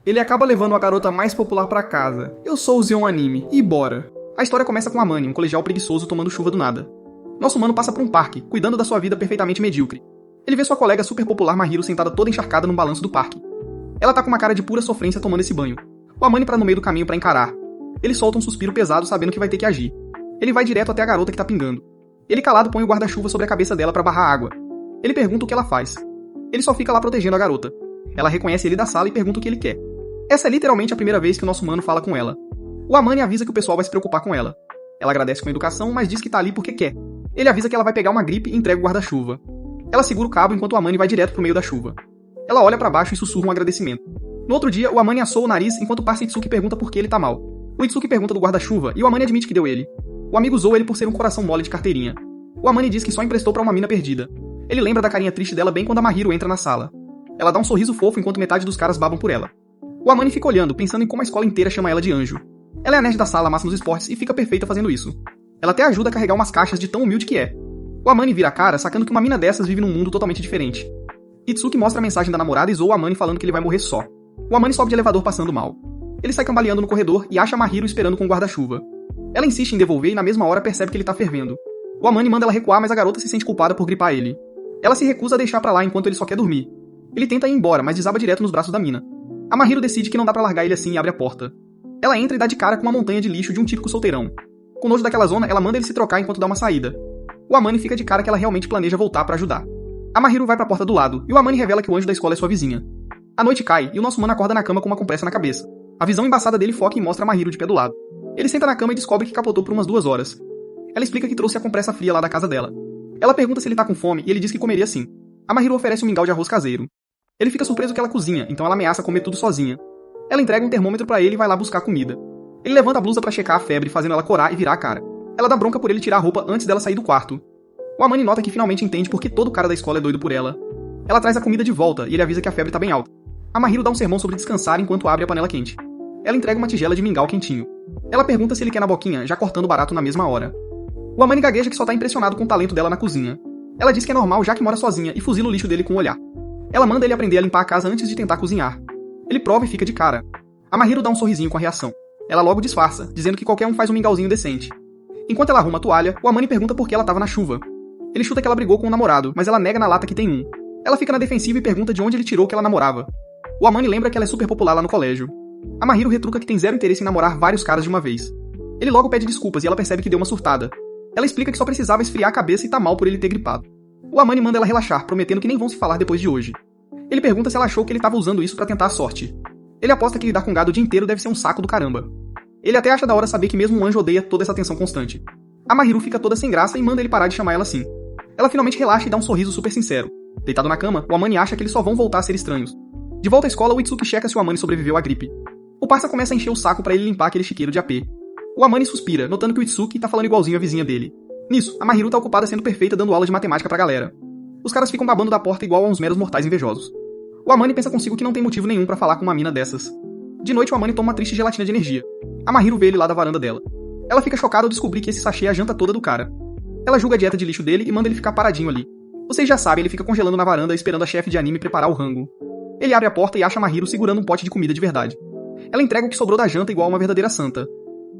Ele acaba levando a garota mais popular pra casa. Eu sou o Zeon Anime, e bora! A história começa com a Mani, um colegial preguiçoso tomando chuva do nada. Nosso mano passa por um parque, cuidando da sua vida perfeitamente medíocre. Ele vê sua colega super popular Mahiro sentada toda encharcada num balanço do parque. Ela tá com uma cara de pura sofrência tomando esse banho. O Amani para no meio do caminho pra encarar. Ele solta um suspiro pesado sabendo que vai ter que agir. Ele vai direto até a garota que tá pingando. Ele calado põe o guarda-chuva sobre a cabeça dela pra barrar água. Ele pergunta o que ela faz. Ele só fica lá protegendo a garota. Ela reconhece ele da sala e pergunta o que ele quer. Essa é literalmente a primeira vez que o nosso mano fala com ela. O Amani avisa que o pessoal vai se preocupar com ela. Ela agradece com educação, mas diz que tá ali porque quer. Ele avisa que ela vai pegar uma gripe e entrega o guarda-chuva. Ela segura o cabo enquanto o Amani vai direto pro meio da chuva. Ela olha pra baixo e sussurra um agradecimento. No outro dia, o Amani assou o nariz enquanto o parceiro Itsuki pergunta por que ele tá mal. O Itsuki pergunta do guarda-chuva e o Amani admite que deu ele. O amigo zoa ele por ser um coração mole de carteirinha. O Amani diz que só emprestou pra uma mina perdida. Ele lembra da carinha triste dela bem quando a Mahiro entra na sala. Ela dá um sorriso fofo enquanto metade dos caras babam por ela. O Amani fica olhando, pensando em como a escola inteira chama ela de anjo. Ela é a nerd da sala, massa nos esportes e fica perfeita fazendo isso. Ela até ajuda a carregar umas caixas de tão humilde que é. O Amani vira a cara, sacando que uma mina dessas vive num mundo totalmente diferente. Itsuki mostra a mensagem da namorada e zoa o Amani falando que ele vai morrer só. O Amani sobe de elevador passando mal. Ele sai cambaleando no corredor e acha a Mahiro esperando com o guarda-chuva. Ela insiste em devolver e na mesma hora percebe que ele tá fervendo. O Amani manda ela recuar, mas a garota se sente culpada por gripar ele. Ela se recusa a deixar pra lá enquanto ele só quer dormir. Ele tenta ir embora, mas desaba direto nos braços da mina. A Mahiro decide que não dá pra largar ele assim e abre a porta. Ela entra e dá de cara com uma montanha de lixo de um típico solteirão. Com nojo daquela zona, ela manda ele se trocar enquanto dá uma saída. O Amani fica de cara que ela realmente planeja voltar pra ajudar. A Mahiro vai pra porta do lado, e o Amani revela que o anjo da escola é sua vizinha. A noite cai, e o nosso mano acorda na cama com uma compressa na cabeça. A visão embaçada dele foca e mostra a Mahiro de pé do lado. Ele senta na cama e descobre que capotou por umas 2 horas. Ela explica que trouxe a compressa fria lá da casa dela. Ela pergunta se ele tá com fome, e ele diz que comeria sim. A Mahiro oferece um mingau de arroz caseiro. Ele fica surpreso que ela cozinha, então ela ameaça comer tudo sozinha. Ela entrega um termômetro pra ele e vai lá buscar comida. Ele levanta a blusa pra checar a febre, fazendo ela corar e virar a cara. Ela dá bronca por ele tirar a roupa antes dela sair do quarto. O Amani nota que finalmente entende porque todo cara da escola é doido por ela. Ela traz a comida de volta e ele avisa que a febre tá bem alta. A Mahiro dá um sermão sobre descansar enquanto abre a panela quente. Ela entrega uma tigela de mingau quentinho. Ela pergunta se ele quer na boquinha, já cortando o barato na mesma hora. O Amani gagueja que só tá impressionado com o talento dela na cozinha. Ela diz que é normal já que mora sozinha e fuzila o lixo dele com o olhar. Ela manda ele aprender a limpar a casa antes de tentar cozinhar. Ele prova e fica de cara. A Mahiro dá um sorrisinho com a reação. Ela logo disfarça, dizendo que qualquer um faz um mingauzinho decente. Enquanto ela arruma a toalha, o Amani pergunta por que ela tava na chuva. Ele chuta que ela brigou com o namorado, mas ela nega na lata que tem um. Ela fica na defensiva e pergunta de onde ele tirou que ela namorava. O Amani lembra que ela é super popular lá no colégio. A Mahiro retruca que tem zero interesse em namorar vários caras de uma vez. Ele logo pede desculpas e ela percebe que deu uma surtada. Ela explica que só precisava esfriar a cabeça e tá mal por ele ter gripado. O Amani manda ela relaxar, prometendo que nem vão se falar depois de hoje. Ele pergunta se ela achou que ele tava usando isso pra tentar a sorte. Ele aposta que lidar com gado o dia inteiro deve ser um saco do caramba. Ele até acha da hora saber que mesmo um anjo odeia toda essa atenção constante. A Mahiro fica toda sem graça e manda ele parar de chamar ela assim. Ela finalmente relaxa e dá um sorriso super sincero. Deitado na cama, o Amani acha que eles só vão voltar a ser estranhos. De volta à escola, o Itsuki checa se o Amani sobreviveu à gripe. O parça começa a encher o saco pra ele limpar aquele chiqueiro de AP. O Amani suspira, notando que o Itsuki tá falando igualzinho a vizinha dele. Nisso, a Mahiro tá ocupada sendo perfeita dando aula de matemática pra galera. Os caras ficam babando da porta igual a uns meros mortais invejosos. O Amani pensa consigo que não tem motivo nenhum pra falar com uma mina dessas. De noite, o Amani toma uma triste gelatina de energia. A Mahiro vê ele lá da varanda dela. Ela fica chocada ao descobrir que esse sachê é a janta toda do cara. Ela julga a dieta de lixo dele e manda ele ficar paradinho ali. Vocês já sabem, ele fica congelando na varanda esperando a chefe de anime preparar o rango. Ele abre a porta e acha a Mahiro segurando um pote de comida de verdade. Ela entrega o que sobrou da janta igual a uma verdadeira santa.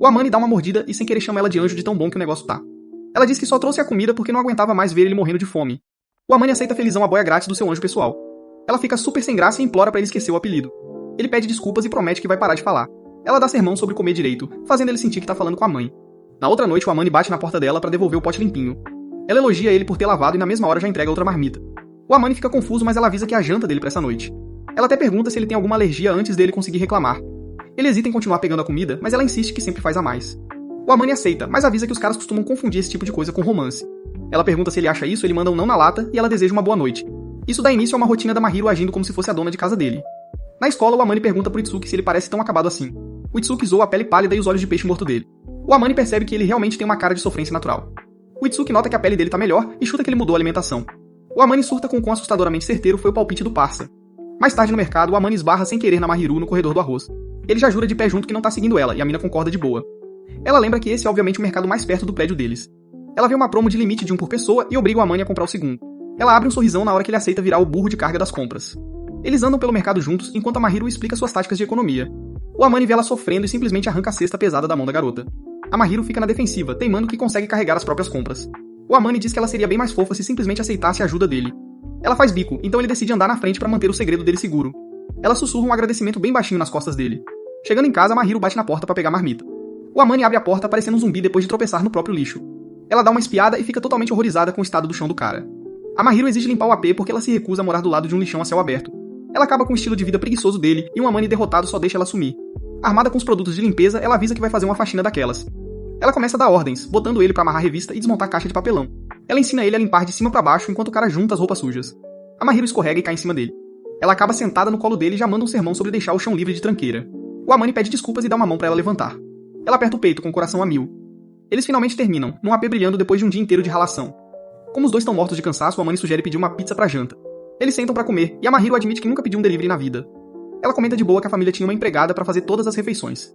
O Amani dá uma mordida e sem querer chama ela de anjo de tão bom que o negócio tá. Ela diz que só trouxe a comida porque não aguentava mais ver ele morrendo de fome. O Amani aceita felizão a boia grátis do seu anjo pessoal. Ela fica super sem graça e implora pra ele esquecer o apelido. Ele pede desculpas e promete que vai parar de falar. Ela dá sermão sobre comer direito, fazendo ele sentir que tá falando com a mãe. Na outra noite, o Amani bate na porta dela pra devolver o pote limpinho. Ela elogia ele por ter lavado e na mesma hora já entrega outra marmita. O Amani fica confuso, mas ela avisa que é a janta dele pra essa noite. Ela até pergunta se ele tem alguma alergia antes dele conseguir reclamar. Ele hesita em continuar pegando a comida, mas ela insiste que sempre faz a mais. O Amani aceita, mas avisa que os caras costumam confundir esse tipo de coisa com romance. Ela pergunta se ele acha isso, ele manda um não na lata e ela deseja uma boa noite. Isso dá início a uma rotina da Mahiro agindo como se fosse a dona de casa dele. Na escola, o Amani pergunta pro Itsuki se ele parece tão acabado assim. O Itsuki zoa a pele pálida e os olhos de peixe morto dele. O Amani percebe que ele realmente tem uma cara de sofrência natural. O Itsuki nota que a pele dele tá melhor e chuta que ele mudou a alimentação. O Amani surta com o quão assustadoramente certeiro foi o palpite do parça. Mais tarde no mercado, o Amani esbarra sem querer na Mahiro no corredor do arroz. Ele já jura de pé junto que não tá seguindo ela, e a mina concorda de boa. Ela lembra que esse é obviamente o mercado mais perto do prédio deles. Ela vê uma promo de limite de 1 por pessoa e obriga o Amani a comprar o segundo. Ela abre um sorrisão na hora que ele aceita virar o burro de carga das compras. Eles andam pelo mercado juntos enquanto a Mahiru explica suas táticas de economia. O Amane vê ela sofrendo e simplesmente arranca a cesta pesada da mão da garota. A Mahiru fica na defensiva, teimando que consegue carregar as próprias compras. O Amane diz que ela seria bem mais fofa se simplesmente aceitasse a ajuda dele. Ela faz bico, então ele decide andar na frente para manter o segredo dele seguro. Ela sussurra um agradecimento bem baixinho nas costas dele. Chegando em casa, a Mahiru bate na porta para pegar a marmita. O Amane abre a porta parecendo um zumbi depois de tropeçar no próprio lixo. Ela dá uma espiada e fica totalmente horrorizada com o estado do chão do cara. A Mahiru exige limpar o AP porque ela se recusa a morar do lado de um lixão a céu aberto. Ela acaba com o estilo de vida preguiçoso dele e um Amane derrotado só deixa ela sumir. Armada com os produtos de limpeza, ela avisa que vai fazer uma faxina daquelas. Ela começa a dar ordens, botando ele pra amarrar a revista e desmontar a caixa de papelão. Ela ensina ele a limpar de cima pra baixo enquanto o cara junta as roupas sujas. A Mahiru escorrega e cai em cima dele. Ela acaba sentada no colo dele e já manda um sermão sobre deixar o chão livre de tranqueira. O Amane pede desculpas e dá uma mão pra ela levantar. Ela aperta o peito com o coração a mil. Eles finalmente terminam, num AP brilhando depois de um dia inteiro de ralação. Como os dois estão mortos de cansaço, o Amane sugere pedir uma pizza pra janta. Eles sentam pra comer e a Mahiru admite que nunca pediu um delivery na vida. Ela comenta de boa que a família tinha uma empregada pra fazer todas as refeições.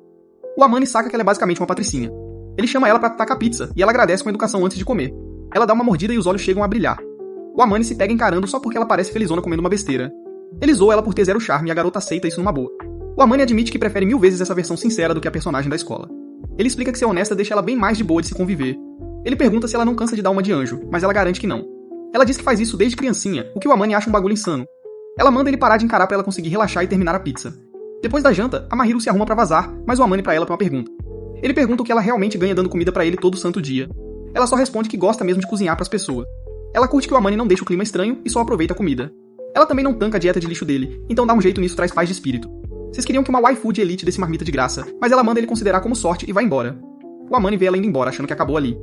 O Amane saca que ela é basicamente uma patricinha. Ele chama ela pra tacar pizza e ela agradece com educação antes de comer. Ela dá uma mordida e os olhos chegam a brilhar. O Amane se pega encarando só porque ela parece felizona comendo uma besteira. Ele zoa ela por ter zero charme e a garota aceita isso numa boa. O Amane admite que prefere 1000 vezes essa versão sincera do que a personagem da escola. Ele explica que ser honesta deixa ela bem mais de boa de se conviver. Ele pergunta se ela não cansa de dar uma de anjo, mas ela garante que não. Ela diz que faz isso desde criancinha, o que o Amane acha um bagulho insano. Ela manda ele parar de encarar pra ela conseguir relaxar e terminar a pizza. Depois da janta, a Mahiru se arruma pra vazar, mas o Amane pra ela pra uma pergunta. Ele pergunta o que ela realmente ganha dando comida pra ele todo santo dia. Ela só responde que gosta mesmo de cozinhar pras pessoas. Ela curte que o Amane não deixa o clima estranho e só aproveita a comida. Ela também não tanca a dieta de lixo dele, então dá um jeito nisso traz paz de espírito. Vocês queriam que uma waifu de elite desse marmita de graça, mas ela manda ele considerar como sorte e vai embora. O Amane vê ela indo embora, achando que acabou ali.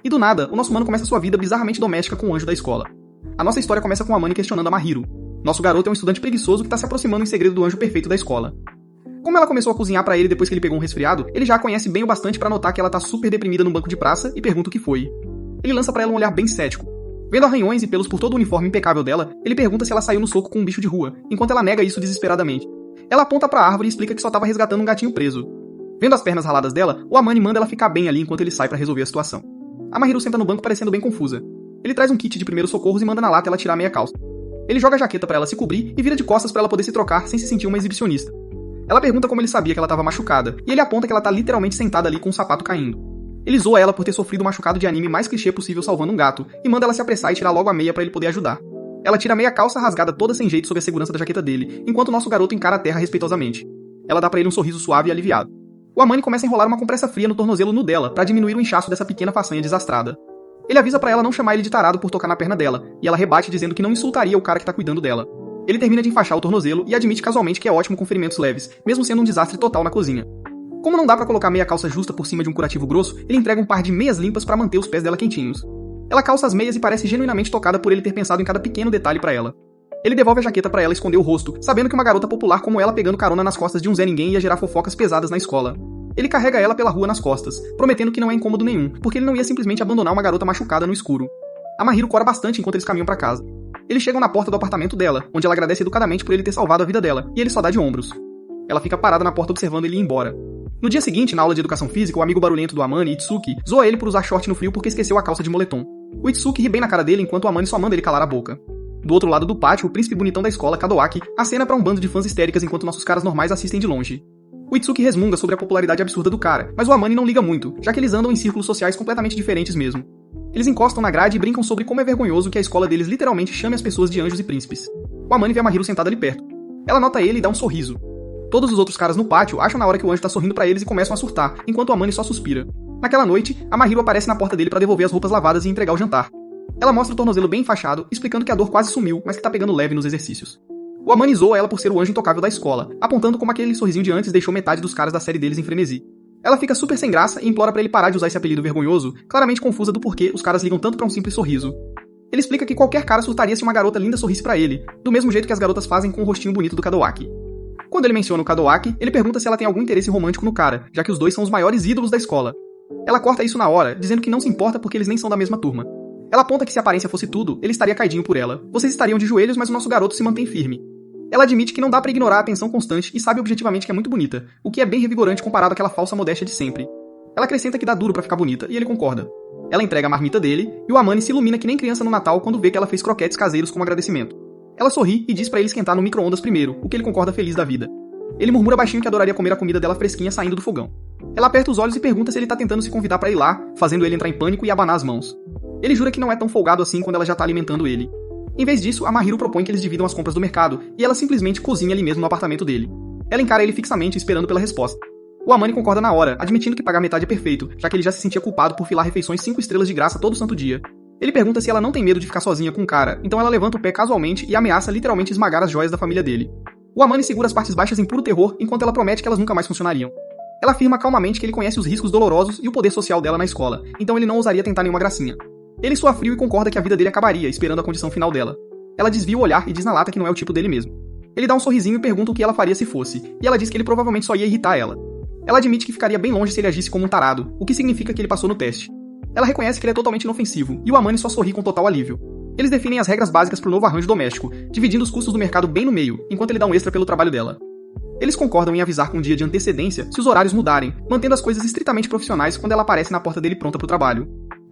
E do nada, o nosso mano começa sua vida bizarramente doméstica com o anjo da escola. A nossa história começa com o Amane questionando a Mahiru. Nosso garoto é um estudante preguiçoso que tá se aproximando em segredo do anjo perfeito da escola. Como ela começou a cozinhar pra ele depois que ele pegou um resfriado, ele já a conhece bem o bastante pra notar que ela tá super deprimida num banco de praça e pergunta o que foi. Ele lança pra ela um olhar bem cético. Vendo arranhões e pelos por todo o uniforme impecável dela, ele pergunta se ela saiu no soco com um bicho de rua, enquanto ela nega isso desesperadamente. Ela aponta pra árvore e explica que só tava resgatando um gatinho preso. Vendo as pernas raladas dela, o Amane manda ela ficar bem ali enquanto ele sai pra resolver a situação. A Mahiru senta no banco parecendo bem confusa. Ele traz um kit de primeiros socorros e manda na lata ela tirar a meia calça. Ele joga a jaqueta pra ela se cobrir e vira de costas pra ela poder se trocar sem se sentir uma exibicionista. Ela pergunta como ele sabia que ela tava machucada, e ele aponta que ela tá literalmente sentada ali com um sapato caindo. Ele zoa ela por ter sofrido o machucado de anime mais clichê possível salvando um gato, e manda ela se apressar e tirar logo a meia pra ele poder ajudar. Ela tira a meia calça rasgada toda sem jeito sob a segurança da jaqueta dele, enquanto o nosso garoto encara a terra respeitosamente. Ela dá pra ele um sorriso suave e aliviado. O Amane começa a enrolar uma compressa fria no tornozelo nu dela pra diminuir o inchaço dessa pequena façanha desastrada. Ele avisa pra ela não chamar ele de tarado por tocar na perna dela, e ela rebate dizendo que não insultaria o cara que tá cuidando dela. Ele termina de enfaixar o tornozelo e admite casualmente que é ótimo com ferimentos leves, mesmo sendo um desastre total na cozinha. Como não dá pra colocar meia calça justa por cima de um curativo grosso, ele entrega um par de meias limpas pra manter os pés dela quentinhos. Ela calça as meias e parece genuinamente tocada por ele ter pensado em cada pequeno detalhe pra ela. Ele devolve a jaqueta pra ela esconder o rosto, sabendo que uma garota popular como ela pegando carona nas costas de um Zé Ninguém ia gerar fofocas pesadas na escola. Ele carrega ela pela rua nas costas, prometendo que não é incômodo nenhum, porque ele não ia simplesmente abandonar uma garota machucada no escuro. A Mahiru cora bastante enquanto eles caminham pra casa. Eles chegam na porta do apartamento dela, onde ela agradece educadamente por ele ter salvado a vida dela, e ele só dá de ombros. Ela fica parada na porta observando ele ir embora. No dia seguinte, na aula de educação física, o amigo barulhento do Amane, Itsuki, zoa ele por usar short no frio porque esqueceu a calça de moletom. O Itsuki ri bem na cara dele enquanto o Amane só manda ele calar a boca. Do outro lado do pátio, o príncipe bonitão da escola, Kadoaki, acena pra um bando de fãs histéricas enquanto nossos caras normais assistem de longe. O Itsuki resmunga sobre a popularidade absurda do cara, mas o Amane não liga muito, já que eles andam em círculos sociais completamente diferentes mesmo. Eles encostam na grade e brincam sobre como é vergonhoso que a escola deles literalmente chame as pessoas de anjos e príncipes. O Amane vê a Mahiru sentada ali perto. Ela nota ele e dá um sorriso. Todos os outros caras no pátio acham na hora que o anjo tá sorrindo pra eles e começam a surtar, enquanto o Amane só suspira. Naquela noite, a Mahiru aparece na porta dele pra devolver as roupas lavadas e entregar o jantar. Ela mostra o tornozelo bem enfaixado, explicando que a dor quase sumiu, mas que tá pegando leve nos exercícios. O Amane zoa ela por ser o anjo intocável da escola, apontando como aquele sorrisinho de antes deixou metade dos caras da série deles em frenesi. Ela fica super sem graça e implora pra ele parar de usar esse apelido vergonhoso, claramente confusa do porquê os caras ligam tanto pra um simples sorriso. Ele explica que qualquer cara surtaria se uma garota linda sorrisse pra ele, do mesmo jeito que as garotas fazem com o rostinho bonito do Kadoaki. Quando ele menciona o Kadoaki, ele pergunta se ela tem algum interesse romântico no cara, já que os dois são os maiores ídolos da escola. Ela corta isso na hora, dizendo que não se importa porque eles nem são da mesma turma. Ela aponta que se a aparência fosse tudo, ele estaria caidinho por ela. Vocês estariam de joelhos, mas o nosso garoto se mantém firme. Ela admite que não dá pra ignorar a atenção constante e sabe objetivamente que é muito bonita, o que é bem revigorante comparado àquela falsa modéstia de sempre. Ela acrescenta que dá duro pra ficar bonita, e ele concorda. Ela entrega a marmita dele, e o Amane se ilumina que nem criança no Natal quando vê que ela fez croquetes caseiros como agradecimento. Ela sorri e diz pra ele esquentar no micro-ondas primeiro, o que ele concorda feliz da vida. Ele murmura baixinho que adoraria comer a comida dela fresquinha saindo do fogão. Ela aperta os olhos e pergunta se ele tá tentando se convidar pra ir lá, fazendo ele entrar em pânico e abanar as mãos. Ele jura que não é tão folgado assim quando ela já tá alimentando ele. Em vez disso, a Mahiro propõe que eles dividam as compras do mercado, e ela simplesmente cozinha ali mesmo no apartamento dele. Ela encara ele fixamente, esperando pela resposta. O Amani concorda na hora, admitindo que pagar metade é perfeito, já que ele já se sentia culpado por filar refeições 5 estrelas de graça todo santo dia. Ele pergunta se ela não tem medo de ficar sozinha com o cara, então ela levanta o pé casualmente e ameaça literalmente esmagar as joias da família dele. O Amani segura as partes baixas em puro terror, enquanto ela promete que elas nunca mais funcionariam. Ela afirma calmamente que ele conhece os riscos dolorosos e o poder social dela na escola, então ele não ousaria tentar nenhuma gracinha. Ele soa frio e concorda que a vida dele acabaria, esperando a condição final dela. Ela desvia o olhar e diz na lata que não é o tipo dele mesmo. Ele dá um sorrisinho e pergunta o que ela faria se fosse, e ela diz que ele provavelmente só ia irritar ela. Ela admite que ficaria bem longe se ele agisse como um tarado, o que significa que ele passou no teste. Ela reconhece que ele é totalmente inofensivo, e o Amani só sorri com total alívio. Eles definem as regras básicas pro novo arranjo doméstico, dividindo os custos do mercado bem no meio, enquanto ele dá um extra pelo trabalho dela. Eles concordam em avisar com um dia de antecedência se os horários mudarem, mantendo as coisas estritamente profissionais quando ela aparece na porta dele pronta pro trabalho.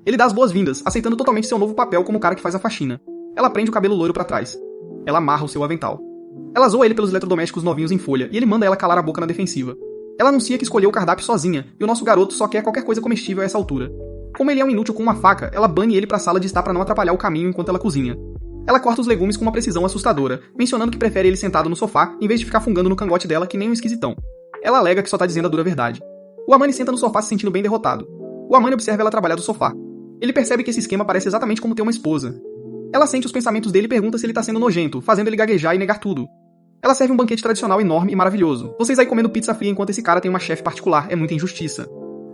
Ele dá as boas-vindas, aceitando totalmente seu novo papel como o cara que faz a faxina. Ela prende o cabelo loiro pra trás. Ela amarra o seu avental. Ela zoa ele pelos eletrodomésticos novinhos em folha, e ele manda ela calar a boca na defensiva. Ela anuncia que escolheu o cardápio sozinha, e o nosso garoto só quer qualquer coisa comestível a essa altura. Como ele é um inútil com uma faca, ela bane ele pra sala de estar pra não atrapalhar o caminho enquanto ela cozinha. Ela corta os legumes com uma precisão assustadora, mencionando que prefere ele sentado no sofá, em vez de ficar fungando no cangote dela que nem um esquisitão. Ela alega que só tá dizendo a dura verdade. O Amani senta no sofá se sentindo bem derrotado. O Amani observa ela trabalhar do sofá. Ele percebe que esse esquema parece exatamente como ter uma esposa. Ela sente os pensamentos dele e pergunta se ele tá sendo nojento, fazendo ele gaguejar e negar tudo. Ela serve um banquete tradicional enorme e maravilhoso. Vocês aí comendo pizza fria enquanto esse cara tem uma chefe particular, é muita injustiça.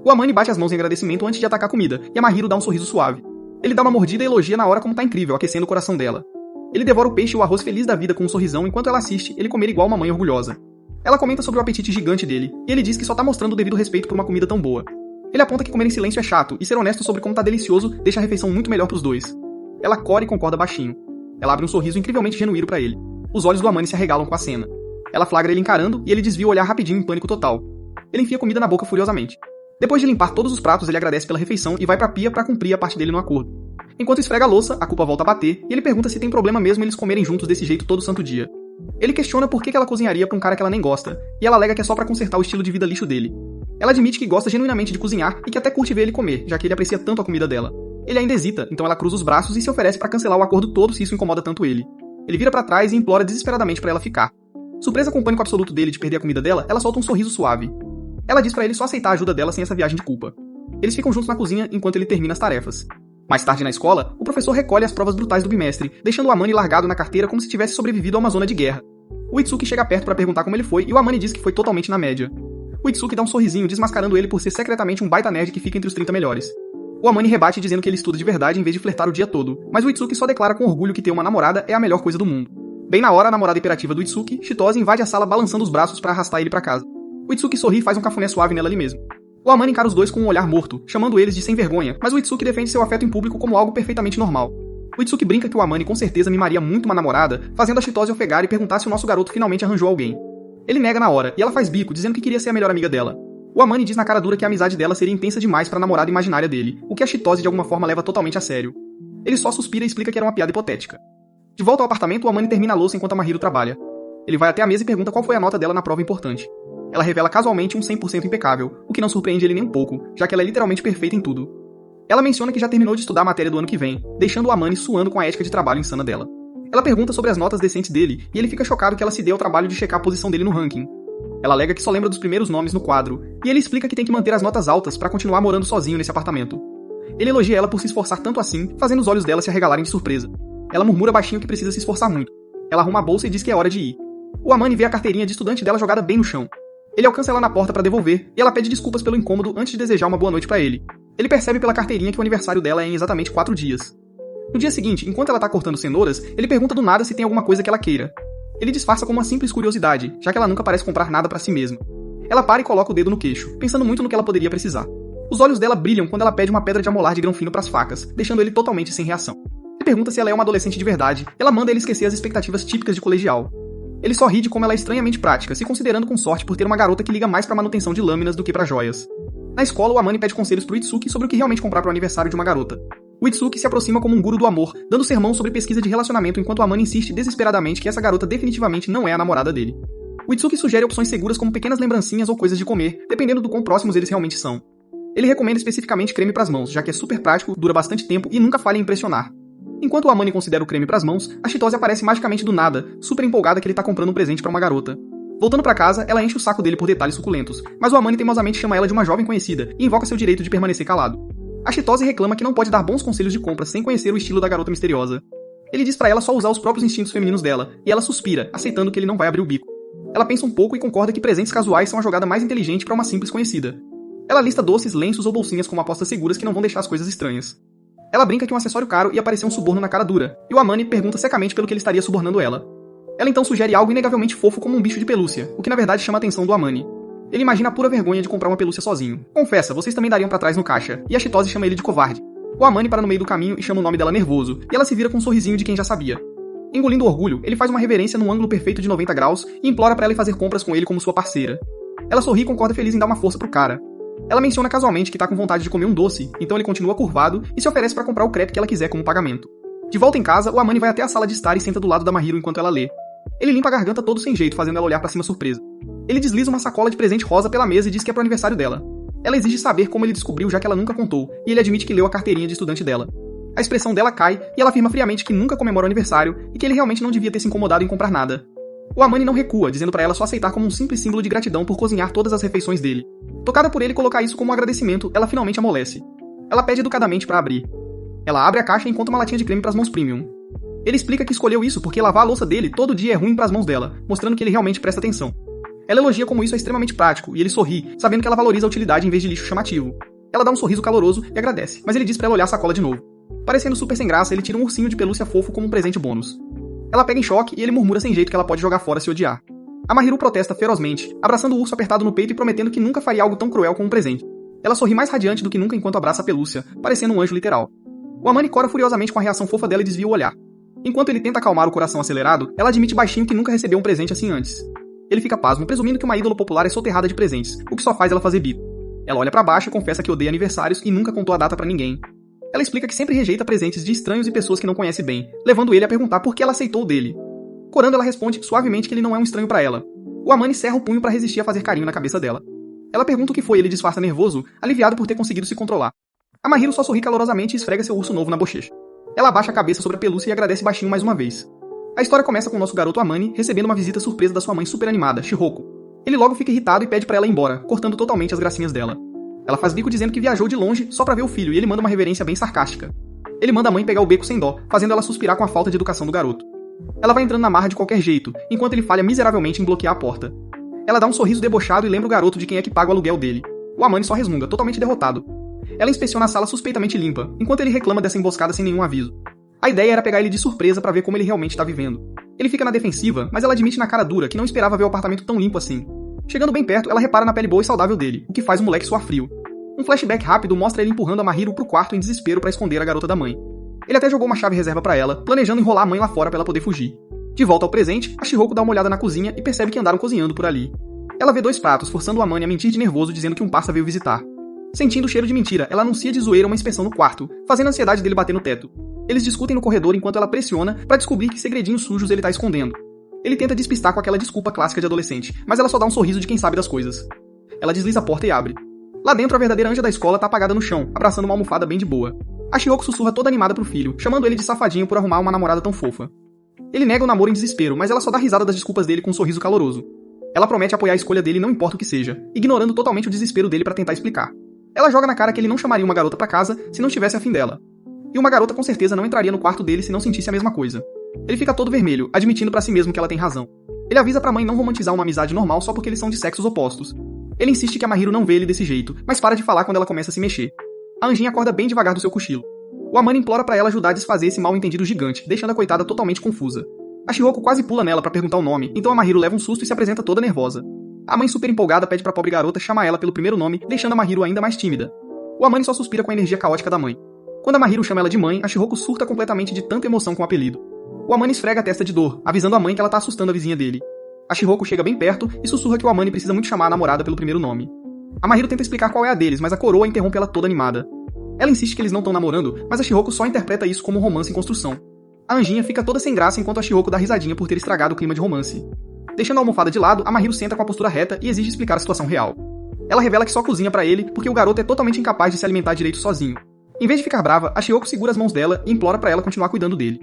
O Amani bate as mãos em agradecimento antes de atacar a comida, e a Mahiro dá um sorriso suave. Ele dá uma mordida e elogia na hora como tá incrível, aquecendo o coração dela. Ele devora o peixe e o arroz feliz da vida com um sorrisão enquanto ela assiste ele comer igual uma mãe orgulhosa. Ela comenta sobre o apetite gigante dele, e ele diz que só tá mostrando o devido respeito por uma comida tão boa. Ele aponta que comer em silêncio é chato, e ser honesto sobre como tá delicioso deixa a refeição muito melhor pros dois. Ela cora e concorda baixinho. Ela abre um sorriso incrivelmente genuíno pra ele. Os olhos do Amani se arregalam com a cena. Ela flagra ele encarando, e ele desvia o olhar rapidinho em pânico total. Ele enfia a comida na boca furiosamente. Depois de limpar todos os pratos, ele agradece pela refeição e vai pra pia pra cumprir a parte dele no acordo. Enquanto esfrega a louça, a culpa volta a bater, e ele pergunta se tem problema mesmo eles comerem juntos desse jeito todo santo dia. Ele questiona por que ela cozinharia pra um cara que ela nem gosta, e ela alega que é só pra consertar o estilo de vida lixo dele. Ela admite que gosta genuinamente de cozinhar e que até curte ver ele comer, já que ele aprecia tanto a comida dela. Ele ainda hesita, então ela cruza os braços e se oferece pra cancelar o acordo todo se isso incomoda tanto ele. Ele vira pra trás e implora desesperadamente pra ela ficar. Surpresa com o pânico absoluto dele de perder a comida dela, ela solta um sorriso suave. Ela diz pra ele só aceitar a ajuda dela sem essa viagem de culpa. Eles ficam juntos na cozinha enquanto ele termina as tarefas. Mais tarde na escola, o professor recolhe as provas brutais do bimestre, deixando o Amani largado na carteira como se tivesse sobrevivido a uma zona de guerra. O Itsuki chega perto pra perguntar como ele foi e o Amani diz que foi totalmente na média. O Itsuki dá um sorrisinho desmascarando ele por ser secretamente um baita nerd que fica entre os 30 melhores. O Amani rebate dizendo que ele estuda de verdade em vez de flertar o dia todo, mas o Itsuki só declara com orgulho que ter uma namorada é a melhor coisa do mundo. Bem na hora, a namorada imperativa do Itsuki, Chitose, invade a sala balançando os braços pra arrastar ele pra casa. O Itsuki sorri e faz um cafuné suave nela ali mesmo. O Amani encara os dois com um olhar morto, chamando eles de sem vergonha, mas o Itsuki defende seu afeto em público como algo perfeitamente normal. O Itsuki brinca que o Amani com certeza mimaria muito uma namorada, fazendo a Chitose ofegar e perguntar se o nosso garoto finalmente arranjou alguém. Ele nega na hora, e ela faz bico, dizendo que queria ser a melhor amiga dela. O Amani diz na cara dura que a amizade dela seria intensa demais pra namorada imaginária dele, o que a Chitose de alguma forma leva totalmente a sério. Ele só suspira e explica que era uma piada hipotética. De volta ao apartamento, o Amani termina a louça enquanto a Mahiro trabalha. Ele vai até a mesa e pergunta qual foi a nota dela na prova importante. Ela revela casualmente um 100% impecável, o que não surpreende ele nem um pouco, já que ela é literalmente perfeita em tudo. Ela menciona que já terminou de estudar a matéria do ano que vem, deixando o Amani suando com a ética de trabalho insana dela. Ela pergunta sobre as notas decentes dele, e ele fica chocado que ela se dê ao trabalho de checar a posição dele no ranking. Ela alega que só lembra dos primeiros nomes no quadro, e ele explica que tem que manter as notas altas pra continuar morando sozinho nesse apartamento. Ele elogia ela por se esforçar tanto assim, fazendo os olhos dela se arregalarem de surpresa. Ela murmura baixinho que precisa se esforçar muito. Ela arruma a bolsa e diz que é hora de ir. O Amani vê a carteirinha de estudante dela jogada bem no chão. Ele alcança ela na porta pra devolver, e ela pede desculpas pelo incômodo antes de desejar uma boa noite pra ele. Ele percebe pela carteirinha que o aniversário dela é em exatamente 4 dias. No dia seguinte, enquanto ela tá cortando cenouras, ele pergunta do nada se tem alguma coisa que ela queira. Ele disfarça como uma simples curiosidade, já que ela nunca parece comprar nada pra si mesma. Ela para e coloca o dedo no queixo, pensando muito no que ela poderia precisar. Os olhos dela brilham quando ela pede uma pedra de amolar de grão fino pras facas, deixando ele totalmente sem reação. Ele pergunta se ela é uma adolescente de verdade, e ela manda ele esquecer as expectativas típicas de colegial. Ele só ri de como ela é estranhamente prática, se considerando com sorte por ter uma garota que liga mais pra manutenção de lâminas do que pra joias. Na escola, o Amani pede conselhos pro Itsuki sobre o que realmente comprar pro aniversário de uma garota. O Itsuki se aproxima como um guru do amor, dando sermão sobre pesquisa de relacionamento enquanto a Amane insiste desesperadamente que essa garota definitivamente não é a namorada dele. O Itsuki sugere opções seguras como pequenas lembrancinhas ou coisas de comer, dependendo do quão próximos eles realmente são. Ele recomenda especificamente creme pras mãos, já que é super prático, dura bastante tempo e nunca falha em impressionar. Enquanto a Amane considera o creme pras mãos, a Chitose aparece magicamente do nada, super empolgada que ele tá comprando um presente pra uma garota. Voltando pra casa, ela enche o saco dele por detalhes suculentos, mas o Amane teimosamente chama ela de uma jovem conhecida e invoca seu direito de permanecer calado. A Chitose reclama que não pode dar bons conselhos de compra sem conhecer o estilo da garota misteriosa. Ele diz pra ela só usar os próprios instintos femininos dela, e ela suspira, aceitando que ele não vai abrir o bico. Ela pensa um pouco e concorda que presentes casuais são a jogada mais inteligente pra uma simples conhecida. Ela lista doces, lenços ou bolsinhas como apostas seguras que não vão deixar as coisas estranhas. Ela brinca que um acessório caro ia parecer um suborno na cara dura, e o Amane pergunta secamente pelo que ele estaria subornando ela. Ela então sugere algo inegavelmente fofo como um bicho de pelúcia, o que na verdade chama a atenção do Amane. Ele imagina a pura vergonha de comprar uma pelúcia sozinho. Confessa, vocês também dariam pra trás no caixa, e a Chitose chama ele de covarde. O Amane para no meio do caminho e chama o nome dela nervoso, e ela se vira com um sorrisinho de quem já sabia. Engolindo o orgulho, ele faz uma reverência num ângulo perfeito de 90 graus e implora pra ela ir fazer compras com ele como sua parceira. Ela sorri e concorda feliz em dar uma força pro cara. Ela menciona casualmente que tá com vontade de comer um doce, então ele continua curvado e se oferece pra comprar o crepe que ela quiser como pagamento. De volta em casa, o Amane vai até a sala de estar e senta do lado da Mahiro enquanto ela lê. Ele limpa a garganta todo sem jeito, fazendo ela olhar pra cima surpresa. Ele desliza uma sacola de presente rosa pela mesa e diz que é pro aniversário dela. Ela exige saber como ele descobriu, já que ela nunca contou, e ele admite que leu a carteirinha de estudante dela. A expressão dela cai, e ela afirma friamente que nunca comemora o aniversário e que ele realmente não devia ter se incomodado em comprar nada. O Amane não recua, dizendo pra ela só aceitar como um simples símbolo de gratidão por cozinhar todas as refeições dele. Tocada por ele colocar isso como um agradecimento, ela finalmente amolece. Ela pede educadamente pra abrir. Ela abre a caixa e encontra uma latinha de creme pras mãos premium. Ele explica que escolheu isso porque lavar a louça dele todo dia é ruim pras mãos dela, mostrando que ele realmente presta atenção. Ela elogia como isso é extremamente prático, e ele sorri, sabendo que ela valoriza a utilidade em vez de lixo chamativo. Ela dá um sorriso caloroso e agradece, mas ele diz pra ela olhar a sacola de novo. Parecendo super sem graça, ele tira um ursinho de pelúcia fofo como um presente bônus. Ela pega em choque e ele murmura sem jeito que ela pode jogar fora se odiar. A Mahiro protesta ferozmente, abraçando o urso apertado no peito e prometendo que nunca faria algo tão cruel como um presente. Ela sorri mais radiante do que nunca enquanto abraça a pelúcia, parecendo um anjo literal. O Amane cora furiosamente com a reação fofa dela e desvia o olhar. Enquanto ele tenta acalmar o coração acelerado, ela admite baixinho que nunca recebeu um presente assim antes. Ele fica pasmo, presumindo que uma ídolo popular é soterrada de presentes, o que só faz ela fazer bico. Ela olha pra baixo e confessa que odeia aniversários e nunca contou a data pra ninguém. Ela explica que sempre rejeita presentes de estranhos e pessoas que não conhece bem, levando ele a perguntar por que ela aceitou o dele. Corando, ela responde suavemente que ele não é um estranho pra ela. O Amane cerra o punho pra resistir a fazer carinho na cabeça dela. Ela pergunta o que foi e ele disfarça nervoso, aliviado por ter conseguido se controlar. A Mahiro só sorri calorosamente e esfrega seu urso novo na bochecha. Ela abaixa a cabeça sobre a pelúcia e agradece baixinho mais uma vez. A história começa com o nosso garoto Amane recebendo uma visita surpresa da sua mãe super animada, Shihoko. Ele logo fica irritado e pede pra ela ir embora, cortando totalmente as gracinhas dela. Ela faz bico dizendo que viajou de longe só pra ver o filho e ele manda uma reverência bem sarcástica. Ele manda a mãe pegar o beco sem dó, fazendo ela suspirar com a falta de educação do garoto. Ela vai entrando na marra de qualquer jeito, enquanto ele falha miseravelmente em bloquear a porta. Ela dá um sorriso debochado e lembra o garoto de quem é que paga o aluguel dele. O Amane só resmunga, totalmente derrotado. Ela inspeciona a sala suspeitamente limpa, enquanto ele reclama dessa emboscada sem nenhum aviso. A ideia era pegar ele de surpresa pra ver como ele realmente tá vivendo. Ele fica na defensiva, mas ela admite na cara dura que não esperava ver o apartamento tão limpo assim. Chegando bem perto, ela repara na pele boa e saudável dele, o que faz o moleque suar frio. Um flashback rápido mostra ele empurrando a Mahiro pro quarto em desespero pra esconder a garota da mãe. Ele até jogou uma chave reserva pra ela, planejando enrolar a mãe lá fora pra ela poder fugir. De volta ao presente, a Shihoko dá uma olhada na cozinha e percebe que andaram cozinhando por ali. Ela vê 2 pratos, forçando o Amane a mentir de nervoso dizendo que um parça veio visitar. Sentindo o cheiro de mentira, ela anuncia de zoeira uma inspeção no quarto, fazendo a ansiedade dele bater no teto. Eles discutem no corredor enquanto ela pressiona pra descobrir que segredinhos sujos ele tá escondendo. Ele tenta despistar com aquela desculpa clássica de adolescente, mas ela só dá um sorriso de quem sabe das coisas. Ela desliza a porta e abre. Lá dentro, a verdadeira anja da escola tá apagada no chão, abraçando uma almofada bem de boa. A Shihoko sussurra toda animada pro filho, chamando ele de safadinho por arrumar uma namorada tão fofa. Ele nega o namoro em desespero, mas ela só dá risada das desculpas dele com um sorriso caloroso. Ela promete apoiar a escolha dele não importa o que seja, ignorando totalmente o desespero dele pra tentar explicar. Ela joga na cara que ele não chamaria uma garota pra casa se não estivesse afim dela. E uma garota com certeza não entraria no quarto dele se não sentisse a mesma coisa. Ele fica todo vermelho, admitindo pra si mesmo que ela tem razão. Ele avisa pra mãe não romantizar uma amizade normal só porque eles são de sexos opostos. Ele insiste que a Mahiro não vê ele desse jeito, mas para de falar quando ela começa a se mexer. A anjinha acorda bem devagar do seu cochilo. O Amane implora pra ela ajudar a desfazer esse mal-entendido gigante, deixando a coitada totalmente confusa. A Shihoko quase pula nela pra perguntar o nome, então a Mahiro leva um susto e se apresenta toda nervosa. A mãe super empolgada pede pra pobre garota chamar ela pelo primeiro nome, deixando a Mahiro ainda mais tímida. O Amane só suspira com a energia caótica da mãe. Quando a Mahiro chama ela de mãe, a Shihoko surta completamente de tanta emoção com o apelido. O Amane esfrega a testa de dor, avisando a mãe que ela tá assustando a vizinha dele. A Shihoko chega bem perto e sussurra que o Amane precisa muito chamar a namorada pelo primeiro nome. A Mahiro tenta explicar qual é a deles, mas a coroa interrompe ela toda animada. Ela insiste que eles não estão namorando, mas a Chihoko só interpreta isso como um romance em construção. A anjinha fica toda sem graça enquanto a Chihoko dá risadinha por ter estragado o clima de romance. Deixando a almofada de lado, a Mahiro senta com a postura reta e exige explicar a situação real. Ela revela que só cozinha pra ele porque o garoto é totalmente incapaz de se alimentar direito sozinho. Em vez de ficar brava, a Chihoko segura as mãos dela e implora pra ela continuar cuidando dele.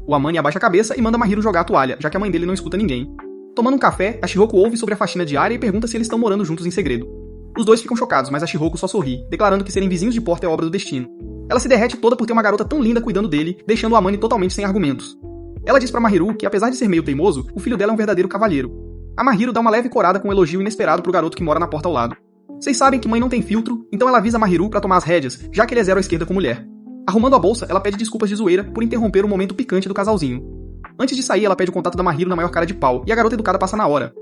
O Amane abaixa a cabeça e manda a Mahiro jogar a toalha, já que a mãe dele não escuta ninguém. Tomando um café, a Chihoko ouve sobre a faxina diária e pergunta se eles estão morando juntos em segredo. Os dois ficam chocados, mas a Chihoko só sorri, declarando que serem vizinhos de porta é obra do destino. Ela se derrete toda por ter uma garota tão linda cuidando dele, deixando o Amane totalmente sem argumentos. Ela diz pra Mahiro que, apesar de ser meio teimoso, o filho dela é um verdadeiro cavalheiro. A Mahiro dá uma leve corada com um elogio inesperado pro garoto que mora na porta ao lado. Vocês sabem que mãe não tem filtro, então ela avisa a Mahiro pra tomar as rédeas, já que ele é zero à esquerda com mulher. Arrumando a bolsa, ela pede desculpas de zoeira por interromper o momento picante do casalzinho. Antes de sair, ela pede o contato da Mahiro na maior cara de pau, e a garota educada passa na hora.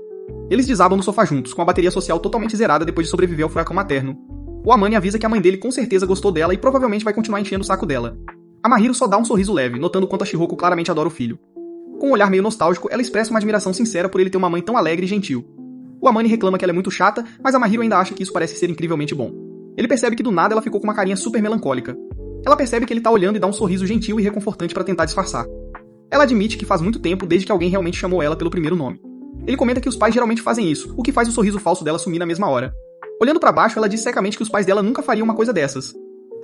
Eles desabam no sofá juntos, com a bateria social totalmente zerada depois de sobreviver ao furacão materno. O Amane avisa que a mãe dele com certeza gostou dela e provavelmente vai continuar enchendo o saco dela. A Mahiro só dá um sorriso leve, notando quanto a Chihoko claramente adora o filho. Com um olhar meio nostálgico, ela expressa uma admiração sincera por ele ter uma mãe tão alegre e gentil. O Amane reclama que ela é muito chata, mas a Mahiro ainda acha que isso parece ser incrivelmente bom. Ele percebe que do nada ela ficou com uma carinha super melancólica. Ela percebe que ele tá olhando e dá um sorriso gentil e reconfortante pra tentar disfarçar. Ela admite que faz muito tempo desde que alguém realmente chamou ela pelo primeiro nome. Ele comenta que os pais geralmente fazem isso, o que faz o sorriso falso dela sumir na mesma hora. Olhando pra baixo, ela diz secamente que os pais dela nunca fariam uma coisa dessas.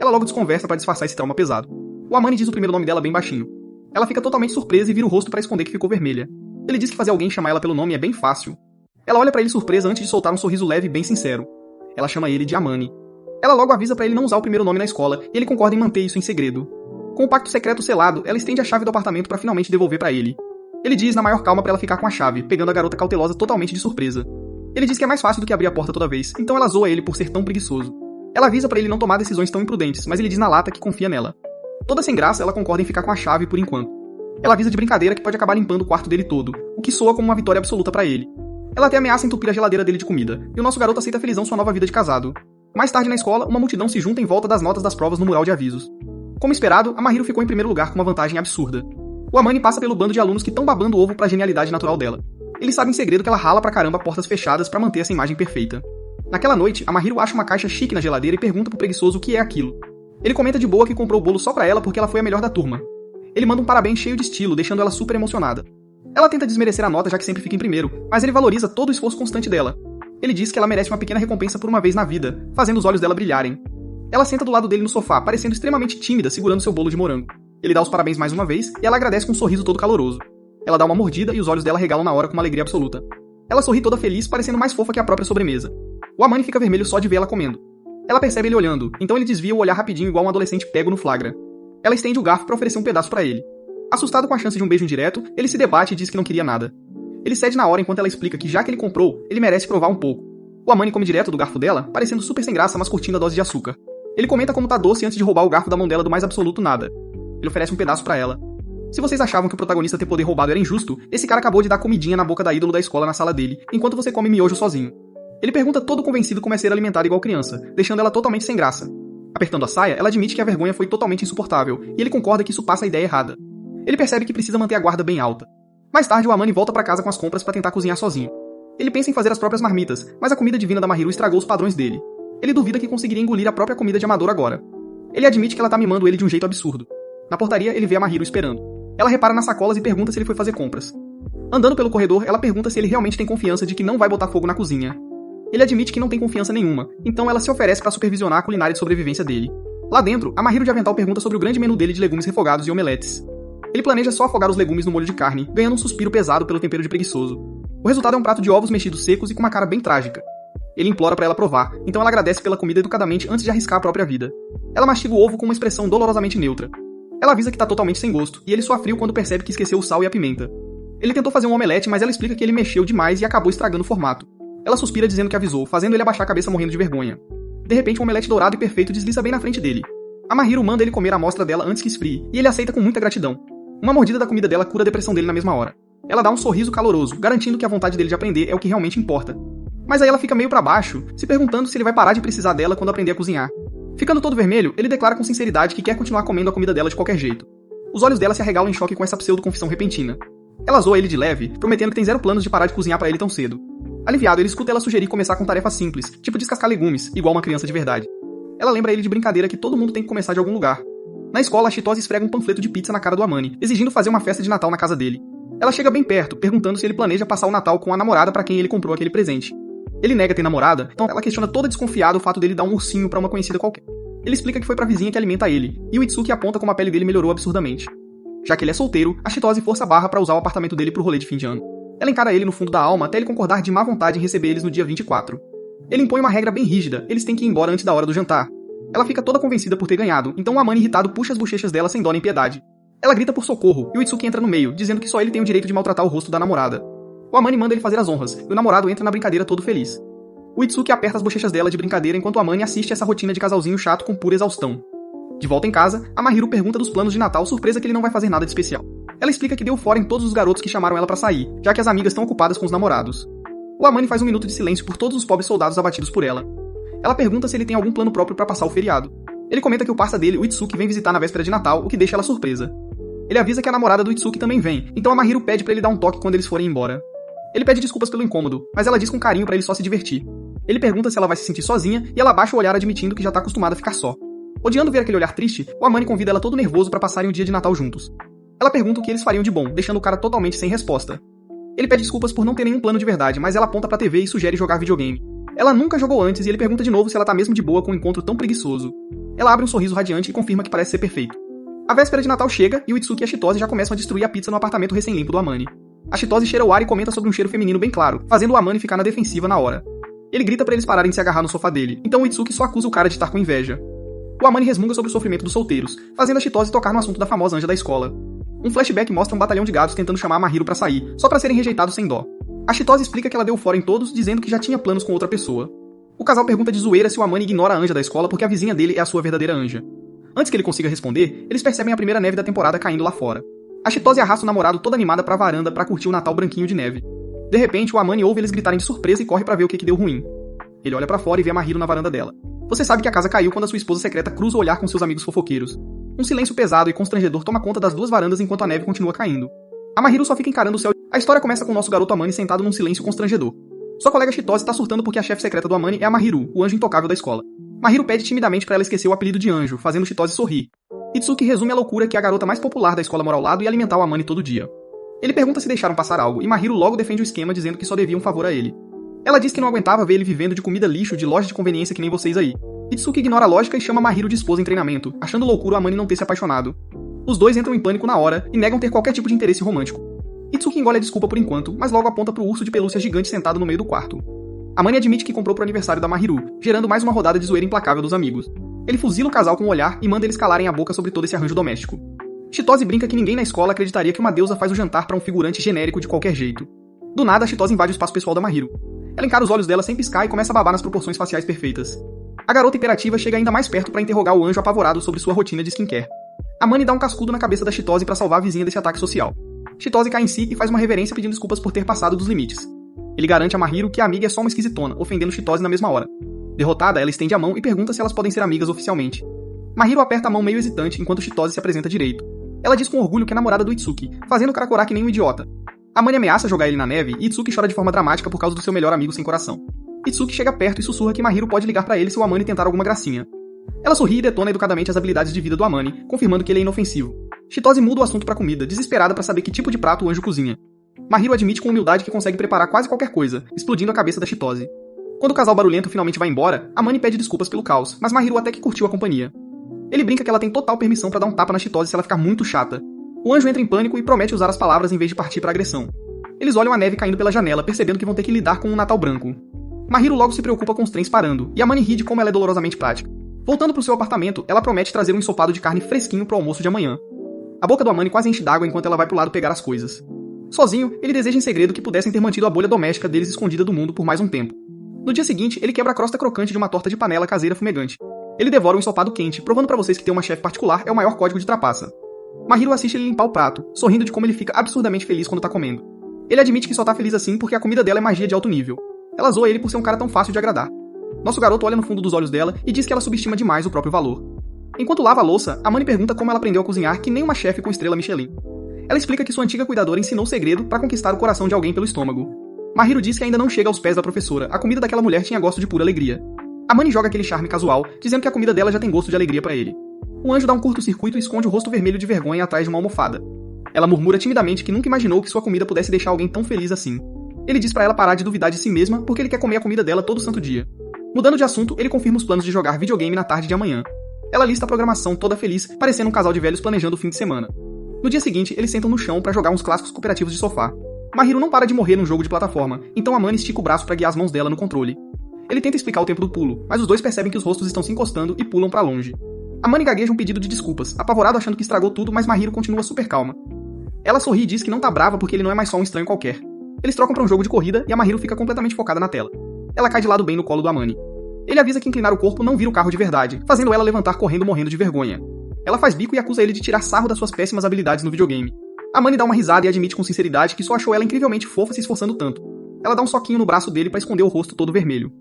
Ela logo desconversa pra disfarçar esse trauma pesado. O Amane diz o primeiro nome dela bem baixinho. Ela fica totalmente surpresa e vira o rosto pra esconder que ficou vermelha. Ele diz que fazer alguém chamar ela pelo nome é bem fácil. Ela olha pra ele surpresa antes de soltar um sorriso leve e bem sincero. Ela chama ele de Amane. Ela logo avisa pra ele não usar o primeiro nome na escola, e ele concorda em manter isso em segredo. Com o pacto secreto selado, ela estende a chave do apartamento pra finalmente devolver pra ele. Ele diz na maior calma pra ela ficar com a chave, pegando a garota cautelosa totalmente de surpresa. Ele diz que é mais fácil do que abrir a porta toda vez, então ela zoa ele por ser tão preguiçoso. Ela avisa pra ele não tomar decisões tão imprudentes, mas ele diz na lata que confia nela. Toda sem graça, ela concorda em ficar com a chave por enquanto. Ela avisa de brincadeira que pode acabar limpando o quarto dele todo, o que soa como uma vitória absoluta pra ele. Ela até ameaça entupir a geladeira dele de comida, e o nosso garoto aceita felizão sua nova vida de casado. Mais tarde na escola, uma multidão se junta em volta das notas das provas no mural de avisos. Como esperado, a Mahiro ficou em primeiro lugar com uma vantagem absurda. O Amane passa pelo bando de alunos que estão babando o ovo pra genialidade natural dela. Ele sabe em segredo que ela rala pra caramba portas fechadas pra manter essa imagem perfeita. Naquela noite, a Mahiro acha uma caixa chique na geladeira e pergunta pro preguiçoso o que é aquilo. Ele comenta de boa que comprou o bolo só pra ela porque ela foi a melhor da turma. Ele manda um parabéns cheio de estilo, deixando ela super emocionada. Ela tenta desmerecer a nota já que sempre fica em primeiro, mas ele valoriza todo o esforço constante dela. Ele diz que ela merece uma pequena recompensa por uma vez na vida, fazendo os olhos dela brilharem. Ela senta do lado dele no sofá, parecendo extremamente tímida, segurando seu bolo de morango. Ele dá os parabéns mais uma vez, e ela agradece com um sorriso todo caloroso. Ela dá uma mordida e os olhos dela regalam na hora com uma alegria absoluta. Ela sorri toda feliz, parecendo mais fofa que a própria sobremesa. O Amane fica vermelho só de ver ela comendo. Ela percebe ele olhando, então ele desvia o olhar rapidinho igual um adolescente pego no flagra. Ela estende o garfo pra oferecer um pedaço pra ele. Assustado com a chance de um beijo indireto, ele se debate e diz que não queria nada. Ele cede na hora enquanto ela explica que já que ele comprou, ele merece provar um pouco. O Amane come direto do garfo dela, parecendo super sem graça, mas curtindo a dose de açúcar. Ele comenta como tá doce antes de roubar o garfo da mão dela do mais absoluto nada. Ele oferece um pedaço pra ela. Se vocês achavam que o protagonista ter poder roubado era injusto, esse cara acabou de dar comidinha na boca da ídolo da escola na sala dele, enquanto você come miojo sozinho. Ele pergunta todo convencido como é ser alimentada igual criança, deixando ela totalmente sem graça. Apertando a saia, ela admite que a vergonha foi totalmente insuportável, e ele concorda que isso passa a ideia errada. Ele percebe que precisa manter a guarda bem alta. Mais tarde, o Amane volta pra casa com as compras pra tentar cozinhar sozinho. Ele pensa em fazer as próprias marmitas, mas a comida divina da Mahiro estragou os padrões dele. Ele duvida que conseguiria engolir a própria comida de amador agora. Ele admite que ela tá mimando ele de um jeito absurdo. Na portaria, ele vê a Mahiro esperando. Ela repara nas sacolas e pergunta se ele foi fazer compras. Andando pelo corredor, ela pergunta se ele realmente tem confiança de que não vai botar fogo na cozinha. Ele admite que não tem confiança nenhuma, então ela se oferece pra supervisionar a culinária de sobrevivência dele. Lá dentro, a Mahiro de avental pergunta sobre o grande menu dele de legumes refogados e omeletes. Ele planeja só afogar os legumes no molho de carne, ganhando um suspiro pesado pelo tempero de preguiçoso. O resultado é um prato de ovos mexidos secos e com uma cara bem trágica. Ele implora pra ela provar, então ela agradece pela comida educadamente antes de arriscar a própria vida. Ela mastiga o ovo com uma expressão dolorosamente neutra. Ela avisa que tá totalmente sem gosto, e ele soa frio quando percebe que esqueceu o sal e a pimenta. Ele tentou fazer um omelete, mas ela explica que ele mexeu demais e acabou estragando o formato. Ela suspira dizendo que avisou, fazendo ele abaixar a cabeça morrendo de vergonha. De repente, um omelete dourado e perfeito desliza bem na frente dele. A Mahiro manda ele comer a amostra dela antes que esfrie, e ele aceita com muita gratidão. Uma mordida da comida dela cura a depressão dele na mesma hora. Ela dá um sorriso caloroso, garantindo que a vontade dele de aprender é o que realmente importa. Mas aí ela fica meio pra baixo, se perguntando se ele vai parar de precisar dela quando aprender a cozinhar. Ficando todo vermelho, ele declara com sinceridade que quer continuar comendo a comida dela de qualquer jeito. Os olhos dela se arregalam em choque com essa pseudo-confissão repentina. Ela zoa ele de leve, prometendo que tem zero planos de parar de cozinhar pra ele tão cedo. Aliviado, ele escuta ela sugerir começar com tarefas simples, tipo descascar legumes, igual uma criança de verdade. Ela lembra ele de brincadeira que todo mundo tem que começar de algum lugar. Na escola, a Chitose esfrega um panfleto de pizza na cara do Amani, exigindo fazer uma festa de Natal na casa dele. Ela chega bem perto, perguntando se ele planeja passar o Natal com a namorada pra quem ele comprou aquele presente. Ele nega ter namorada, então ela questiona toda desconfiada o fato dele dar um ursinho pra uma conhecida qualquer. Ele explica que foi pra vizinha que alimenta ele, e o Itsuki aponta como a pele dele melhorou absurdamente. Já que ele é solteiro, a Chitose força a barra pra usar o apartamento dele pro rolê de fim de ano. Ela encara ele no fundo da alma até ele concordar de má vontade em receber eles no dia 24. Ele impõe uma regra bem rígida, eles têm que ir embora antes da hora do jantar. Ela fica toda convencida por ter ganhado, então o Amani irritado puxa as bochechas dela sem dó nem piedade. Ela grita por socorro, e o Itsuki entra no meio, dizendo que só ele tem o direito de maltratar o rosto da namorada. O Amani manda ele fazer as honras, e o namorado entra na brincadeira todo feliz. O Itsuki aperta as bochechas dela de brincadeira enquanto o Amani assiste essa rotina de casalzinho chato com pura exaustão. De volta em casa, a Mahiro pergunta dos planos de Natal, surpresa que ele não vai fazer nada de especial. Ela explica que deu fora em todos os garotos que chamaram ela pra sair, já que as amigas estão ocupadas com os namorados. O Amani faz um minuto de silêncio por todos os pobres soldados abatidos por ela. Ela pergunta se ele tem algum plano próprio pra passar o feriado. Ele comenta que o parça dele, o Itsuki, vem visitar na véspera de Natal, o que deixa ela surpresa. Ele avisa que a namorada do Itsuki também vem, então a Mahiro pede pra ele dar um toque quando eles forem embora. Ele pede desculpas pelo incômodo, mas ela diz com carinho pra ele só se divertir. Ele pergunta se ela vai se sentir sozinha e ela baixa o olhar admitindo que já tá acostumada a ficar só. Odiando ver aquele olhar triste, o Amani convida ela todo nervoso pra passarem o dia de Natal juntos. Ela pergunta o que eles fariam de bom, deixando o cara totalmente sem resposta. Ele pede desculpas por não ter nenhum plano de verdade, mas ela aponta pra TV e sugere jogar videogame. Ela nunca jogou antes e ele pergunta de novo se ela tá mesmo de boa com um encontro tão preguiçoso. Ela abre um sorriso radiante e confirma que parece ser perfeito. A véspera de Natal chega e o Itsuki e a Chitose já começam a destruir a pizza no apartamento recém-limpo do Amani. A Chitose cheira o ar e comenta sobre um cheiro feminino bem claro, fazendo o Amani ficar na defensiva na hora. Ele grita pra eles pararem de se agarrar no sofá dele, então o Itsuki só acusa o cara de estar com inveja. O Amani resmunga sobre o sofrimento dos solteiros, fazendo a Chitose tocar no assunto da famosa anja da escola. Um flashback mostra um batalhão de gatos tentando chamar a Mahiro pra sair, só pra serem rejeitados sem dó. A Chitose explica que ela deu fora em todos, dizendo que já tinha planos com outra pessoa. O casal pergunta de zoeira se o Amani ignora a anja da escola porque a vizinha dele é a sua verdadeira anja. Antes que ele consiga responder, eles percebem a primeira neve da temporada caindo lá fora. A Chitose arrasta o namorado toda animada pra varanda pra curtir o Natal branquinho de neve. De repente, o Amani ouve eles gritarem de surpresa e corre pra ver o que deu ruim. Ele olha pra fora e vê a Mahiro na varanda dela. Você sabe que a casa caiu quando a sua esposa secreta cruza o olhar com seus amigos fofoqueiros. Um silêncio pesado e constrangedor toma conta das duas varandas enquanto a neve continua caindo. A Mahiro só fica encarando o céu. A história começa com o nosso garoto Amani sentado num silêncio constrangedor. Sua colega Chitose tá surtando porque a chefe secreta do Amani é a Mahiro, o anjo intocável da escola. Mahiro pede timidamente pra ela esquecer o apelido de anjo, fazendo Chitose sorrir. Itsuki resume a loucura que é a garota mais popular da escola mora ao lado e alimentar o Amani todo dia. Ele pergunta se deixaram passar algo, e Mahiro logo defende o esquema dizendo que só devia um favor a ele. Ela diz que não aguentava ver ele vivendo de comida lixo de loja de conveniência que nem vocês aí. Itsuki ignora a lógica e chama Mahiro de esposa em treinamento, achando loucura o Amani não ter se apaixonado. Os dois entram em pânico na hora e negam ter qualquer tipo de interesse romântico. Itsuki engole a desculpa por enquanto, mas logo aponta pro urso de pelúcia gigante sentado no meio do quarto. Amani admite que comprou pro aniversário da Mahiro, gerando mais uma rodada de zoeira implacável dos amigos. Ele fuzila o casal com um olhar e manda eles calarem a boca sobre todo esse arranjo doméstico. Chitose brinca que ninguém na escola acreditaria que uma deusa faz o jantar pra um figurante genérico de qualquer jeito. Do nada, a Chitose invade o espaço pessoal da Mahiro. Ela encara os olhos dela sem piscar e começa a babar nas proporções faciais perfeitas. A garota imperativa chega ainda mais perto pra interrogar o anjo apavorado sobre sua rotina de skincare. Amani dá um cascudo na cabeça da Chitose pra salvar a vizinha desse ataque social. Chitose cai em si e faz uma reverência pedindo desculpas por ter passado dos limites. Ele garante a Mahiro que a amiga é só uma esquisitona, ofendendo Chitose na mesma hora. Derrotada, ela estende a mão e pergunta se elas podem ser amigas oficialmente. Mahiro aperta a mão meio hesitante enquanto Chitose se apresenta direito. Ela diz com orgulho que é namorada do Itsuki, fazendo o cara corar que nem um idiota. Amani ameaça jogar ele na neve e Itsuki chora de forma dramática por causa do seu melhor amigo sem coração. Itsuki chega perto e sussurra que Mahiro pode ligar pra ele se o Amani tentar alguma gracinha. Ela sorri e detona educadamente as habilidades de vida do Amani, confirmando que ele é inofensivo. Chitose muda o assunto pra comida, desesperada pra saber que tipo de prato o anjo cozinha. Mahiro admite com humildade que consegue preparar quase qualquer coisa, explodindo a cabeça da Chitose. Quando o casal barulhento finalmente vai embora, Amani pede desculpas pelo caos, mas Mahiro até que curtiu a companhia. Ele brinca que ela tem total permissão pra dar um tapa na Chitose se ela ficar muito chata. O anjo entra em pânico e promete usar as palavras em vez de partir pra agressão. Eles olham a neve caindo pela janela, percebendo que vão ter que lidar com um Natal branco. Mahiro logo se preocupa com os trens parando, e Amani ri de como ela é dolorosamente prática. Voltando pro seu apartamento, ela promete trazer um ensopado de carne fresquinho pro almoço de amanhã. A boca do Amani quase enche d'água enquanto ela vai pro lado pegar as coisas. Sozinho, ele deseja em segredo que pudessem ter mantido a bolha doméstica deles escondida do mundo por mais um tempo. No dia seguinte, ele quebra a crosta crocante de uma torta de panela caseira fumegante. Ele devora o ensopado quente, provando pra vocês que ter uma chefe particular é o maior código de trapaça. Mahiro assiste ele limpar o prato, sorrindo de como ele fica absurdamente feliz quando tá comendo. Ele admite que só tá feliz assim porque a comida dela é magia de alto nível. Ela zoa ele por ser um cara tão fácil de agradar. Nosso garoto olha no fundo dos olhos dela e diz que ela subestima demais o próprio valor. Enquanto lava a louça, Amani pergunta como ela aprendeu a cozinhar que nem uma chefe com estrela Michelin. Ela explica que sua antiga cuidadora ensinou o segredo pra conquistar o coração de alguém pelo estômago. Mahiro diz que ainda não chega aos pés da professora, a comida daquela mulher tinha gosto de pura alegria. Amani joga aquele charme casual, dizendo que a comida dela já tem gosto de alegria pra ele. O anjo dá um curto-circuito e esconde o rosto vermelho de vergonha atrás de uma almofada. Ela murmura timidamente que nunca imaginou que sua comida pudesse deixar alguém tão feliz assim. Ele diz pra ela parar de duvidar de si mesma porque ele quer comer a comida dela todo santo dia. Mudando de assunto, ele confirma os planos de jogar videogame na tarde de amanhã. Ela lista a programação toda feliz, parecendo um casal de velhos planejando o fim de semana. No dia seguinte, eles sentam no chão pra jogar uns clássicos cooperativos de sofá. Mahiro não para de morrer num jogo de plataforma, então Amani estica o braço pra guiar as mãos dela no controle. Ele tenta explicar o tempo do pulo, mas os dois percebem que os rostos estão se encostando e pulam pra longe. Amani gagueja um pedido de desculpas, apavorado achando que estragou tudo, mas Mahiro continua super calma. Ela sorri e diz que não tá brava porque ele não é mais só um estranho qualquer. Eles trocam pra um jogo de corrida e a Mahiro fica completamente focada na tela. Ela cai de lado bem no colo do Amani. Ele avisa que inclinar o corpo não vira o carro de verdade, fazendo ela levantar correndo morrendo de vergonha. Ela faz bico e acusa ele de tirar sarro das suas péssimas habilidades no videogame. Amani dá uma risada e admite com sinceridade que só achou ela incrivelmente fofa se esforçando tanto. Ela dá um soquinho no braço dele pra esconder o rosto todo vermelho.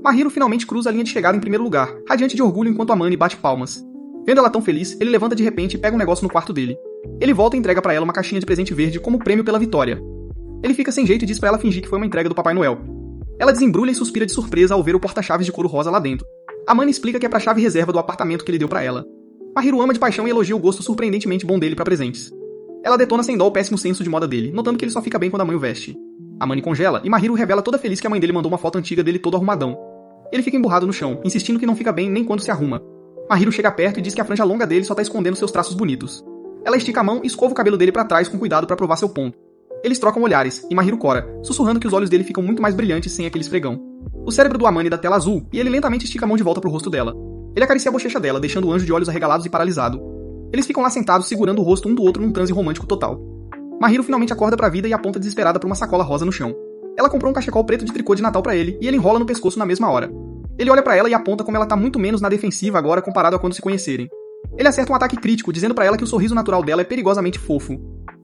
Mahiro finalmente cruza a linha de chegada em primeiro lugar, radiante de orgulho enquanto Amani bate palmas. Vendo ela tão feliz, ele levanta de repente e pega um negócio no quarto dele. Ele volta e entrega pra ela uma caixinha de presente verde como prêmio pela vitória. Ele fica sem jeito e diz pra ela fingir que foi uma entrega do Papai Noel. Ela desembrulha e suspira de surpresa ao ver o porta-chaves de couro rosa lá dentro. Amani explica que é pra chave reserva do apartamento que ele deu pra ela. Mahiro ama de paixão e elogia o gosto surpreendentemente bom dele pra presentes. Ela detona sem dó o péssimo senso de moda dele, notando que ele só fica bem quando a mãe o veste. Amani congela e Mahiro revela toda feliz que a mãe dele mandou uma foto antiga dele todo arrumadão. Ele fica emburrado no chão, insistindo que não fica bem nem quando se arruma. Mahiro chega perto e diz que a franja longa dele só tá escondendo seus traços bonitos. Ela estica a mão e escova o cabelo dele pra trás com cuidado pra provar seu ponto. Eles trocam olhares, e Mahiro cora, sussurrando que os olhos dele ficam muito mais brilhantes sem aquele esfregão. O cérebro do Amani dá tela azul, e ele lentamente estica a mão de volta pro rosto dela. Ele acaricia a bochecha dela, deixando o anjo de olhos arregalados e paralisado. Eles ficam lá sentados, segurando o rosto um do outro num transe romântico total. Mahiro finalmente acorda pra vida e aponta desesperada pra uma sacola rosa no chão. Ela comprou um cachecol preto de tricô de Natal pra ele, e ele enrola no pescoço na mesma hora. Ele olha pra ela e aponta como ela tá muito menos na defensiva agora comparado a quando se conhecerem. Ele acerta um ataque crítico, dizendo pra ela que o sorriso natural dela é perigosamente fofo.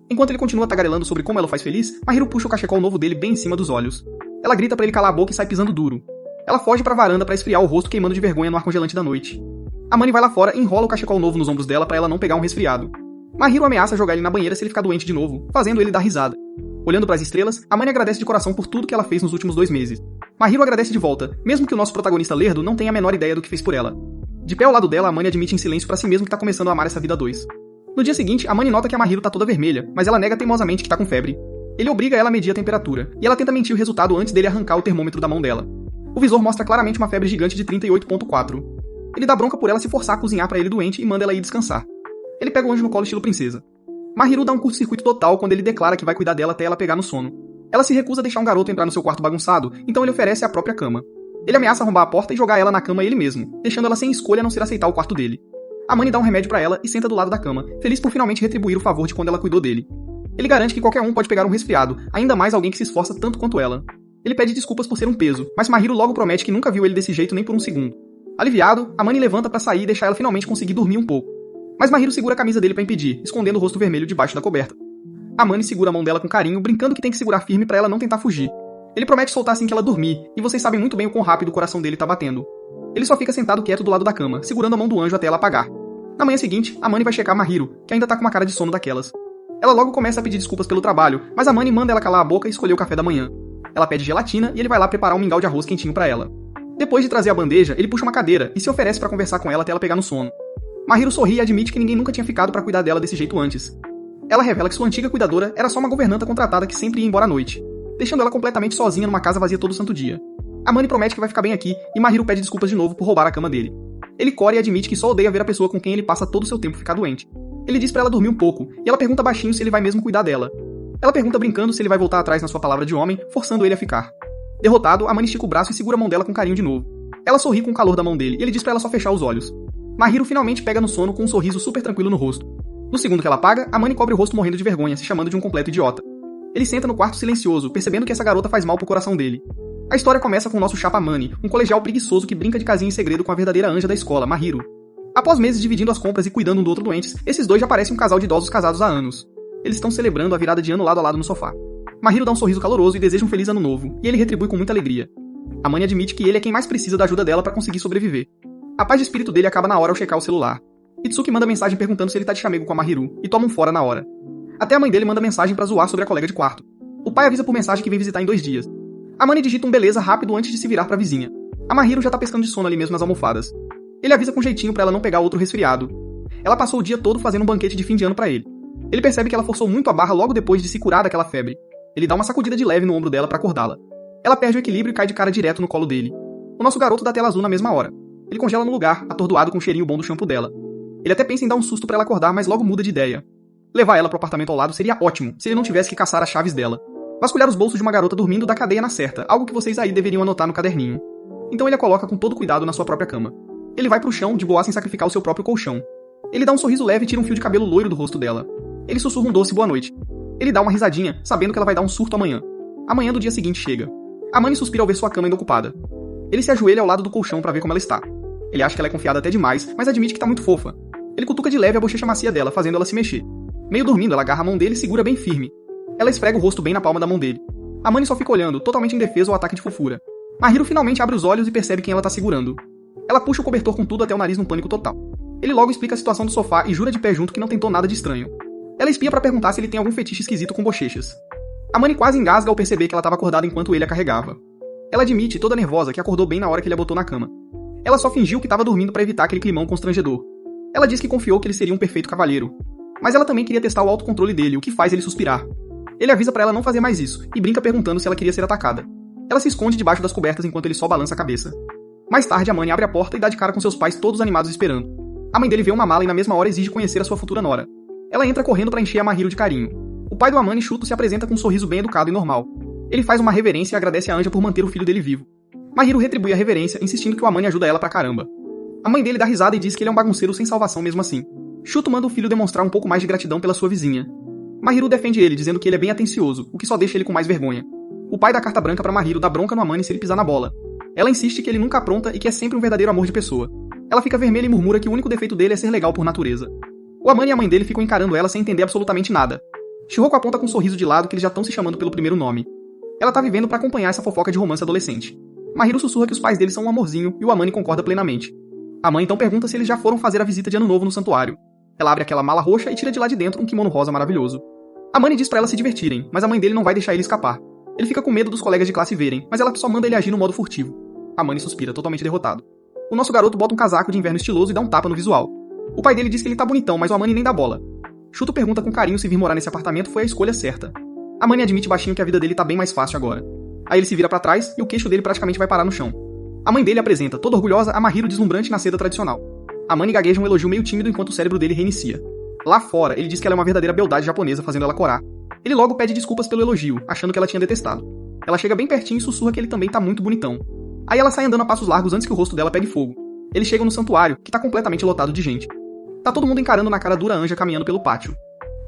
Enquanto ele continua tagarelando sobre como ela o faz feliz, Mahiro puxa o cachecol novo dele bem em cima dos olhos. Ela grita pra ele calar a boca e sai pisando duro. Ela foge pra varanda pra esfriar o rosto queimando de vergonha no ar congelante da noite. Amani vai lá fora e enrola o cachecol novo nos ombros dela pra ela não pegar um resfriado. Mahiro ameaça jogar ele na banheira se ele ficar doente de novo, fazendo ele dar risada. Olhando pras estrelas, Amani agradece de coração por tudo que ela fez nos últimos 2 meses. Mahiro agradece de volta, mesmo que o nosso protagonista lerdo não tenha a menor ideia do que fez por ela. De pé ao lado dela, Amani admite em silêncio pra si mesmo que tá começando a amar essa vida a 2. No dia seguinte, Amani nota que a Mahiro tá toda vermelha, mas ela nega teimosamente que tá com febre. Ele obriga ela a medir a temperatura, e ela tenta mentir o resultado antes dele arrancar o termômetro da mão dela. O visor mostra claramente uma febre gigante de 38,4. Ele dá bronca por ela se forçar a cozinhar pra ele doente e manda ela ir descansar. Ele pega o anjo no colo estilo princesa. Mahiro dá um curto-circuito total quando ele declara que vai cuidar dela até ela pegar no sono. Ela se recusa a deixar um garoto entrar no seu quarto bagunçado, então ele oferece a própria cama. Ele ameaça arrombar a porta e jogar ela na cama ele mesmo, deixando ela sem escolha a não ser aceitar o quarto dele. Amani dá um remédio pra ela e senta do lado da cama, feliz por finalmente retribuir o favor de quando ela cuidou dele. Ele garante que qualquer um pode pegar um resfriado, ainda mais alguém que se esforça tanto quanto ela. Ele pede desculpas por ser um peso, mas Mahiro logo promete que nunca viu ele desse jeito nem por um segundo. Aliviado, Amani levanta pra sair e deixar ela finalmente conseguir dormir um pouco. Mas Mahiro segura a camisa dele pra impedir, escondendo o rosto vermelho debaixo da coberta. Amani segura a mão dela com carinho, brincando que tem que segurar firme pra ela não tentar fugir. Ele promete soltar assim que ela dormir, e vocês sabem muito bem o quão rápido o coração dele tá batendo. Ele só fica sentado quieto do lado da cama, segurando a mão do anjo até ela apagar. Na manhã seguinte, Amani vai checar Mahiro, que ainda tá com uma cara de sono daquelas. Ela logo começa a pedir desculpas pelo trabalho, mas Amani manda ela calar a boca e escolher o café da manhã. Ela pede gelatina e ele vai lá preparar um mingau de arroz quentinho pra ela. Depois de trazer a bandeja, ele puxa uma cadeira e se oferece pra conversar com ela até ela pegar no sono. Mahiro sorri e admite que ninguém nunca tinha ficado pra cuidar dela desse jeito antes. Ela revela que sua antiga cuidadora era só uma governanta contratada que sempre ia embora à noite, deixando ela completamente sozinha numa casa vazia todo santo dia. Amani promete que vai ficar bem aqui e Mahiro pede desculpas de novo por roubar a cama dele. Ele core e admite que só odeia ver a pessoa com quem ele passa todo o seu tempo ficar doente. Ele diz pra ela dormir um pouco, e ela pergunta baixinho se ele vai mesmo cuidar dela. Ela pergunta brincando se ele vai voltar atrás na sua palavra de homem, forçando ele a ficar. Derrotado, Amani estica o braço e segura a mão dela com carinho de novo. Ela sorri com o calor da mão dele, e ele diz pra ela só fechar os olhos. Mahiro finalmente pega no sono com um sorriso super tranquilo no rosto. No segundo que ela apaga, Amani cobre o rosto morrendo de vergonha, se chamando de um completo idiota. Ele senta no quarto silencioso, percebendo que essa garota faz mal pro coração dele. A história começa com o nosso chapa Amani, um colegial preguiçoso que brinca de casinha em segredo com a verdadeira anja da escola, Mahiro. Após meses dividindo as compras e cuidando um do outro doentes, esses dois já parecem um casal de idosos casados há anos. Eles estão celebrando a virada de ano lado a lado no sofá. Mahiro dá um sorriso caloroso e deseja um feliz ano novo, e ele retribui com muita alegria. Amani admite que ele é quem mais precisa da ajuda dela pra conseguir sobreviver. A paz de espírito dele acaba na hora ao checar o celular. Itsuki manda mensagem perguntando se ele tá de chamego com a Mahiro, e toma um fora na hora. Até a mãe dele manda mensagem pra zoar sobre a colega de quarto. O pai avisa por mensagem que vem visitar em 2 dias. Amani digita um beleza rápido antes de se virar pra vizinha. A Mahiro já tá pescando de sono ali mesmo nas almofadas. Ele avisa com jeitinho pra ela não pegar outro resfriado. Ela passou o dia todo fazendo um banquete de fim de ano pra ele. Ele percebe que ela forçou muito a barra logo depois de se curar daquela febre. Ele dá uma sacudida de leve no ombro dela pra acordá-la. Ela perde o equilíbrio e cai de cara direto no colo dele. O nosso garoto dá tela azul na mesma hora. Ele congela no lugar, atordoado com o cheirinho bom do shampoo dela. Ele até pensa em dar um susto pra ela acordar, mas logo muda de ideia. Levar ela pro apartamento ao lado seria ótimo, se ele não tivesse que caçar as chaves dela. Vasculhar os bolsos de uma garota dormindo dá cadeia na certa, algo que vocês aí deveriam anotar no caderninho. Então ele a coloca com todo cuidado na sua própria cama. Ele vai pro chão, de boa sem sacrificar o seu próprio colchão. Ele dá um sorriso leve e tira um fio de cabelo loiro do rosto dela. Ele sussurra um doce boa noite. Ele dá uma risadinha, sabendo que ela vai dar um surto amanhã. Amanhã do dia seguinte chega. A Manny suspira ao ver sua cama ainda ocupada. Ele se ajoelha ao lado do colchão pra ver como ela está. Ele acha que ela é confiada até demais, mas admite que tá muito fofa. Ele cutuca de leve a bochecha macia dela, fazendo ela se mexer. Meio dormindo, ela agarra a mão dele e segura bem firme. Ela esfrega o rosto bem na palma da mão dele. A Manny só fica olhando, totalmente indefesa ao ataque de fofura. Mahiro finalmente abre os olhos e percebe quem ela tá segurando. Ela puxa o cobertor com tudo até o nariz num pânico total. Ele logo explica a situação do sofá e jura de pé junto que não tentou nada de estranho. Ela espia pra perguntar se ele tem algum fetiche esquisito com bochechas. A Manny quase engasga ao perceber que ela estava acordada enquanto ele a carregava. Ela admite, toda nervosa, que acordou bem na hora que ele a botou na cama. Ela só fingiu que estava dormindo pra evitar aquele climão constrangedor. Ela diz que confiou que ele seria um perfeito cavalheiro. Mas ela também queria testar o autocontrole dele, o que faz ele suspirar. Ele avisa pra ela não fazer mais isso, e brinca perguntando se ela queria ser atacada. Ela se esconde debaixo das cobertas enquanto ele só balança a cabeça. Mais tarde, a Manny abre a porta e dá de cara com seus pais todos animados esperando. A mãe dele vê uma mala e na mesma hora exige conhecer a sua futura nora. Ela entra correndo pra encher a Mahiro de carinho. O pai do Amani, Shuto, se apresenta com um sorriso bem educado e normal. Ele faz uma reverência e agradece a Anja por manter o filho dele vivo. Mahiro retribui a reverência, insistindo que o Amani ajuda ela pra caramba. A mãe dele dá risada e diz que ele é um bagunceiro sem salvação mesmo assim. Shuto manda o filho demonstrar um pouco mais de gratidão pela sua vizinha. Mahiro defende ele, dizendo que ele é bem atencioso, o que só deixa ele com mais vergonha. O pai dá carta branca pra Mahiro dá bronca no Amani se ele pisar na bola. Ela insiste que ele nunca apronta e que é sempre um verdadeiro amor de pessoa. Ela fica vermelha e murmura que o único defeito dele é ser legal por natureza. O Amani e a mãe dele ficam encarando ela sem entender absolutamente nada. Shihoko aponta com um sorriso de lado que eles já estão se chamando pelo primeiro nome. Ela tá vivendo pra acompanhar essa fofoca de romance adolescente. Mahiro sussurra que os pais dele são um amorzinho e o Amani concorda plenamente. A mãe então pergunta se eles já foram fazer a visita de ano novo no santuário. Ela abre aquela mala roxa e tira de lá de dentro um kimono rosa maravilhoso. A Manny diz pra elas se divertirem, mas a mãe dele não vai deixar ele escapar. Ele fica com medo dos colegas de classe verem, mas ela só manda ele agir no modo furtivo. A Manny suspira, totalmente derrotado. O nosso garoto bota um casaco de inverno estiloso e dá um tapa no visual. O pai dele diz que ele tá bonitão, mas o Amani nem dá bola. Shuto pergunta com carinho se vir morar nesse apartamento foi a escolha certa. A Manny admite baixinho que a vida dele tá bem mais fácil agora. Aí ele se vira pra trás e o queixo dele praticamente vai parar no chão. A mãe dele apresenta, toda orgulhosa, a Mahiro deslumbrante na seda tradicional. A Manny gagueja um elogio meio tímido enquanto o cérebro dele reinicia. Lá fora, ele diz que ela é uma verdadeira beldade japonesa, fazendo ela corar. Ele logo pede desculpas pelo elogio, achando que ela tinha detestado. Ela chega bem pertinho e sussurra que ele também tá muito bonitão. Aí ela sai andando a passos largos antes que o rosto dela pegue fogo. Eles chegam no santuário, que tá completamente lotado de gente. Tá todo mundo encarando na cara dura Anja caminhando pelo pátio.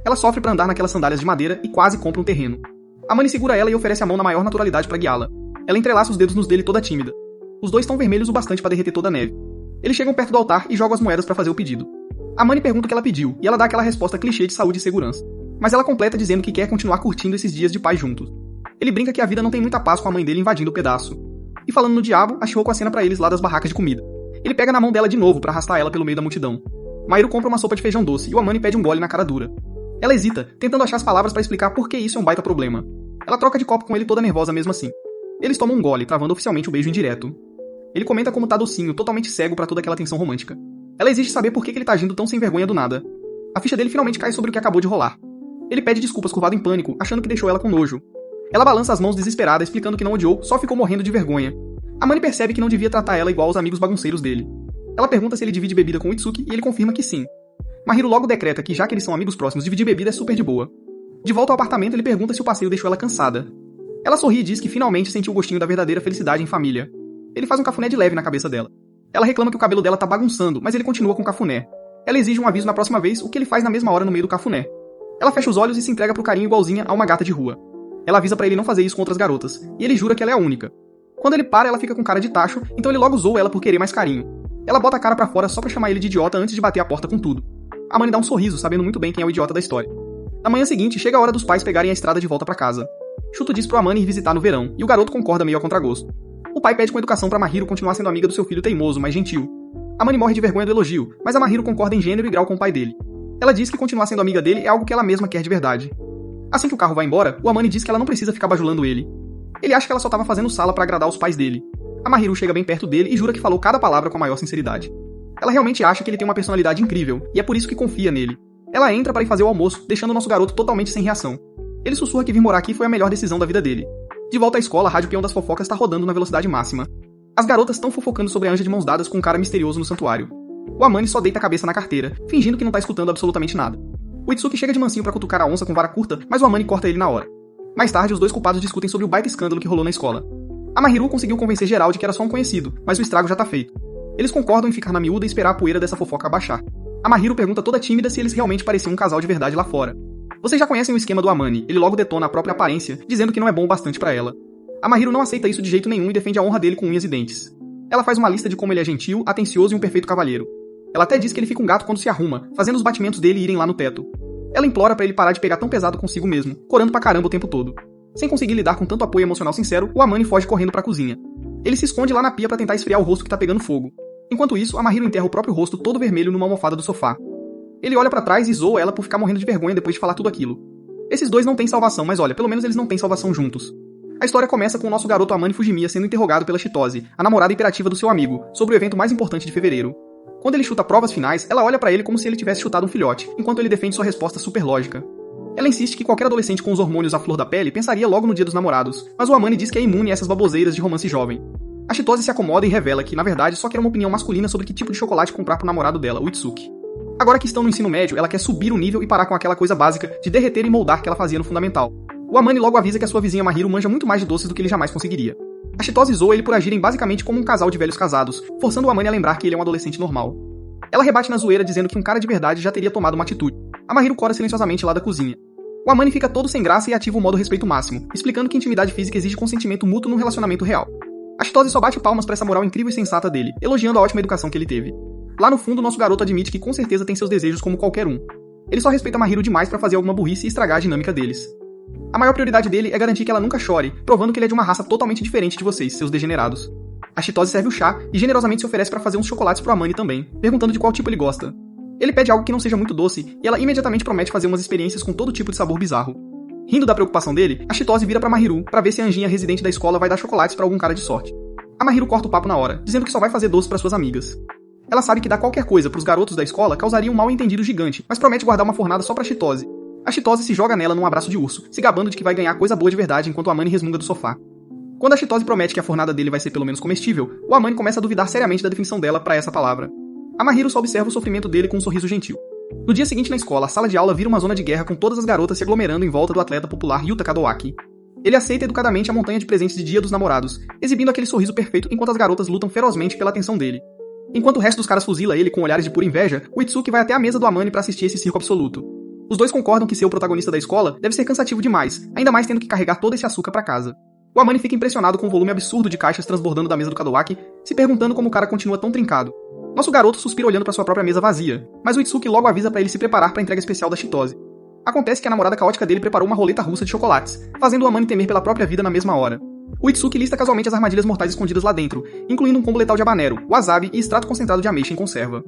Ela sofre pra andar naquelas sandálias de madeira e quase compra um terreno. A Manny segura ela e oferece a mão na maior naturalidade pra guiá-la. Ela entrelaça os dedos nos dele toda tímida. Os dois estão vermelhos o bastante pra derreter toda a neve. Eles chegam perto do altar e jogam as moedas pra fazer o pedido. A Manny pergunta o que ela pediu, e ela dá aquela resposta clichê de saúde e segurança. Mas ela completa dizendo que quer continuar curtindo esses dias de paz juntos. Ele brinca que a vida não tem muita paz com a mãe dele invadindo o pedaço. E falando no diabo, a Shihoko acena pra eles lá das barracas de comida. Ele pega na mão dela de novo pra arrastar ela pelo meio da multidão. Mahiro compra uma sopa de feijão doce e o Amani pede um gole na cara dura. Ela hesita, tentando achar as palavras pra explicar por que isso é um baita problema. Ela troca de copo com ele toda nervosa mesmo assim. Eles tomam um gole, travando oficialmente o beijo indireto. Ele comenta como tá docinho, totalmente cego pra toda aquela tensão romântica. Ela exige saber por que ele tá agindo tão sem vergonha do nada. A ficha dele finalmente cai sobre o que acabou de rolar. Ele pede desculpas curvado em pânico, achando que deixou ela com nojo. Ela balança as mãos desesperada, explicando que não odiou, só ficou morrendo de vergonha. A Manny percebe que não devia tratar ela igual aos amigos bagunceiros dele. Ela pergunta se ele divide bebida com o Itsuki e ele confirma que sim. Mahiro logo decreta que, já que eles são amigos próximos, dividir bebida é super de boa. De volta ao apartamento, ele pergunta se o passeio deixou ela cansada. Ela sorri e diz que finalmente sentiu o gostinho da verdadeira felicidade em família. Ele faz um cafuné de leve na cabeça dela. Ela reclama que o cabelo dela tá bagunçando, mas ele continua com o cafuné. Ela exige um aviso na próxima vez, o que ele faz na mesma hora no meio do cafuné. Ela fecha os olhos e se entrega pro carinho igualzinha a uma gata de rua. Ela avisa pra ele não fazer isso com outras garotas, e ele jura que ela é a única. Quando ele para, ela fica com cara de tacho, então ele logo zoa ela por querer mais carinho. Ela bota a cara pra fora só pra chamar ele de idiota antes de bater a porta com tudo. A Manny dá um sorriso, sabendo muito bem quem é o idiota da história. Na manhã seguinte, chega a hora dos pais pegarem a estrada de volta pra casa. Shuto diz pro Amani ir visitar no verão, e o garoto concorda meio a contragosto. O pai pede com educação pra Mahiro continuar sendo amiga do seu filho teimoso, mas gentil. A Manny morre de vergonha do elogio, mas a Mahiro concorda em gênero e grau com o pai dele. Ela diz que continuar sendo amiga dele é algo que ela mesma quer de verdade. Assim que o carro vai embora, o Amani diz que ela não precisa ficar bajulando ele. Ele acha que ela só tava fazendo sala pra agradar os pais dele. A Mahiru chega bem perto dele e jura que falou cada palavra com a maior sinceridade. Ela realmente acha que ele tem uma personalidade incrível, e é por isso que confia nele. Ela entra para ir fazer o almoço, deixando o nosso garoto totalmente sem reação. Ele sussurra que vir morar aqui foi a melhor decisão da vida dele. De volta à escola, a rádio peão das fofocas está rodando na velocidade máxima. As garotas estão fofocando sobre a Anja de mãos dadas com um cara misterioso no santuário. O Amane só deita a cabeça na carteira, fingindo que não tá escutando absolutamente nada. O Itsuki chega de mansinho pra cutucar a onça com vara curta, mas o Amane corta ele na hora. Mais tarde, os dois culpados discutem sobre o baita escândalo que rolou na escola. A Mahiru conseguiu convencer geral de que era só um conhecido, mas o estrago já tá feito. Eles concordam em ficar na miúda e esperar a poeira dessa fofoca abaixar. A Mahiru pergunta toda tímida se eles realmente pareciam um casal de verdade lá fora. Vocês já conhecem o esquema do Amane, ele logo detona a própria aparência, dizendo que não é bom o bastante pra ela. A Mahiru não aceita isso de jeito nenhum e defende a honra dele com unhas e dentes. Ela faz uma lista de como ele é gentil, atencioso e um perfeito cavalheiro. Ela até diz que ele fica um gato quando se arruma, fazendo os batimentos dele irem lá no teto. Ela implora pra ele parar de pegar tão pesado consigo mesmo, corando pra caramba o tempo todo. Sem conseguir lidar com tanto apoio emocional sincero, o Amane foge correndo pra cozinha. Ele se esconde lá na pia pra tentar esfriar o rosto que tá pegando fogo. Enquanto isso, a Mahiru enterra o próprio rosto todo vermelho numa almofada do sofá. Ele olha pra trás e zoa ela por ficar morrendo de vergonha depois de falar tudo aquilo. Esses dois não têm salvação, mas olha, pelo menos eles não têm salvação juntos. A história começa com o nosso garoto Amane Fujimiya sendo interrogado pela Chitose, a namorada imperativa do seu amigo, sobre o evento mais importante de fevereiro. Quando ele chuta provas finais, ela olha pra ele como se ele tivesse chutado um filhote, enquanto ele defende sua resposta super lógica. Ela insiste que qualquer adolescente com os hormônios à flor da pele pensaria logo no dia dos namorados, mas o Amane diz que é imune a essas baboseiras de romance jovem. A Chitose se acomoda e revela que, na verdade, só quer uma opinião masculina sobre que tipo de chocolate comprar pro namorado dela, o Itsuki. Agora que estão no ensino médio, ela quer subir o nível e parar com aquela coisa básica de derreter e moldar que ela fazia no fundamental. O Amane logo avisa que a sua vizinha Mahiru manja muito mais de doces do que ele jamais conseguiria. A Chitose zoa ele por agirem basicamente como um casal de velhos casados, forçando o Amane a lembrar que ele é um adolescente normal. Ela rebate na zoeira dizendo que um cara de verdade já teria tomado uma atitude. A Mahiru cora silenciosamente lá da cozinha. O Amane fica todo sem graça e ativa o modo respeito máximo, explicando que intimidade física exige consentimento mútuo num relacionamento real. A Chitose só bate palmas pra essa moral incrível e sensata dele, elogiando a ótima educação que ele teve. Lá no fundo, nosso garoto admite que com certeza tem seus desejos como qualquer um. Ele só respeita a Mahiru demais pra fazer alguma burrice e estragar a dinâmica deles. A maior prioridade dele é garantir que ela nunca chore, provando que ele é de uma raça totalmente diferente de vocês, seus degenerados. A Chitose serve o chá e generosamente se oferece pra fazer uns chocolates pro Amane também, perguntando de qual tipo ele gosta. Ele pede algo que não seja muito doce e ela imediatamente promete fazer umas experiências com todo tipo de sabor bizarro. Rindo da preocupação dele, a Chitose vira pra Mahiru pra ver se a anjinha residente da escola vai dar chocolates pra algum cara de sorte. A Mahiru corta o papo na hora, dizendo que só vai fazer doces para suas amigas. Ela sabe que dar qualquer coisa pros garotos da escola causaria um mal-entendido gigante, mas promete guardar uma fornada só pra Chitose. A Chitose se joga nela num abraço de urso, se gabando de que vai ganhar coisa boa de verdade enquanto o Amane resmunga do sofá. Quando a Chitose promete que a fornada dele vai ser pelo menos comestível, o Amane começa a duvidar seriamente da definição dela pra essa palavra. A Mahiru só observa o sofrimento dele com um sorriso gentil. No dia seguinte na escola, a sala de aula vira uma zona de guerra com todas as garotas se aglomerando em volta do atleta popular Yuta Kadowaki. Ele aceita educadamente a montanha de presentes de Dia dos Namorados, exibindo aquele sorriso perfeito enquanto as garotas lutam ferozmente pela atenção dele. Enquanto o resto dos caras fuzila ele com olhares de pura inveja, o Itsuki vai até a mesa do Amane pra assistir esse circo absoluto. Os dois concordam que ser o protagonista da escola deve ser cansativo demais, ainda mais tendo que carregar todo esse açúcar pra casa. O Amane fica impressionado com o volume absurdo de caixas transbordando da mesa do Kadowaki, se perguntando como o cara continua tão trincado. Nosso garoto suspira olhando pra sua própria mesa vazia, mas o Itsuki logo avisa pra ele se preparar pra entrega especial da Chitose. Acontece que a namorada caótica dele preparou uma roleta russa de chocolates, fazendo o Amane temer pela própria vida na mesma hora. O Itsuki lista casualmente as armadilhas mortais escondidas lá dentro, incluindo um combo letal de habanero, wasabi e extrato concentrado de ameixa em conserva.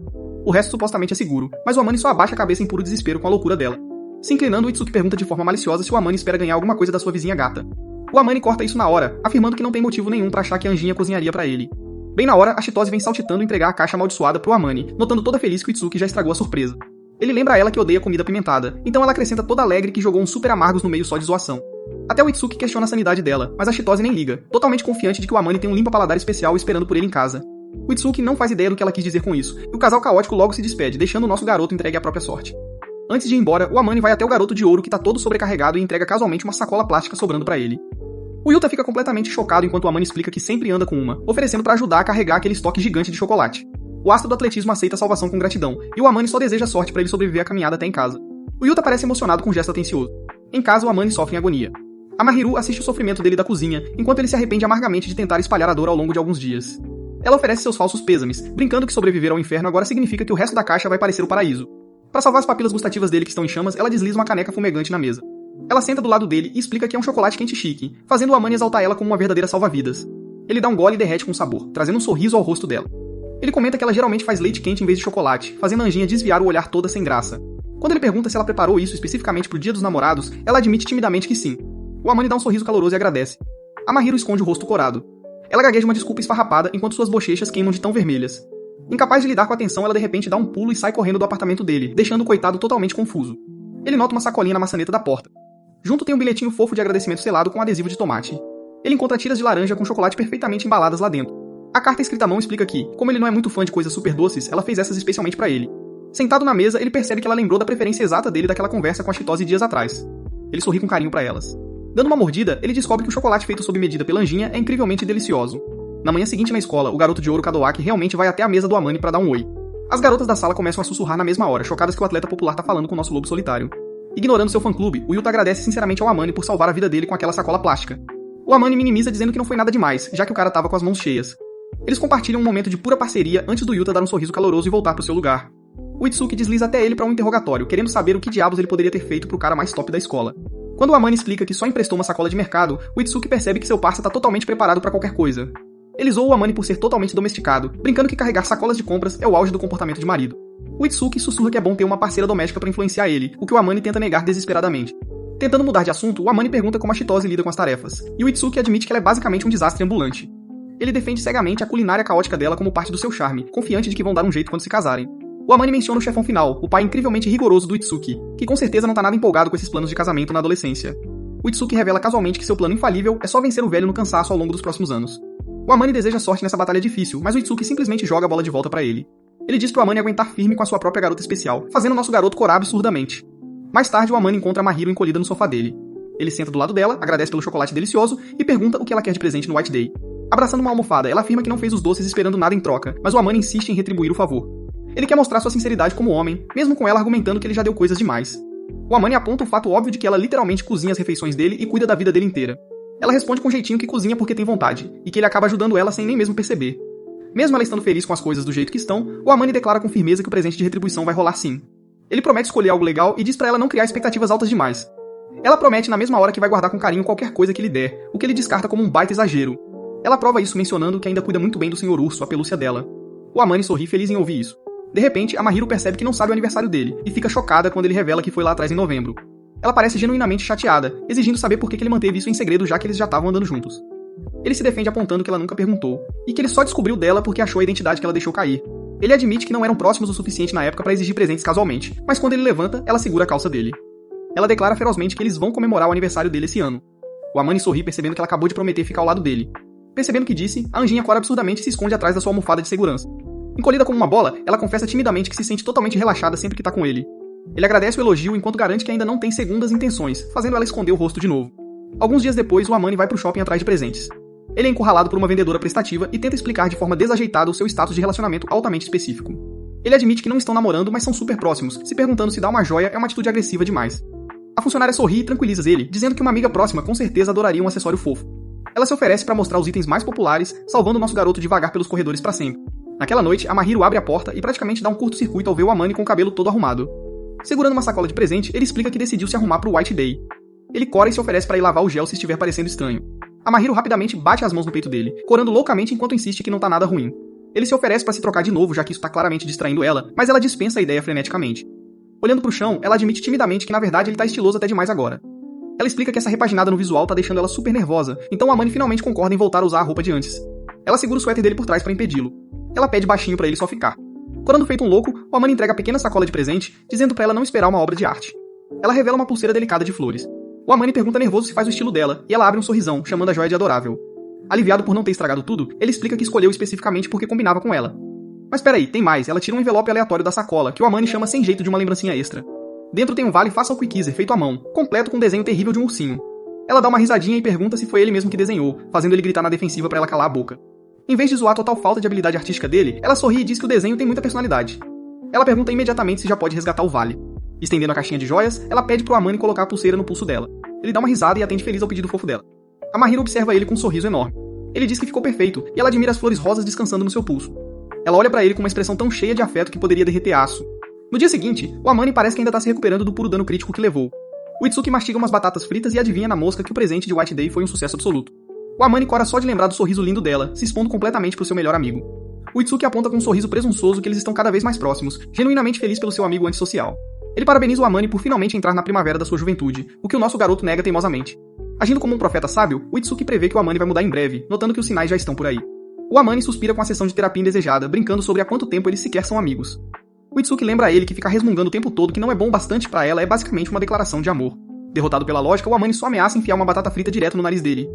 O resto supostamente é seguro, mas o Amane só abaixa a cabeça em puro desespero com a loucura dela. Se inclinando, o Itsuki pergunta de forma maliciosa se o Amane espera ganhar alguma coisa da sua vizinha gata. O Amane corta isso na hora, afirmando que não tem motivo nenhum pra achar que a anjinha cozinharia pra ele. Bem na hora, a Chitose vem saltitando entregar a caixa amaldiçoada pro Amane, notando toda feliz que o Itsuki já estragou a surpresa. Ele lembra a ela que odeia comida apimentada, então ela acrescenta toda alegre que jogou uns super amargos no meio só de zoação. Até o Itsuki questiona a sanidade dela, mas a Chitose nem liga, totalmente confiante de que o Amane tem um limpa-paladar especial esperando por ele em casa. O Itsuki não faz ideia do que ela quis dizer com isso, e o casal caótico logo se despede, deixando o nosso garoto entregue à própria sorte. Antes de ir embora, o Amane vai até o garoto de ouro que tá todo sobrecarregado e entrega casualmente uma sacola plástica sobrando pra ele. O Yuta fica completamente chocado enquanto o Amane explica que sempre anda com uma, oferecendo pra ajudar a carregar aquele estoque gigante de chocolate. O astro do atletismo aceita a salvação com gratidão, e o Amane só deseja sorte pra ele sobreviver à caminhada até em casa. O Yuta parece emocionado com o gesto atencioso. Em casa, o Amane sofre em agonia. A Mahiru assiste o sofrimento dele da cozinha, enquanto ele se arrepende amargamente de tentar espalhar a dor ao longo de alguns dias. Ela oferece seus falsos pêsames, brincando que sobreviver ao inferno agora significa que o resto da caixa vai parecer o paraíso. Pra salvar as papilas gustativas dele que estão em chamas, ela desliza uma caneca fumegante na mesa. Ela senta do lado dele e explica que é um chocolate quente chique, fazendo o Amane exaltar ela como uma verdadeira salva-vidas. Ele dá um gole e derrete com sabor, trazendo um sorriso ao rosto dela. Ele comenta que ela geralmente faz leite quente em vez de chocolate, fazendo a anjinha desviar o olhar toda sem graça. Quando ele pergunta se ela preparou isso especificamente pro Dia dos Namorados, ela admite timidamente que sim. O Amane dá um sorriso caloroso e agradece. A Mahiru esconde o rosto corado. Ela gagueja uma desculpa esfarrapada enquanto suas bochechas queimam de tão vermelhas. Incapaz de lidar com a tensão, ela de repente dá um pulo e sai correndo do apartamento dele, deixando o coitado totalmente confuso. Ele nota uma sacolinha na maçaneta da porta. Junto tem um bilhetinho fofo de agradecimento selado com adesivo de tomate. Ele encontra tiras de laranja com chocolate perfeitamente embaladas lá dentro. A carta escrita à mão explica que, como ele não é muito fã de coisas super doces, ela fez essas especialmente pra ele. Sentado na mesa, ele percebe que ela lembrou da preferência exata dele daquela conversa com a Chitose dias atrás. Ele sorri com carinho pra elas. Dando uma mordida, ele descobre que o chocolate feito sob medida pela Anjinha é incrivelmente delicioso. Na manhã seguinte na escola, o garoto de ouro Kadowaki realmente vai até a mesa do Amani pra dar um oi. As garotas da sala começam a sussurrar na mesma hora, chocadas que o atleta popular tá falando com o nosso lobo solitário. Ignorando seu fã-clube, o Yuta agradece sinceramente ao Amani por salvar a vida dele com aquela sacola plástica. O Amani minimiza dizendo que não foi nada demais, já que o cara tava com as mãos cheias. Eles compartilham um momento de pura parceria antes do Yuta dar um sorriso caloroso e voltar pro seu lugar. O Itsuki desliza até ele pra um interrogatório, querendo saber o que diabos ele poderia ter feito pro cara mais top da escola. Quando o Amani explica que só emprestou uma sacola de mercado, o Itsuki percebe que seu parça tá totalmente preparado pra qualquer coisa. Ele zoa o Amani por ser totalmente domesticado, brincando que carregar sacolas de compras é o auge do comportamento de marido. O Itsuki sussurra que é bom ter uma parceira doméstica pra influenciar ele, o que o Amani tenta negar desesperadamente. Tentando mudar de assunto, o Amani pergunta como a Chitose lida com as tarefas, e o Itsuki admite que ela é basicamente um desastre ambulante. Ele defende cegamente a culinária caótica dela como parte do seu charme, confiante de que vão dar um jeito quando se casarem. O Amani menciona o chefão final, o pai incrivelmente rigoroso do Itsuki, que com certeza não tá nada empolgado com esses planos de casamento na adolescência. O Itsuki revela casualmente que seu plano infalível é só vencer o velho no cansaço ao longo dos próximos anos. O Amani deseja sorte nessa batalha difícil, mas o Itsuki simplesmente joga a bola de volta pra ele. Ele diz pro Amani aguentar firme com a sua própria garota especial, fazendo o nosso garoto corar absurdamente. Mais tarde, o Amani encontra a Mahiro encolhida no sofá dele. Ele senta do lado dela, agradece pelo chocolate delicioso e pergunta o que ela quer de presente no White Day. Abraçando uma almofada, ela afirma que não fez os doces esperando nada em troca, mas o Amani insiste em retribuir o favor. Ele quer mostrar sua sinceridade como homem, mesmo com ela argumentando que ele já deu coisas demais. O Amani aponta o fato óbvio de que ela literalmente cozinha as refeições dele e cuida da vida dele inteira. Ela responde com um jeitinho que cozinha porque tem vontade, e que ele acaba ajudando ela sem nem mesmo perceber. Mesmo ela estando feliz com as coisas do jeito que estão, o Amani declara com firmeza que o presente de retribuição vai rolar sim. Ele promete escolher algo legal e diz pra ela não criar expectativas altas demais. Ela promete na mesma hora que vai guardar com carinho qualquer coisa que ele der, o que ele descarta como um baita exagero. Ela prova isso mencionando que ainda cuida muito bem do Sr. Urso, a pelúcia dela. O Amani sorri feliz em ouvir isso. De repente, a Mahiro percebe que não sabe o aniversário dele, e fica chocada quando ele revela que foi lá atrás em novembro. Ela parece genuinamente chateada, exigindo saber por que ele manteve isso em segredo já que eles já estavam andando juntos. Ele se defende apontando que ela nunca perguntou, e que ele só descobriu dela porque achou a identidade que ela deixou cair. Ele admite que não eram próximos o suficiente na época para exigir presentes casualmente, mas quando ele levanta, ela segura a calça dele. Ela declara ferozmente que eles vão comemorar o aniversário dele esse ano. O Amani sorri percebendo que ela acabou de prometer ficar ao lado dele. Percebendo o que disse, a Anjinha cora absurdamente e se esconde atrás da sua almofada de segurança. Encolhida como uma bola, ela confessa timidamente que se sente totalmente relaxada sempre que tá com ele. Ele agradece o elogio enquanto garante que ainda não tem segundas intenções, fazendo ela esconder o rosto de novo. Alguns dias depois, o Amani vai pro shopping atrás de presentes. Ele é encurralado por uma vendedora prestativa e tenta explicar de forma desajeitada o seu status de relacionamento altamente específico. Ele admite que não estão namorando, mas são super próximos, se perguntando se dar uma joia é uma atitude agressiva demais. A funcionária sorri e tranquiliza ele, dizendo que uma amiga próxima com certeza adoraria um acessório fofo. Ela se oferece para mostrar os itens mais populares, salvando o nosso garoto devagar pelos corredores para sempre. Naquela noite, a Mahiro abre a porta e praticamente dá um curto-circuito ao ver o Amani com o cabelo todo arrumado. Segurando uma sacola de presente, ele explica que decidiu se arrumar pro White Day. Ele cora e se oferece para ir lavar o gel se estiver parecendo estranho. A Mahiro rapidamente bate as mãos no peito dele, corando loucamente enquanto insiste que não tá nada ruim. Ele se oferece para se trocar de novo, já que isso tá claramente distraindo ela, mas ela dispensa a ideia freneticamente. Olhando pro chão, ela admite timidamente que na verdade ele tá estiloso até demais agora. Ela explica que essa repaginada no visual tá deixando ela super nervosa, então a Amani finalmente concorda em voltar a usar a roupa de antes. Ela segura o suéter dele por trás para impedi-lo. Ela pede baixinho para ele só ficar. Corando feito um louco, o Amani entrega a pequena sacola de presente, dizendo pra ela não esperar uma obra de arte. Ela revela uma pulseira delicada de flores. O Amani pergunta nervoso se faz o estilo dela, e ela abre um sorrisão, chamando a joia de adorável. Aliviado por não ter estragado tudo, ele explica que escolheu especificamente porque combinava com ela. Mas peraí, tem mais, ela tira um envelope aleatório da sacola, que o Amani chama sem jeito de uma lembrancinha extra. Dentro tem um vale faça um quickizer feito à mão, completo com um desenho terrível de um ursinho. Ela dá uma risadinha e pergunta se foi ele mesmo que desenhou, fazendo ele gritar na defensiva pra ela calar a boca. Em vez de zoar a total falta de habilidade artística dele, ela sorri e diz que o desenho tem muita personalidade. Ela pergunta imediatamente se já pode resgatar o vale. Estendendo a caixinha de joias, ela pede pro Amani colocar a pulseira no pulso dela. Ele dá uma risada e atende feliz ao pedido fofo dela. A Mahiro observa ele com um sorriso enorme. Ele diz que ficou perfeito, e ela admira as flores rosas descansando no seu pulso. Ela olha pra ele com uma expressão tão cheia de afeto que poderia derreter aço. No dia seguinte, o Amani parece que ainda tá se recuperando do puro dano crítico que levou. O Itsuki mastiga umas batatas fritas e adivinha na mosca que o presente de White Day foi um sucesso absoluto. O Amani cora só de lembrar do sorriso lindo dela, se expondo completamente pro seu melhor amigo. O Itsuki aponta com um sorriso presunçoso que eles estão cada vez mais próximos, genuinamente feliz pelo seu amigo antissocial. Ele parabeniza o Amani por finalmente entrar na primavera da sua juventude, o que o nosso garoto nega teimosamente. Agindo como um profeta sábio, o Itsuki prevê que o Amane vai mudar em breve, notando que os sinais já estão por aí. O Amane suspira com a sessão de terapia indesejada, brincando sobre há quanto tempo eles sequer são amigos. O Itsuki lembra a ele que ficar resmungando o tempo todo que não é bom bastante pra ela é basicamente uma declaração de amor. Derrotado pela lógica, o Amane só ameaça enfiar uma batata frita direto no nariz dele.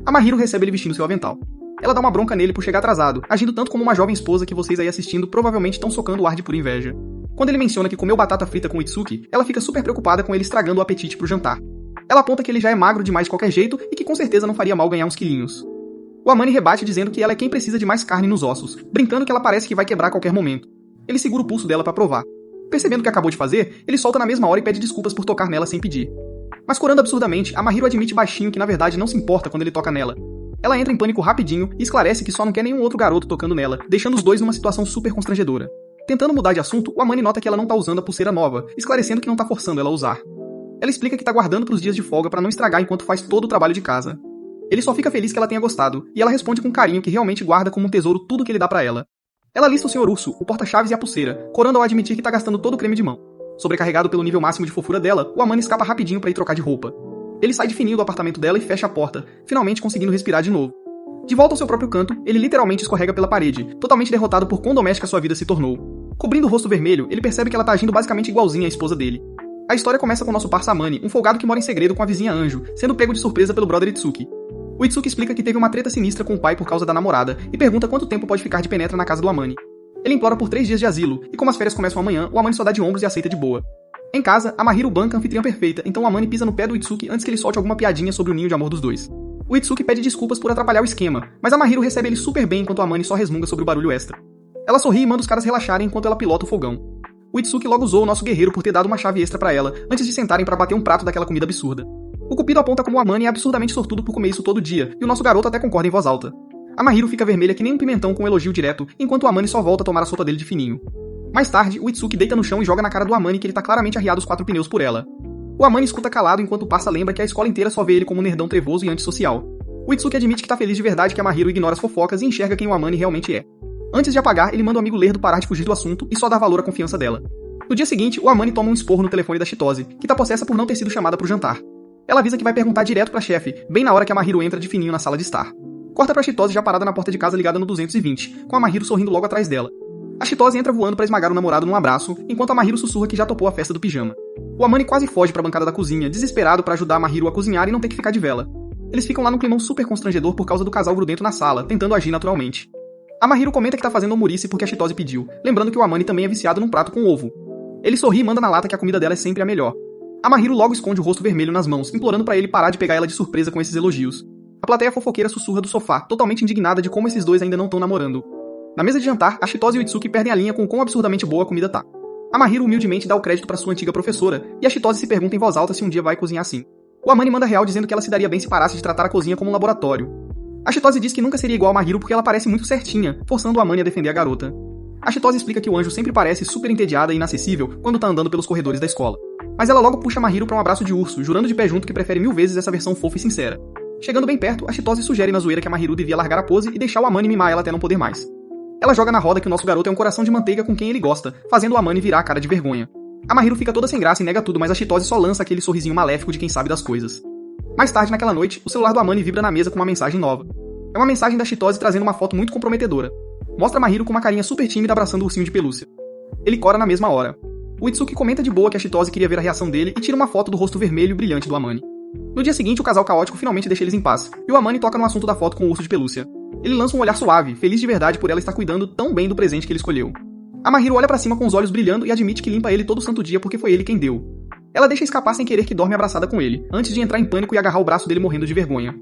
A Mahiro recebe ele vestindo seu avental. Ela dá uma bronca nele por chegar atrasado, agindo tanto como uma jovem esposa que vocês aí assistindo provavelmente estão socando o ar de pura inveja. Quando ele menciona que comeu batata frita com o Itsuki, ela fica super preocupada com ele estragando o apetite pro jantar. Ela aponta que ele já é magro demais de qualquer jeito e que com certeza não faria mal ganhar uns quilinhos. O Amane rebate dizendo que ela é quem precisa de mais carne nos ossos, brincando que ela parece que vai quebrar a qualquer momento. Ele segura o pulso dela pra provar. Percebendo o que acabou de fazer, ele solta na mesma hora e pede desculpas por tocar nela sem pedir. Mas corando absurdamente, a Mahiro admite baixinho que na verdade não se importa quando ele toca nela. Ela entra em pânico rapidinho e esclarece que só não quer nenhum outro garoto tocando nela, deixando os dois numa situação super constrangedora. Tentando mudar de assunto, o Amane nota que ela não tá usando a pulseira nova, esclarecendo que não tá forçando ela a usar. Ela explica que tá guardando pros dias de folga pra não estragar enquanto faz todo o trabalho de casa. Ele só fica feliz que ela tenha gostado, e ela responde com carinho que realmente guarda como um tesouro tudo que ele dá pra ela. Ela lista o Sr. Urso, o porta-chaves e a pulseira, corando ao admitir que tá gastando todo o creme de mão. Sobrecarregado pelo nível máximo de fofura dela, o Amane escapa rapidinho pra ir trocar de roupa. Ele sai de fininho do apartamento dela e fecha a porta, finalmente conseguindo respirar de novo. De volta ao seu próprio canto, ele literalmente escorrega pela parede, totalmente derrotado por quão doméstica sua vida se tornou. Cobrindo o rosto vermelho, ele percebe que ela tá agindo basicamente igualzinha à esposa dele. A história começa com nosso parça Amane, um folgado que mora em segredo com a vizinha Anjo, sendo pego de surpresa pelo brother Itsuki. O Itsuki explica que teve uma treta sinistra com o pai por causa da namorada e pergunta quanto tempo pode ficar de penetra na casa do Amane. Ele implora por 3 dias de asilo, e como as férias começam amanhã, o Amane só dá de ombros e aceita de boa. Em casa, a Mahiro banca a anfitriã perfeita, então o Amane pisa no pé do Itsuki antes que ele solte alguma piadinha sobre o ninho de amor dos dois. O Itsuki pede desculpas por atrapalhar o esquema, mas a Mahiro recebe ele super bem enquanto o Amane só resmunga sobre o barulho extra. Ela sorri e manda os caras relaxarem enquanto ela pilota o fogão. O Itsuki logo zoou o nosso guerreiro por ter dado uma chave extra pra ela, antes de sentarem pra bater um prato daquela comida absurda. O Cupido aponta como o Amane é absurdamente sortudo por comer isso todo dia, e o nosso garoto até concorda em voz alta. A Mahiro fica vermelha que nem um pimentão com um elogio direto, enquanto o Amane só volta a tomar a sopa dele de fininho. Mais tarde, o Itsuki deita no chão e joga na cara do Amane que ele tá claramente arriado os 4 pneus por ela. O Amane escuta calado enquanto o parça lembra que a escola inteira só vê ele como um nerdão trevoso e antissocial. O Itsuki admite que tá feliz de verdade que a Mahiro ignora as fofocas e enxerga quem o Amane realmente é. Antes de apagar, ele manda o amigo lerdo parar de fugir do assunto e só dar valor à confiança dela. No dia seguinte, o Amane toma um esporro no telefone da Chitose, que tá possessa por não ter sido chamada pro jantar. Ela avisa que vai perguntar direto pra chefe, bem na hora que a Mahiro entra de fininho na sala de estar. Corta pra Chitose já parada na porta de casa ligada no 220, com a Mahiro sorrindo logo atrás dela. A Chitose entra voando pra esmagar o namorado num abraço, enquanto a Mahiro sussurra que já topou a festa do pijama. O Amane quase foge pra bancada da cozinha, desesperado pra ajudar a Mahiro a cozinhar e não ter que ficar de vela. Eles ficam lá num climão super constrangedor por causa do casal grudento na sala, tentando agir naturalmente. A Mahiro comenta que tá fazendo humorice porque a Chitose pediu, lembrando que o Amane também é viciado num prato com ovo. Ele sorri e manda na lata que a comida dela é sempre a melhor. A Mahiro logo esconde o rosto vermelho nas mãos, implorando pra ele parar de pegar ela de surpresa com esses elogios. A plateia fofoqueira sussurra do sofá, totalmente indignada de como esses dois ainda não estão namorando. Na mesa de jantar, a Chitose e o Itsuki perdem a linha com quão absurdamente boa a comida tá. A Mahiro humildemente dá o crédito pra sua antiga professora, e a Chitose se pergunta em voz alta se um dia vai cozinhar assim. O Amane manda real dizendo que ela se daria bem se parasse de tratar a cozinha como um laboratório. A Chitose diz que nunca seria igual a Mahiro porque ela parece muito certinha, forçando o Amane a defender a garota. A Chitose explica que o anjo sempre parece super entediada e inacessível quando tá andando pelos corredores da escola. Mas ela logo puxa a Mahiro pra um abraço de urso, jurando de pé junto que prefere 1000 vezes essa versão fofa e sincera. Chegando bem perto, a Chitose sugere na zoeira que a Mahiro devia largar a pose e deixar o Amane mimar ela até não poder mais. Ela joga na roda que o nosso garoto é um coração de manteiga com quem ele gosta, fazendo o Amane virar a cara de vergonha. A Mahiro fica toda sem graça e nega tudo, mas a Chitose só lança aquele sorrisinho maléfico de quem sabe das coisas. Mais tarde naquela noite, o celular do Amane vibra na mesa com uma mensagem nova. É uma mensagem da Chitose trazendo uma foto muito comprometedora. Mostra a Mahiro com uma carinha super tímida abraçando o ursinho de pelúcia. Ele cora na mesma hora. O Itsuki comenta de boa que a Chitose queria ver a reação dele e tira uma foto do rosto vermelho e brilhante do Amane. No dia seguinte, o casal caótico finalmente deixa eles em paz, e o Amane toca no assunto da foto com o urso de pelúcia. Ele lança um olhar suave, feliz de verdade por ela estar cuidando tão bem do presente que ele escolheu. A Mahiro olha pra cima com os olhos brilhando e admite que limpa ele todo santo dia porque foi ele quem deu. Ela deixa escapar sem querer que dorme abraçada com ele, antes de entrar em pânico e agarrar o braço dele morrendo de vergonha.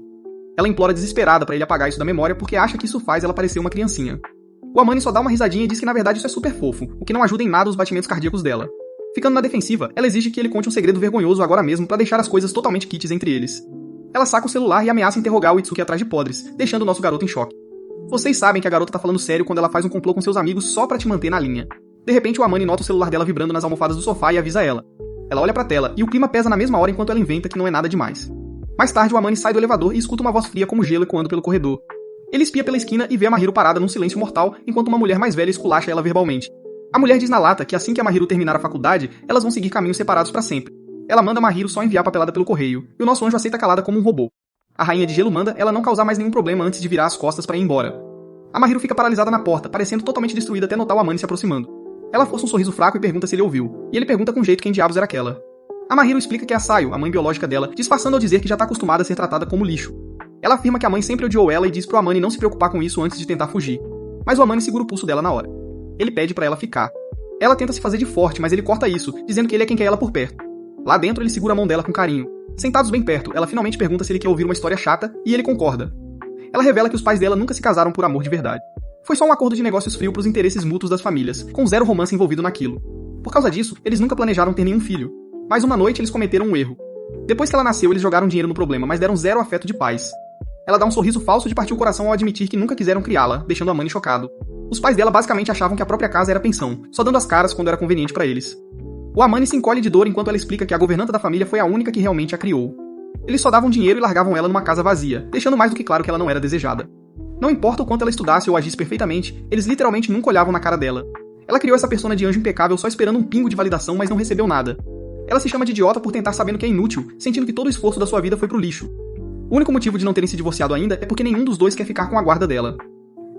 Ela implora desesperada pra ele apagar isso da memória porque acha que isso faz ela parecer uma criancinha. O Amane só dá uma risadinha e diz que na verdade isso é super fofo, o que não ajuda em nada os batimentos cardíacos dela. Ficando na defensiva, ela exige que ele conte um segredo vergonhoso agora mesmo pra deixar as coisas totalmente kits entre eles. Ela saca o celular e ameaça interrogar o Itsuki atrás de podres, deixando o nosso garoto em choque. Vocês sabem que a garota tá falando sério quando ela faz um complô com seus amigos só pra te manter na linha. De repente o Amane nota o celular dela vibrando nas almofadas do sofá e avisa ela. Ela olha pra tela, e o clima pesa na mesma hora enquanto ela inventa que não é nada demais. Mais tarde o Amane sai do elevador e escuta uma voz fria como gelo ecoando pelo corredor. Ele espia pela esquina e vê a Mahiro parada num silêncio mortal enquanto uma mulher mais velha esculacha ela verbalmente. A mulher diz na lata que assim que a Mahiro terminar a faculdade, elas vão seguir caminhos separados pra sempre. Ela manda Mahiro só enviar papelada pelo correio, e o nosso anjo aceita calada como um robô. A rainha de gelo manda ela não causar mais nenhum problema antes de virar as costas para ir embora. A Mahiro fica paralisada na porta, parecendo totalmente destruída até notar o Amane se aproximando. Ela força um sorriso fraco e pergunta se ele ouviu, e ele pergunta com jeito quem diabos era aquela. A Mahiro explica que é a Sayo, a mãe biológica dela, disfarçando ao dizer que já tá acostumada a ser tratada como lixo. Ela afirma que a mãe sempre odiou ela e diz pro Amane não se preocupar com isso antes de tentar fugir. Mas o Amane segura o pulso dela na hora. Ele pede pra ela ficar. Ela tenta se fazer de forte, mas ele corta isso, dizendo que ele é quem quer ela por perto. Lá dentro ele segura a mão dela com carinho. Sentados bem perto, ela finalmente pergunta se ele quer ouvir uma história chata, e ele concorda. Ela revela que os pais dela nunca se casaram por amor de verdade. Foi só um acordo de negócios frio pros interesses mútuos das famílias, com zero romance envolvido naquilo. Por causa disso, eles nunca planejaram ter nenhum filho. Mas uma noite eles cometeram um erro. Depois que ela nasceu, eles jogaram dinheiro no problema, mas deram zero afeto de pais. Ela dá um sorriso falso de partir o coração ao admitir que nunca quiseram criá-la, deixando a Amane chocado. Os pais dela basicamente achavam que a própria casa era pensão, só dando as caras quando era conveniente pra eles. O Amane se encolhe de dor enquanto ela explica que a governanta da família foi a única que realmente a criou. Eles só davam dinheiro e largavam ela numa casa vazia, deixando mais do que claro que ela não era desejada. Não importa o quanto ela estudasse ou agisse perfeitamente, eles literalmente nunca olhavam na cara dela. Ela criou essa persona de anjo impecável só esperando um pingo de validação, mas não recebeu nada. Ela se chama de idiota por tentar sabendo que é inútil, sentindo que todo o esforço da sua vida foi pro lixo. O único motivo de não terem se divorciado ainda é porque nenhum dos dois quer ficar com a guarda dela.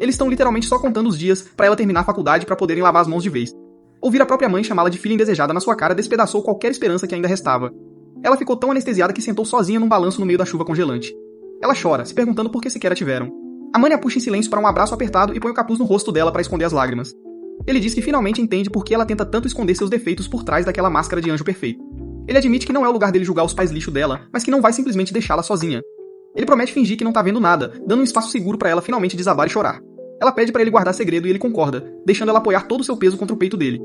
Eles estão literalmente só contando os dias pra ela terminar a faculdade pra poderem lavar as mãos de vez. Ouvir a própria mãe chamá-la de filha indesejada na sua cara despedaçou qualquer esperança que ainda restava. Ela ficou tão anestesiada que sentou sozinha num balanço no meio da chuva congelante. Ela chora, se perguntando por que sequer a tiveram. Amane a puxa em silêncio para um abraço apertado e põe o capuz no rosto dela para esconder as lágrimas. Ele diz que finalmente entende por que ela tenta tanto esconder seus defeitos por trás daquela máscara de anjo perfeito. Ele admite que não é o lugar dele julgar os pais lixo dela, mas que não vai simplesmente deixá-la sozinha. Ele promete fingir que não tá vendo nada, dando um espaço seguro para ela finalmente desabar e chorar. Ela pede para ele guardar segredo e ele concorda, deixando ela apoiar todo o seu peso contra o peito dele.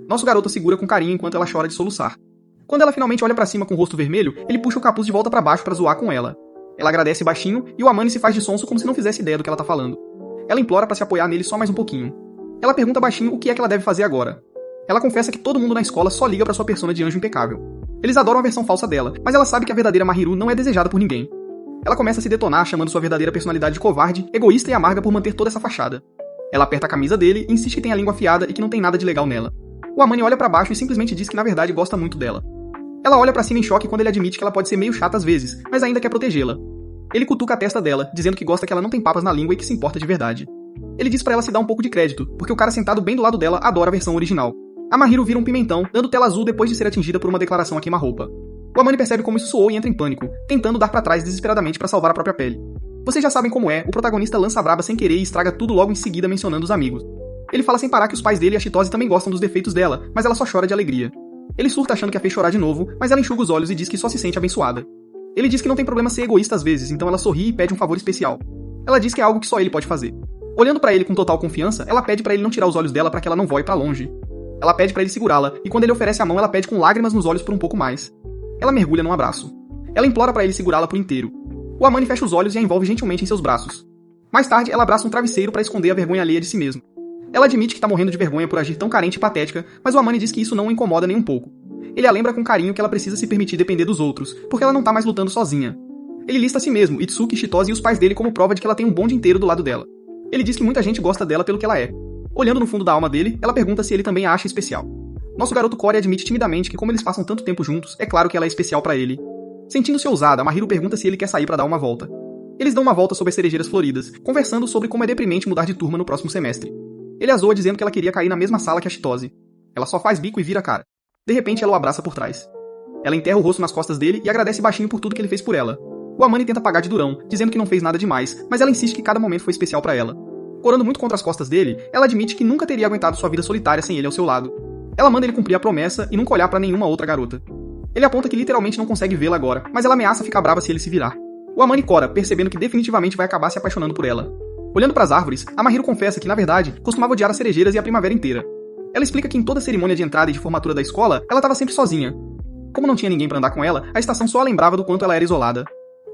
Nosso garoto a segura com carinho enquanto ela chora de soluçar. Quando ela finalmente olha pra cima com o rosto vermelho, ele puxa o capuz de volta pra baixo pra zoar com ela. Ela agradece baixinho e o Amane se faz de sonso como se não fizesse ideia do que ela tá falando. Ela implora pra se apoiar nele só mais um pouquinho. Ela pergunta baixinho o que é que ela deve fazer agora. Ela confessa que todo mundo na escola só liga pra sua persona de anjo impecável. Eles adoram a versão falsa dela, mas ela sabe que a verdadeira Mahiro não é desejada por ninguém. Ela começa a se detonar chamando sua verdadeira personalidade de covarde, egoísta e amarga por manter toda essa fachada. Ela aperta a camisa dele e insiste que tem a língua afiada e que não tem nada de legal nela. O Amane olha pra baixo e simplesmente diz que na verdade gosta muito dela. Ela olha pra cima em choque quando ele admite que ela pode ser meio chata às vezes, mas ainda quer protegê-la. Ele cutuca a testa dela, dizendo que gosta que ela não tem papas na língua e que se importa de verdade. Ele diz pra ela se dar um pouco de crédito, porque o cara sentado bem do lado dela adora a versão original. A Mahiro vira um pimentão, dando tela azul depois de ser atingida por uma declaração a queima-roupa. O Amane percebe como isso soou e entra em pânico, tentando dar pra trás desesperadamente pra salvar a própria pele. Vocês já sabem como é, o protagonista lança a braba sem querer e estraga tudo logo em seguida mencionando os amigos. Ele fala sem parar que os pais dele e a Chitose também gostam dos defeitos dela, mas ela só chora de alegria. Ele surta achando que a fez chorar de novo, mas ela enxuga os olhos e diz que só se sente abençoada. Ele diz que não tem problema ser egoísta às vezes, então ela sorri e pede um favor especial. Ela diz que é algo que só ele pode fazer. Olhando pra ele com total confiança, ela pede pra ele não tirar os olhos dela pra que ela não voe pra longe. Ela pede pra ele segurá-la, e quando ele oferece a mão, ela pede com lágrimas nos olhos por um pouco mais. Ela mergulha num abraço. Ela implora pra ele segurá-la por inteiro. O Amane fecha os olhos e a envolve gentilmente em seus braços. Mais tarde, ela abraça um travesseiro pra esconder a vergonha alheia de si mesma. Ela admite que tá morrendo de vergonha por agir tão carente e patética, mas o Amane diz que isso não o incomoda nem um pouco. Ele a lembra com carinho que ela precisa se permitir depender dos outros, porque ela não tá mais lutando sozinha. Ele lista a si mesmo, Itsuki, Chitose e os pais dele como prova de que ela tem um bonde inteiro do lado dela. Ele diz que muita gente gosta dela pelo que ela é. Olhando no fundo da alma dele, ela pergunta se ele também a acha especial. Nosso garoto Corey admite timidamente que como eles passam tanto tempo juntos, é claro que ela é especial pra ele. Sentindo-se ousada, Mahiro pergunta se ele quer sair pra dar uma volta. Eles dão uma volta sobre as cerejeiras floridas, conversando sobre como é deprimente mudar de turma no próximo semestre. Ele a zoa dizendo que ela queria cair na mesma sala que a Chitose. Ela só faz bico e vira a cara. De repente, ela o abraça por trás. Ela enterra o rosto nas costas dele e agradece baixinho por tudo que ele fez por ela. O Amane tenta pagar de durão, dizendo que não fez nada demais, mas ela insiste que cada momento foi especial pra ela. Corando muito contra as costas dele, ela admite que nunca teria aguentado sua vida solitária sem ele ao seu lado. Ela manda ele cumprir a promessa e nunca olhar pra nenhuma outra garota. Ele aponta que literalmente não consegue vê-la agora, mas ela ameaça ficar brava se ele se virar. O Amane cora, percebendo que definitivamente vai acabar se apaixonando por ela. Olhando pras árvores, a Mahiro confessa que, na verdade, costumava odiar as cerejeiras e a primavera inteira. Ela explica que em toda a cerimônia de entrada e de formatura da escola, ela estava sempre sozinha. Como não tinha ninguém pra andar com ela, a estação só a lembrava do quanto ela era isolada.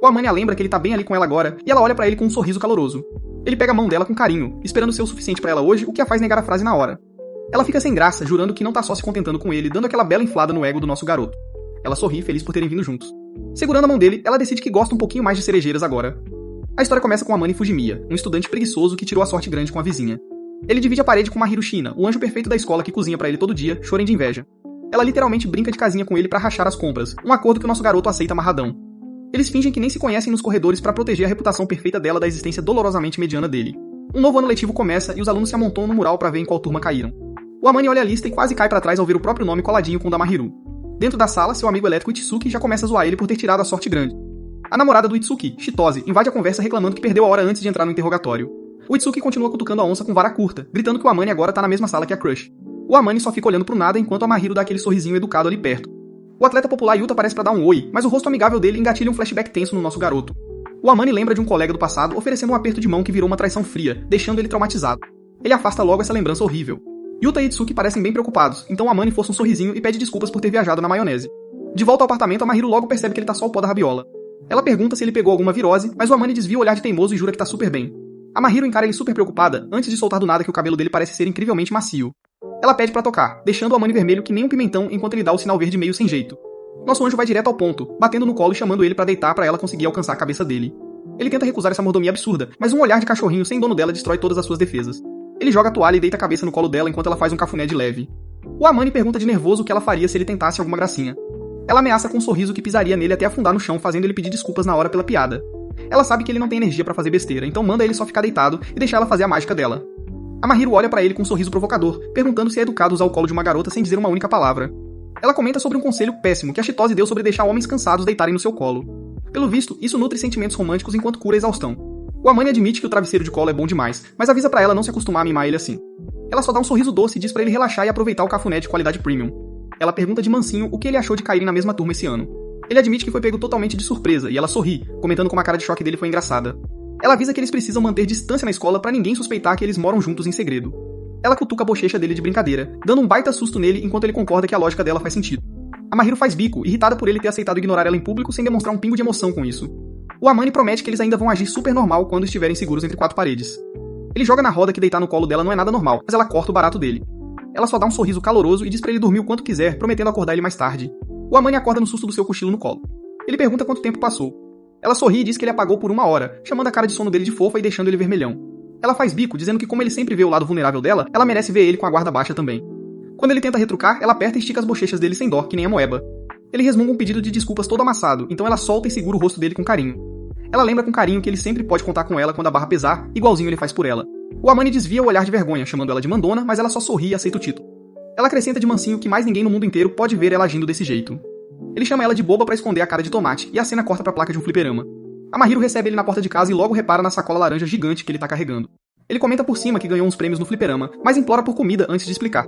O Amane a lembra que ele tá bem ali com ela agora, e ela olha pra ele com um sorriso caloroso. Ele pega a mão dela com carinho, esperando ser o suficiente pra ela hoje, o que a faz negar a frase na hora. Ela fica sem graça, jurando que não tá só se contentando com ele, dando aquela bela inflada no ego do nosso garoto. Ela sorri, feliz por terem vindo juntos. Segurando a mão dele, ela decide que gosta um pouquinho mais de cerejeiras agora. A história começa com Amane Fujimiya, um estudante preguiçoso que tirou a sorte grande com a vizinha. Ele divide a parede com Mahiro Shina, o anjo perfeito da escola que cozinha pra ele todo dia, chorando de inveja. Ela literalmente brinca de casinha com ele pra rachar as compras, um acordo que o nosso garoto aceita amarradão. Eles fingem que nem se conhecem nos corredores pra proteger a reputação perfeita dela da existência dolorosamente mediana dele. Um novo ano letivo começa e os alunos se amontoam no mural pra ver em qual turma caíram. O Amane olha a lista e quase cai pra trás ao ver o próprio nome coladinho com o da Mahiru. Dentro da sala, seu amigo elétrico Itsuki já começa a zoar ele por ter tirado a sorte grande. A namorada do Itsuki, Shitose, invade a conversa reclamando que perdeu a hora antes de entrar no interrogatório. O Itsuki continua cutucando a onça com vara curta, gritando que o Amane agora tá na mesma sala que a Crush. O Amane só fica olhando pro nada enquanto a Mahiru dá aquele sorrisinho educado ali perto. O atleta popular Yuta aparece pra dar um oi, mas o rosto amigável dele engatilha um flashback tenso no nosso garoto. O Amane lembra de um colega do passado oferecendo um aperto de mão que virou uma traição fria, deixando ele traumatizado. Ele afasta logo essa lembrança horrível. Yuta e Itsuki parecem bem preocupados, então o Amane força um sorrisinho e pede desculpas por ter viajado na maionese. De volta ao apartamento, a Mahiru logo percebe que ele tá só o pó da rabiola. Ela pergunta se ele pegou alguma virose, mas o Amane desvia o olhar de teimoso e jura que tá super bem. A Mahiru encara ele super preocupada, antes de soltar do nada que o cabelo dele parece ser incrivelmente macio. Ela pede pra tocar, deixando o Amane vermelho que nem um pimentão enquanto ele dá o sinal verde meio sem jeito. Nosso anjo vai direto ao ponto, batendo no colo e chamando ele pra deitar pra ela conseguir alcançar a cabeça dele. Ele tenta recusar essa mordomia absurda, mas um olhar de cachorrinho sem dono dela destrói todas as suas defesas. Ele joga a toalha e deita a cabeça no colo dela enquanto ela faz um cafuné de leve. O Amane pergunta de nervoso o que ela faria se ele tentasse alguma gracinha. Ela ameaça com um sorriso que pisaria nele até afundar no chão, fazendo ele pedir desculpas na hora pela piada. Ela sabe que ele não tem energia pra fazer besteira, então manda ele só ficar deitado e deixar ela fazer a mágica dela. A Mahiru olha pra ele com um sorriso provocador, perguntando se é educado usar o colo de uma garota sem dizer uma única palavra. Ela comenta sobre um conselho péssimo que a Shitose deu sobre deixar homens cansados deitarem no seu colo. Pelo visto, isso nutre sentimentos românticos enquanto cura a exaustão. O Amane admite que o travesseiro de colo é bom demais, mas avisa pra ela não se acostumar a mimar ele assim. Ela só dá um sorriso doce e diz pra ele relaxar e aproveitar o cafuné de qualidade premium. Ela pergunta de mansinho o que ele achou de caírem na mesma turma esse ano. Ele admite que foi pego totalmente de surpresa e ela sorri, comentando como a cara de choque dele foi engraçada. Ela avisa que eles precisam manter distância na escola pra ninguém suspeitar que eles moram juntos em segredo. Ela cutuca a bochecha dele de brincadeira, dando um baita susto nele enquanto ele concorda que a lógica dela faz sentido. A Mahiru faz bico, irritada por ele ter aceitado ignorar ela em público sem demonstrar um pingo de emoção com isso. O Amane promete que eles ainda vão agir super normal quando estiverem seguros entre quatro paredes. Ele joga na roda que deitar no colo dela não é nada normal, mas ela corta o barato dele. Ela só dá um sorriso caloroso e diz pra ele dormir o quanto quiser, prometendo acordar ele mais tarde. O Amane acorda no susto do seu cochilo no colo. Ele pergunta quanto tempo passou. Ela sorri e diz que ele apagou por 1 hora, chamando a cara de sono dele de fofa e deixando ele vermelhão. Ela faz bico, dizendo que como ele sempre vê o lado vulnerável dela, ela merece ver ele com a guarda baixa também. Quando ele tenta retrucar, ela aperta e estica as bochechas dele sem dó, que nem a moeba. Ele resmunga um pedido de desculpas todo amassado, então ela solta e segura o rosto dele com carinho. Ela lembra com carinho que ele sempre pode contar com ela quando a barra pesar, igualzinho ele faz por ela. O Amane desvia o olhar de vergonha, chamando ela de mandona, mas ela só sorri e aceita o título. Ela acrescenta de mansinho que mais ninguém no mundo inteiro pode ver ela agindo desse jeito. Ele chama ela de boba pra esconder a cara de tomate, e a cena corta pra placa de um fliperama. A Mahiru recebe ele na porta de casa e logo repara na sacola laranja gigante que ele tá carregando. Ele comenta por cima que ganhou uns prêmios no fliperama, mas implora por comida antes de explicar.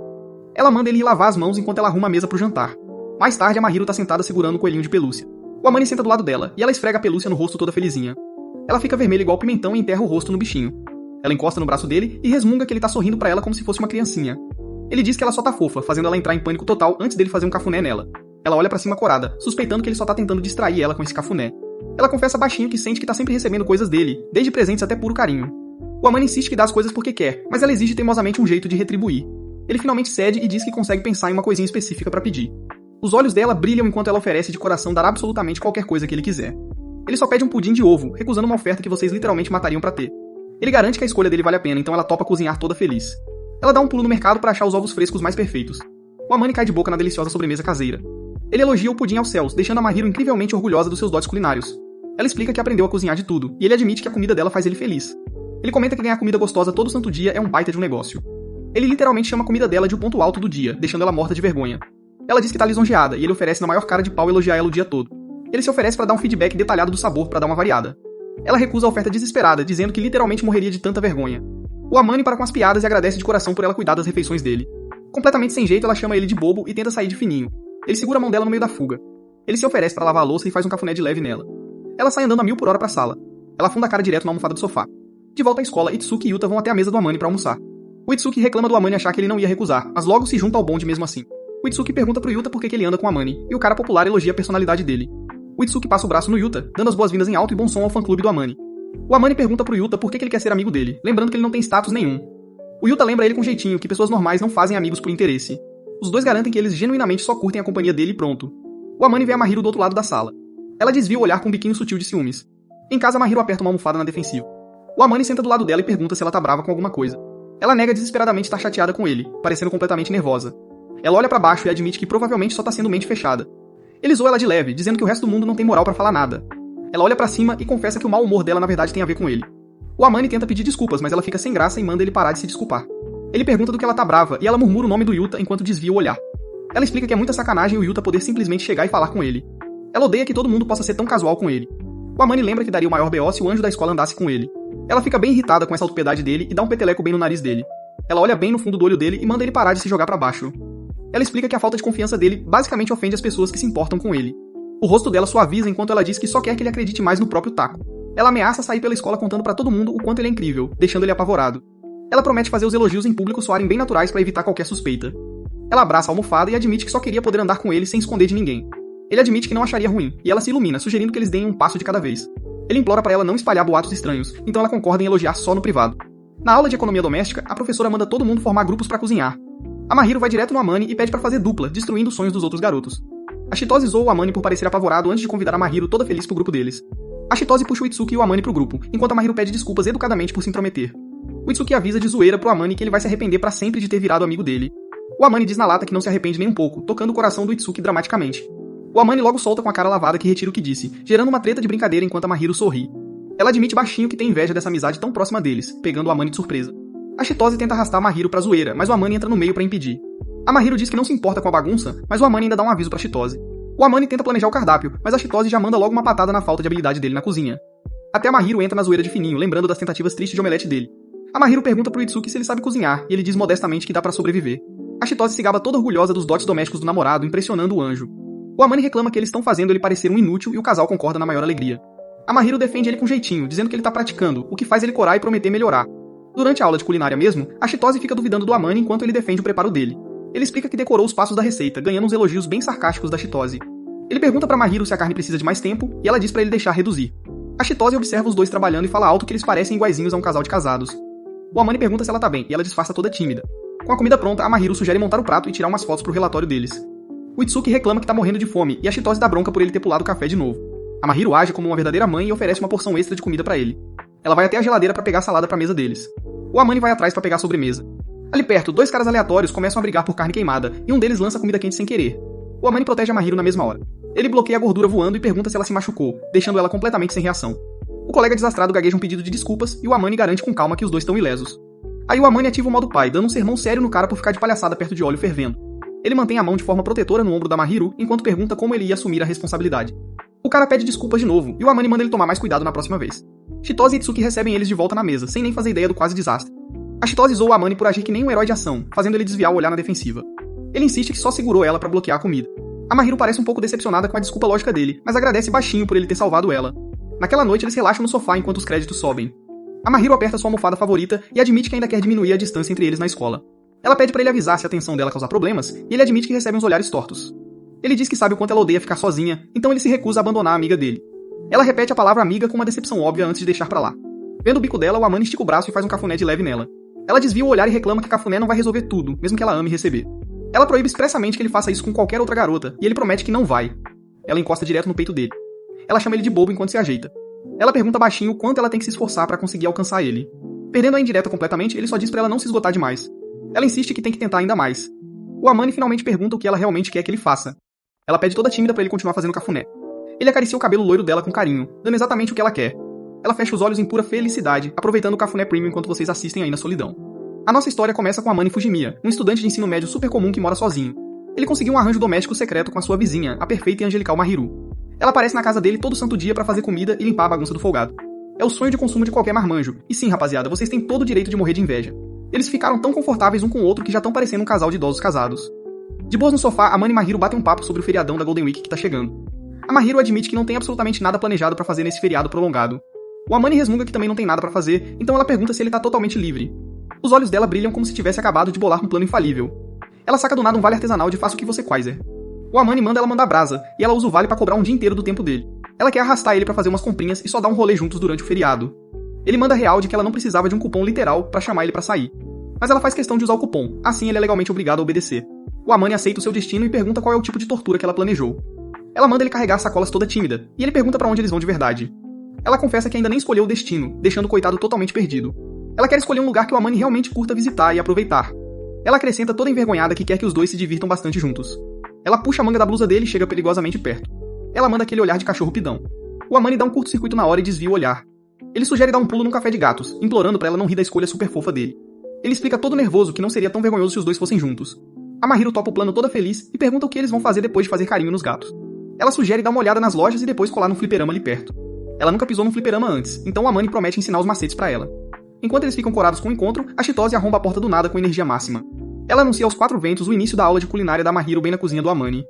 Ela manda ele ir lavar as mãos enquanto ela arruma a mesa pro jantar. Mais tarde, a Mahiru tá sentada segurando um coelhinho de pelúcia. O Amane senta do lado dela, e ela esfrega a pelúcia no rosto toda felizinha. Ela fica vermelha igual pimentão e enterra o rosto no bichinho. Ela encosta no braço dele e resmunga que ele tá sorrindo pra ela como se fosse uma criancinha. Ele diz que ela só tá fofa, fazendo ela entrar em pânico total antes dele fazer um cafuné nela. Ela olha pra cima corada, suspeitando que ele só tá tentando distrair ela com esse cafuné. Ela confessa baixinho que sente que tá sempre recebendo coisas dele, desde presentes até puro carinho. O Amane insiste que dá as coisas porque quer, mas ela exige teimosamente um jeito de retribuir. Ele finalmente cede e diz que consegue pensar em uma coisinha específica pra pedir. Os olhos dela brilham enquanto ela oferece de coração dar absolutamente qualquer coisa que ele quiser. Ele só pede um pudim de ovo, recusando uma oferta que vocês literalmente matariam pra ter. Ele garante que a escolha dele vale a pena, então ela topa cozinhar toda feliz. Ela dá um pulo no mercado pra achar os ovos frescos mais perfeitos. O Amane cai de boca na deliciosa sobremesa caseira. Ele elogia o pudim aos céus, deixando a Mahiru incrivelmente orgulhosa dos seus dotes culinários. Ela explica que aprendeu a cozinhar de tudo, e ele admite que a comida dela faz ele feliz. Ele comenta que ganhar comida gostosa todo santo dia é um baita de um negócio. Ele literalmente chama a comida dela de o ponto alto do dia, deixando ela morta de vergonha. Ela diz que tá lisonjeada, e ele oferece na maior cara de pau elogiar ela o dia todo. Ele se oferece pra dar um feedback detalhado do sabor pra dar uma variada. Ela recusa a oferta desesperada, dizendo que literalmente morreria de tanta vergonha. O Amane para com as piadas e agradece de coração por ela cuidar das refeições dele. Completamente sem jeito, ela chama ele de bobo e tenta sair de fininho. Ele segura a mão dela no meio da fuga. Ele se oferece pra lavar a louça e faz um cafuné de leve nela. Ela sai andando a 1000 por hora pra sala. Ela afunda a cara direto na almofada do sofá. De volta à escola, Itsuki e Yuta vão até a mesa do Amane pra almoçar. O Itsuki reclama do Amane achar que ele não ia recusar, mas logo se junta ao bonde mesmo assim. O Itsuki pergunta pro Yuta por que ele anda com o Amane, e o cara popular elogia a personalidade dele. O Itsuki passa o braço no Yuta, dando as boas-vindas em alto e bom som ao fã-clube do Amane. O Amane pergunta pro Yuta por que ele quer ser amigo dele, lembrando que ele não tem status nenhum. O Yuta lembra ele com jeitinho que pessoas normais não fazem amigos por interesse. Os dois garantem que eles genuinamente só curtem a companhia dele e pronto. O Amane vê a Mahiru do outro lado da sala. Ela desvia o olhar com um biquinho sutil de ciúmes. Em casa, a Mahiru aperta uma almofada na defensiva. O Amane senta do lado dela e pergunta se ela tá brava com alguma coisa. Ela nega desesperadamente estar chateada com ele, parecendo completamente nervosa. Ela olha pra baixo e admite que provavelmente só tá sendo mente fechada. Ele zoa ela de leve, dizendo que o resto do mundo não tem moral pra falar nada. Ela olha pra cima e confessa que o mau humor dela na verdade tem a ver com ele. O Amani tenta pedir desculpas, mas ela fica sem graça e manda ele parar de se desculpar. Ele pergunta do que ela tá brava e ela murmura o nome do Yuta enquanto desvia o olhar. Ela explica que é muita sacanagem o Yuta poder simplesmente chegar e falar com ele. Ela odeia que todo mundo possa ser tão casual com ele. O Amani lembra que daria o maior BO se o anjo da escola andasse com ele. Ela fica bem irritada com essa autopiedade dele e dá um peteleco bem no nariz dele. Ela olha bem no fundo do olho dele e manda ele parar de se jogar pra baixo. Ela explica que a falta de confiança dele basicamente ofende as pessoas que se importam com ele. O rosto dela suaviza enquanto ela diz que só quer que ele acredite mais no próprio Taco. Ela ameaça sair pela escola contando pra todo mundo o quanto ele é incrível, deixando ele apavorado. Ela promete fazer os elogios em público soarem bem naturais pra evitar qualquer suspeita. Ela abraça a almofada e admite que só queria poder andar com ele sem esconder de ninguém. Ele admite que não acharia ruim, e ela se ilumina, sugerindo que eles deem um passo de cada vez. Ele implora pra ela não espalhar boatos estranhos, então ela concorda em elogiar só no privado. Na aula de economia doméstica, a professora manda todo mundo formar grupos pra cozinhar. A Mahiro vai direto no Amani e pede pra fazer dupla, destruindo os sonhos dos outros garotos. A Chitose zoa o Amani por parecer apavorado antes de convidar a Mahiro toda feliz pro grupo deles. A Chitose puxa o Itsuki e o Amani pro grupo, enquanto a Mahiro pede desculpas educadamente por se intrometer. O Itsuki avisa de zoeira pro Amani que ele vai se arrepender pra sempre de ter virado amigo dele. O Amani diz na lata que não se arrepende nem um pouco, tocando o coração do Itsuki dramaticamente. O Amani logo solta com a cara lavada que retira o que disse, gerando uma treta de brincadeira enquanto a Mahiro sorri. Ela admite baixinho que tem inveja dessa amizade tão próxima deles, pegando o Amani de surpresa. A Chitose tenta arrastar a Mahiro pra zoeira, mas o Amani entra no meio pra impedir. A Mahiro diz que não se importa com a bagunça, mas o Amani ainda dá um aviso pra Chitose. O Amani tenta planejar o cardápio, mas a Chitose já manda logo uma patada na falta de habilidade dele na cozinha. Até a Mahiro entra na zoeira de fininho, lembrando das tentativas tristes de omelete dele. A Mahiro pergunta pro Itsuki se ele sabe cozinhar, e ele diz modestamente que dá pra sobreviver. A Chitose se gaba toda orgulhosa dos dotes domésticos do namorado, impressionando o anjo. O Amani reclama que eles estão fazendo ele parecer um inútil e o casal concorda na maior alegria. A Mahiro defende ele com jeitinho, dizendo que ele tá praticando, o que faz ele corar e prometer melhorar. Durante a aula de culinária mesmo, a Chitose fica duvidando do Amani enquanto ele defende o preparo dele. Ele explica que decorou os passos da receita, ganhando uns elogios bem sarcásticos da Chitose. Ele pergunta pra Mahiro se a carne precisa de mais tempo, e ela diz pra ele deixar reduzir. A Chitose observa os dois trabalhando e fala alto que eles parecem iguaizinhos a um casal de casados. O Amani pergunta se ela tá bem, e ela disfarça toda tímida. Com a comida pronta, a Mahiro sugere montar o prato e tirar umas fotos pro relatório deles. O Itsuki reclama que tá morrendo de fome, e a Chitose dá bronca por ele ter pulado o café de novo. A Mahiro age como uma verdadeira mãe e oferece uma porção extra de comida pra ele. Ela vai até a geladeira pra pegar a salada pra mesa deles. O Amani vai atrás pra pegar a sobremesa. Ali perto, dois caras aleatórios começam a brigar por carne queimada, e um deles lança comida quente sem querer. O Amani protege a Mahiro na mesma hora. Ele bloqueia a gordura voando e pergunta se ela se machucou, deixando ela completamente sem reação. O colega desastrado gagueja um pedido de desculpas e o Amani garante com calma que os dois estão ilesos. Aí o Amani ativa o modo pai, dando um sermão sério no cara por ficar de palhaçada perto de óleo fervendo. Ele mantém a mão de forma protetora no ombro da Mahiro, enquanto pergunta como ele ia assumir a responsabilidade. O cara pede desculpas de novo, e o Amani manda ele tomar mais cuidado na próxima vez. Chitose e Itsuki recebem eles de volta na mesa, sem nem fazer ideia do quase desastre. A Chitose zoa o Amani por agir que nem um herói de ação, fazendo ele desviar o olhar na defensiva. Ele insiste que só segurou ela pra bloquear a comida. A Mahiro parece um pouco decepcionada com a desculpa lógica dele, mas agradece baixinho por ele ter salvado ela. Naquela noite eles relaxam no sofá enquanto os créditos sobem. A Mahiro aperta sua almofada favorita e admite que ainda quer diminuir a distância entre eles na escola. Ela pede pra ele avisar se a atenção dela causar problemas, e ele admite que recebe uns olhares tortos. Ele diz que sabe o quanto ela odeia ficar sozinha, então ele se recusa a abandonar a amiga dele. Ela repete a palavra amiga com uma decepção óbvia antes de deixar pra lá. Vendo o bico dela, o Amani estica o braço e faz um cafuné de leve nela. Ela desvia o olhar e reclama que cafuné não vai resolver tudo, mesmo que ela ame receber. Ela proíbe expressamente que ele faça isso com qualquer outra garota, e ele promete que não vai. Ela encosta direto no peito dele. Ela chama ele de bobo enquanto se ajeita. Ela pergunta baixinho o quanto ela tem que se esforçar pra conseguir alcançar ele. Perdendo a indireta completamente, ele só diz pra ela não se esgotar demais. Ela insiste que tem que tentar ainda mais. O Amani finalmente pergunta o que ela realmente quer que ele faça. Ela pede toda tímida pra ele continuar fazendo cafuné. Ele acaricia o cabelo loiro dela com carinho, dando exatamente o que ela quer. Ela fecha os olhos em pura felicidade, aproveitando o cafuné premium enquanto vocês assistem aí na solidão. A nossa história começa com Amani Fujimiya, um estudante de ensino médio super comum que mora sozinho. Ele conseguiu um arranjo doméstico secreto com a sua vizinha, a perfeita e angelical Mahiro. Ela aparece na casa dele todo santo dia pra fazer comida e limpar a bagunça do folgado. É o sonho de consumo de qualquer marmanjo, e sim, rapaziada, vocês têm todo o direito de morrer de inveja. Eles ficaram tão confortáveis um com o outro que já estão parecendo um casal de idosos casados. De boas no sofá, Amani e Mahiro batem um papo sobre o feriadão da Golden Week que tá chegando. A Mahiro admite que não tem absolutamente nada planejado pra fazer nesse feriado prolongado. O Amani resmunga que também não tem nada pra fazer, então ela pergunta se ele tá totalmente livre. Os olhos dela brilham como se tivesse acabado de bolar um plano infalível. Ela saca do nada um vale artesanal de faça o que você Quaiser. O Amani manda ela mandar brasa, e ela usa o vale pra cobrar um dia inteiro do tempo dele. Ela quer arrastar ele pra fazer umas comprinhas e só dar um rolê juntos durante o feriado. Ele manda real de que ela não precisava de um cupom literal pra chamar ele pra sair. Mas ela faz questão de usar o cupom, assim ele é legalmente obrigado a obedecer. O Amani aceita o seu destino e pergunta qual é o tipo de tortura que ela planejou. Ela manda ele carregar sacolas toda tímida, e ele pergunta pra onde eles vão de verdade. Ela confessa que ainda nem escolheu o destino, deixando o coitado totalmente perdido. Ela quer escolher um lugar que o Amani realmente curta visitar e aproveitar. Ela acrescenta toda envergonhada que quer que os dois se divirtam bastante juntos. Ela puxa a manga da blusa dele e chega perigosamente perto. Ela manda aquele olhar de cachorro pidão. O Amani dá um curto-circuito na hora e desvia o olhar. Ele sugere dar um pulo num café de gatos, implorando pra ela não rir da escolha super fofa dele. Ele explica todo nervoso que não seria tão vergonhoso se os dois fossem juntos. A Mahiro topa o plano toda feliz e pergunta o que eles vão fazer depois de fazer carinho nos gatos. Ela sugere dar uma olhada nas lojas e depois colar num fliperama ali perto. Ela nunca pisou num fliperama antes, então o Amani promete ensinar os macetes pra ela. Enquanto eles ficam corados com o encontro, a Chitose arromba a porta do nada com energia máxima. Ela anuncia aos 4 ventos o início da aula de culinária da Mahiro bem na cozinha do Amani.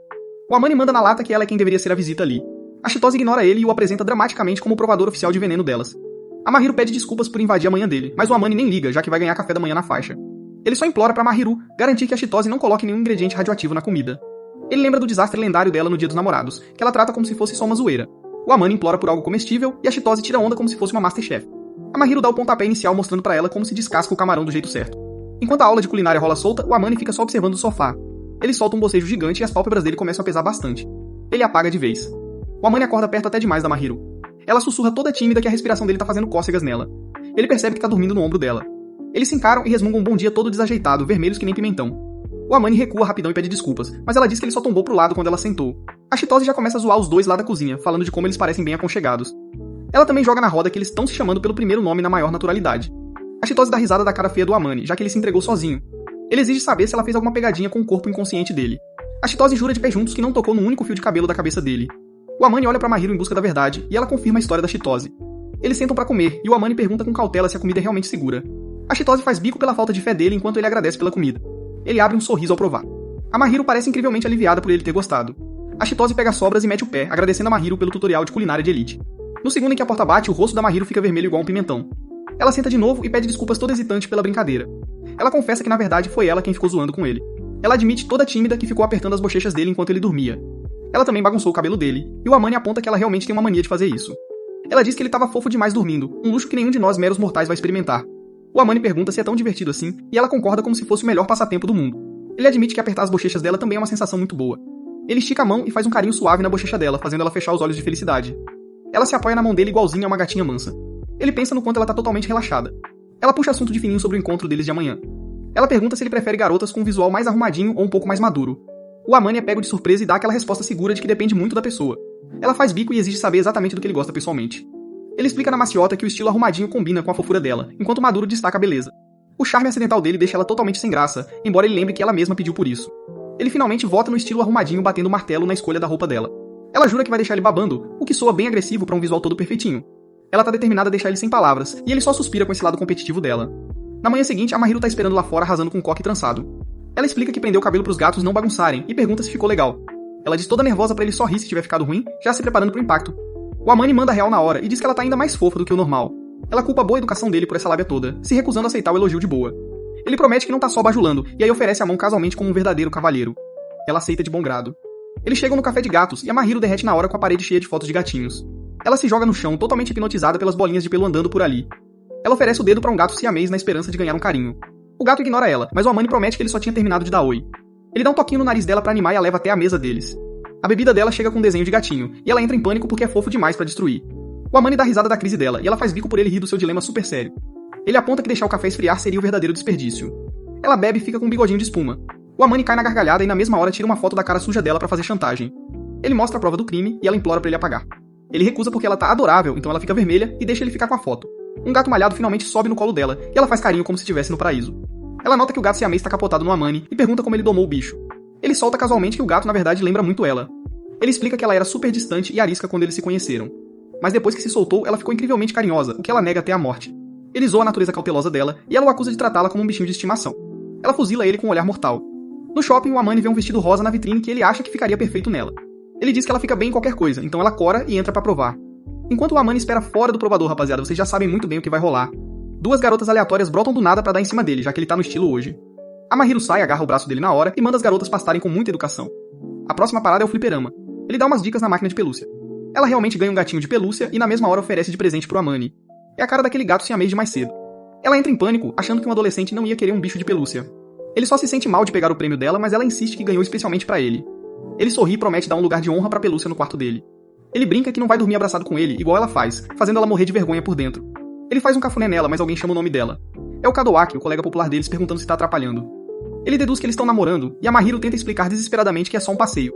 O Amani manda na lata que ela é quem deveria ser a visita ali. A Chitose ignora ele e o apresenta dramaticamente como o provador oficial de veneno delas. A Mahiro pede desculpas por invadir a manhã dele, mas o Amani nem liga, já que vai ganhar café da manhã na faixa. Ele só implora pra Mahiro garantir que a Chitose não coloque nenhum ingrediente radioativo na comida. Ele lembra do desastre lendário dela no Dia dos Namorados, que ela trata como se fosse só uma zoeira. O Amani implora por algo comestível e a Chitose tira onda como se fosse uma Masterchef. A Mahiro dá o pontapé inicial mostrando pra ela como se descasca o camarão do jeito certo. Enquanto a aula de culinária rola solta, o Amani fica só observando o sofá. Ele solta um bocejo gigante e as pálpebras dele começam a pesar bastante. Ele apaga de vez. O Amani acorda perto até demais da Mahiro. Ela sussurra toda tímida que a respiração dele tá fazendo cócegas nela. Ele percebe que tá dormindo no ombro dela. Eles se encaram e resmungam um bom dia todo desajeitado, vermelhos que nem pimentão. O Amani recua rapidão e pede desculpas, mas ela diz que ele só tombou pro lado quando ela sentou. A Chitose já começa a zoar os dois lá da cozinha, falando de como eles parecem bem aconchegados. Ela também joga na roda que eles estão se chamando pelo primeiro nome na maior naturalidade. A Chitose dá risada da cara feia do Amani, já que ele se entregou sozinho. Ele exige saber se ela fez alguma pegadinha com o corpo inconsciente dele. A Chitose jura de pé juntos que não tocou no único fio de cabelo da cabeça dele. O Amani olha pra Mahiro em busca da verdade, e ela confirma a história da Chitose. Eles sentam pra comer, e o Amani pergunta com cautela se a comida é realmente segura. A Chitose faz bico pela falta de fé dele enquanto ele agradece pela comida. Ele abre um sorriso ao provar. A Mahiro parece incrivelmente aliviada por ele ter gostado. A Chitose pega sobras e mete o pé, agradecendo a Mahiro pelo tutorial de culinária de elite. No segundo em que a porta bate, o rosto da Mahiro fica vermelho igual um pimentão. Ela senta de novo e pede desculpas toda hesitante pela brincadeira. Ela confessa que na verdade foi ela quem ficou zoando com ele. Ela admite toda tímida que ficou apertando as bochechas dele enquanto ele dormia. Ela também bagunçou o cabelo dele, e o Amani aponta que ela realmente tem uma mania de fazer isso. Ela diz que ele estava fofo demais dormindo, um luxo que nenhum de nós meros mortais vai experimentar. O Amani pergunta se é tão divertido assim, e ela concorda como se fosse o melhor passatempo do mundo. Ele admite que apertar as bochechas dela também é uma sensação muito boa. Ele estica a mão e faz um carinho suave na bochecha dela, fazendo ela fechar os olhos de felicidade. Ela se apoia na mão dele igualzinha a uma gatinha mansa. Ele pensa no quanto ela tá totalmente relaxada. Ela puxa assunto de fininho sobre o encontro deles de amanhã. Ela pergunta se ele prefere garotas com um visual mais arrumadinho ou um pouco mais maduro. O Amani é pego de surpresa e dá aquela resposta segura de que depende muito da pessoa. Ela faz bico e exige saber exatamente do que ele gosta pessoalmente. Ele explica na maciota que o estilo arrumadinho combina com a fofura dela, enquanto o maduro destaca a beleza. O charme acidental dele deixa ela totalmente sem graça, embora ele lembre que ela mesma pediu por isso. Ele finalmente vota no estilo arrumadinho batendo o martelo na escolha da roupa dela. Ela jura que vai deixar ele babando, o que soa bem agressivo pra um visual todo perfeitinho. Ela tá determinada a deixar ele sem palavras, e ele só suspira com esse lado competitivo dela. Na manhã seguinte, a Mahiro tá esperando lá fora arrasando com um coque trançado. Ela explica que prendeu o cabelo pros gatos não bagunçarem, e pergunta se ficou legal. Ela diz toda nervosa pra ele só rir se tiver ficado ruim, já se preparando pro impacto. O Amani manda real na hora e diz que ela tá ainda mais fofa do que o normal. Ela culpa a boa educação dele por essa lábia toda, se recusando a aceitar o elogio de boa. Ele promete que não tá só bajulando, e aí oferece a mão casualmente como um verdadeiro cavalheiro. Ela aceita de bom grado. Eles chegam no café de gatos, e a Mahiro derrete na hora com a parede cheia de fotos de gatinhos. Ela se joga no chão, totalmente hipnotizada pelas bolinhas de pelo andando por ali. Ela oferece o dedo pra um gato siamês na esperança de ganhar um carinho. O gato ignora ela, mas o Amani promete que ele só tinha terminado de dar oi. Ele dá um toquinho no nariz dela pra animar e a leva até a mesa deles. A bebida dela chega com um desenho de gatinho, e ela entra em pânico porque é fofo demais pra destruir. O Amani dá risada da crise dela, e ela faz bico por ele rir do seu dilema super sério. Ele aponta que deixar o café esfriar seria o verdadeiro desperdício. Ela bebe e fica com um bigodinho de espuma. O Amani cai na gargalhada e na mesma hora tira uma foto da cara suja dela pra fazer chantagem. Ele mostra a prova do crime e ela implora pra ele apagar. Ele recusa porque ela tá adorável, então ela fica vermelha e deixa ele ficar com a foto. Um gato malhado finalmente sobe no colo dela, e ela faz carinho como se estivesse no paraíso. Ela nota que o gato siamês está capotado no Amani e pergunta como ele domou o bicho. Ele solta casualmente que o gato na verdade lembra muito ela. Ele explica que ela era super distante e arisca quando eles se conheceram. Mas depois que se soltou, ela ficou incrivelmente carinhosa, o que ela nega até a morte. Ele zoa a natureza cautelosa dela e ela o acusa de tratá-la como um bichinho de estimação. Ela fuzila ele com um olhar mortal. No shopping, o Amani vê um vestido rosa na vitrine que ele acha que ficaria perfeito nela. Ele diz que ela fica bem em qualquer coisa, então ela cora e entra pra provar. Enquanto o Amani espera fora do provador, rapaziada, vocês já sabem muito bem o que vai rolar. Duas garotas aleatórias brotam do nada pra dar em cima dele, já que ele tá no estilo hoje. A Mahiro sai, agarra o braço dele na hora e manda as garotas pastarem com muita educação. A próxima parada é o fliperama. Ele dá umas dicas na máquina de pelúcia. Ela realmente ganha um gatinho de pelúcia e na mesma hora oferece de presente pro Amani. É a cara daquele gato siamês de mais cedo. Ela entra em pânico, achando que um adolescente não ia querer um bicho de pelúcia. Ele só se sente mal de pegar o prêmio dela, mas ela insiste que ganhou especialmente pra ele. Ele sorri e promete dar um lugar de honra pra pelúcia no quarto dele. Ele brinca que não vai dormir abraçado com ele, igual ela faz, fazendo ela morrer de vergonha por dentro. Ele faz um cafuné nela, mas alguém chama o nome dela. É o Kadowaki, o colega popular deles, perguntando se tá atrapalhando. Ele deduz que eles estão namorando, e a Mahiro tenta explicar desesperadamente que é só um passeio.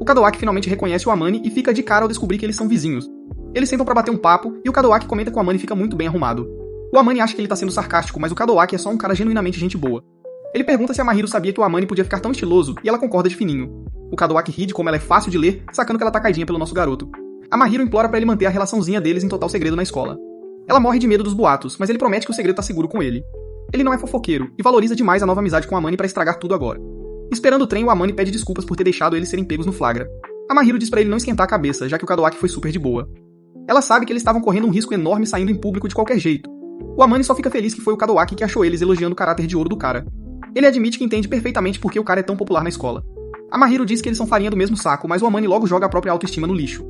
O Kadowaki finalmente reconhece o Amane e fica de cara ao descobrir que eles são vizinhos. Eles sentam pra bater um papo, e o Kadowaki comenta que o Amane fica muito bem arrumado. O Amane acha que ele tá sendo sarcástico, mas o Kadowaki é só um cara genuinamente gente boa. Ele pergunta se a Mahiro sabia que o Amane podia ficar tão estiloso, e ela concorda de fininho. O Kadowaki ri de como ela é fácil de ler, sacando que ela tá caidinha pelo nosso garoto. A Mahiro implora pra ele manter a relaçãozinha deles em total segredo na escola. Ela morre de medo dos boatos, mas ele promete que o segredo tá seguro com ele. Ele não é fofoqueiro, e valoriza demais a nova amizade com o Amane pra estragar tudo agora. Esperando o trem, o Amane pede desculpas por ter deixado eles serem pegos no flagra. A Mahiro diz pra ele não esquentar a cabeça, já que o Kadowaki foi super de boa. Ela sabe que eles estavam correndo um risco enorme saindo em público de qualquer jeito. O Amane só fica feliz que foi o Kadowaki que achou eles elogiando o caráter de ouro do cara. Ele admite que entende perfeitamente por que o cara é tão popular na escola. A Mahiro diz que eles são farinha do mesmo saco, mas o Amane logo joga a própria autoestima no lixo.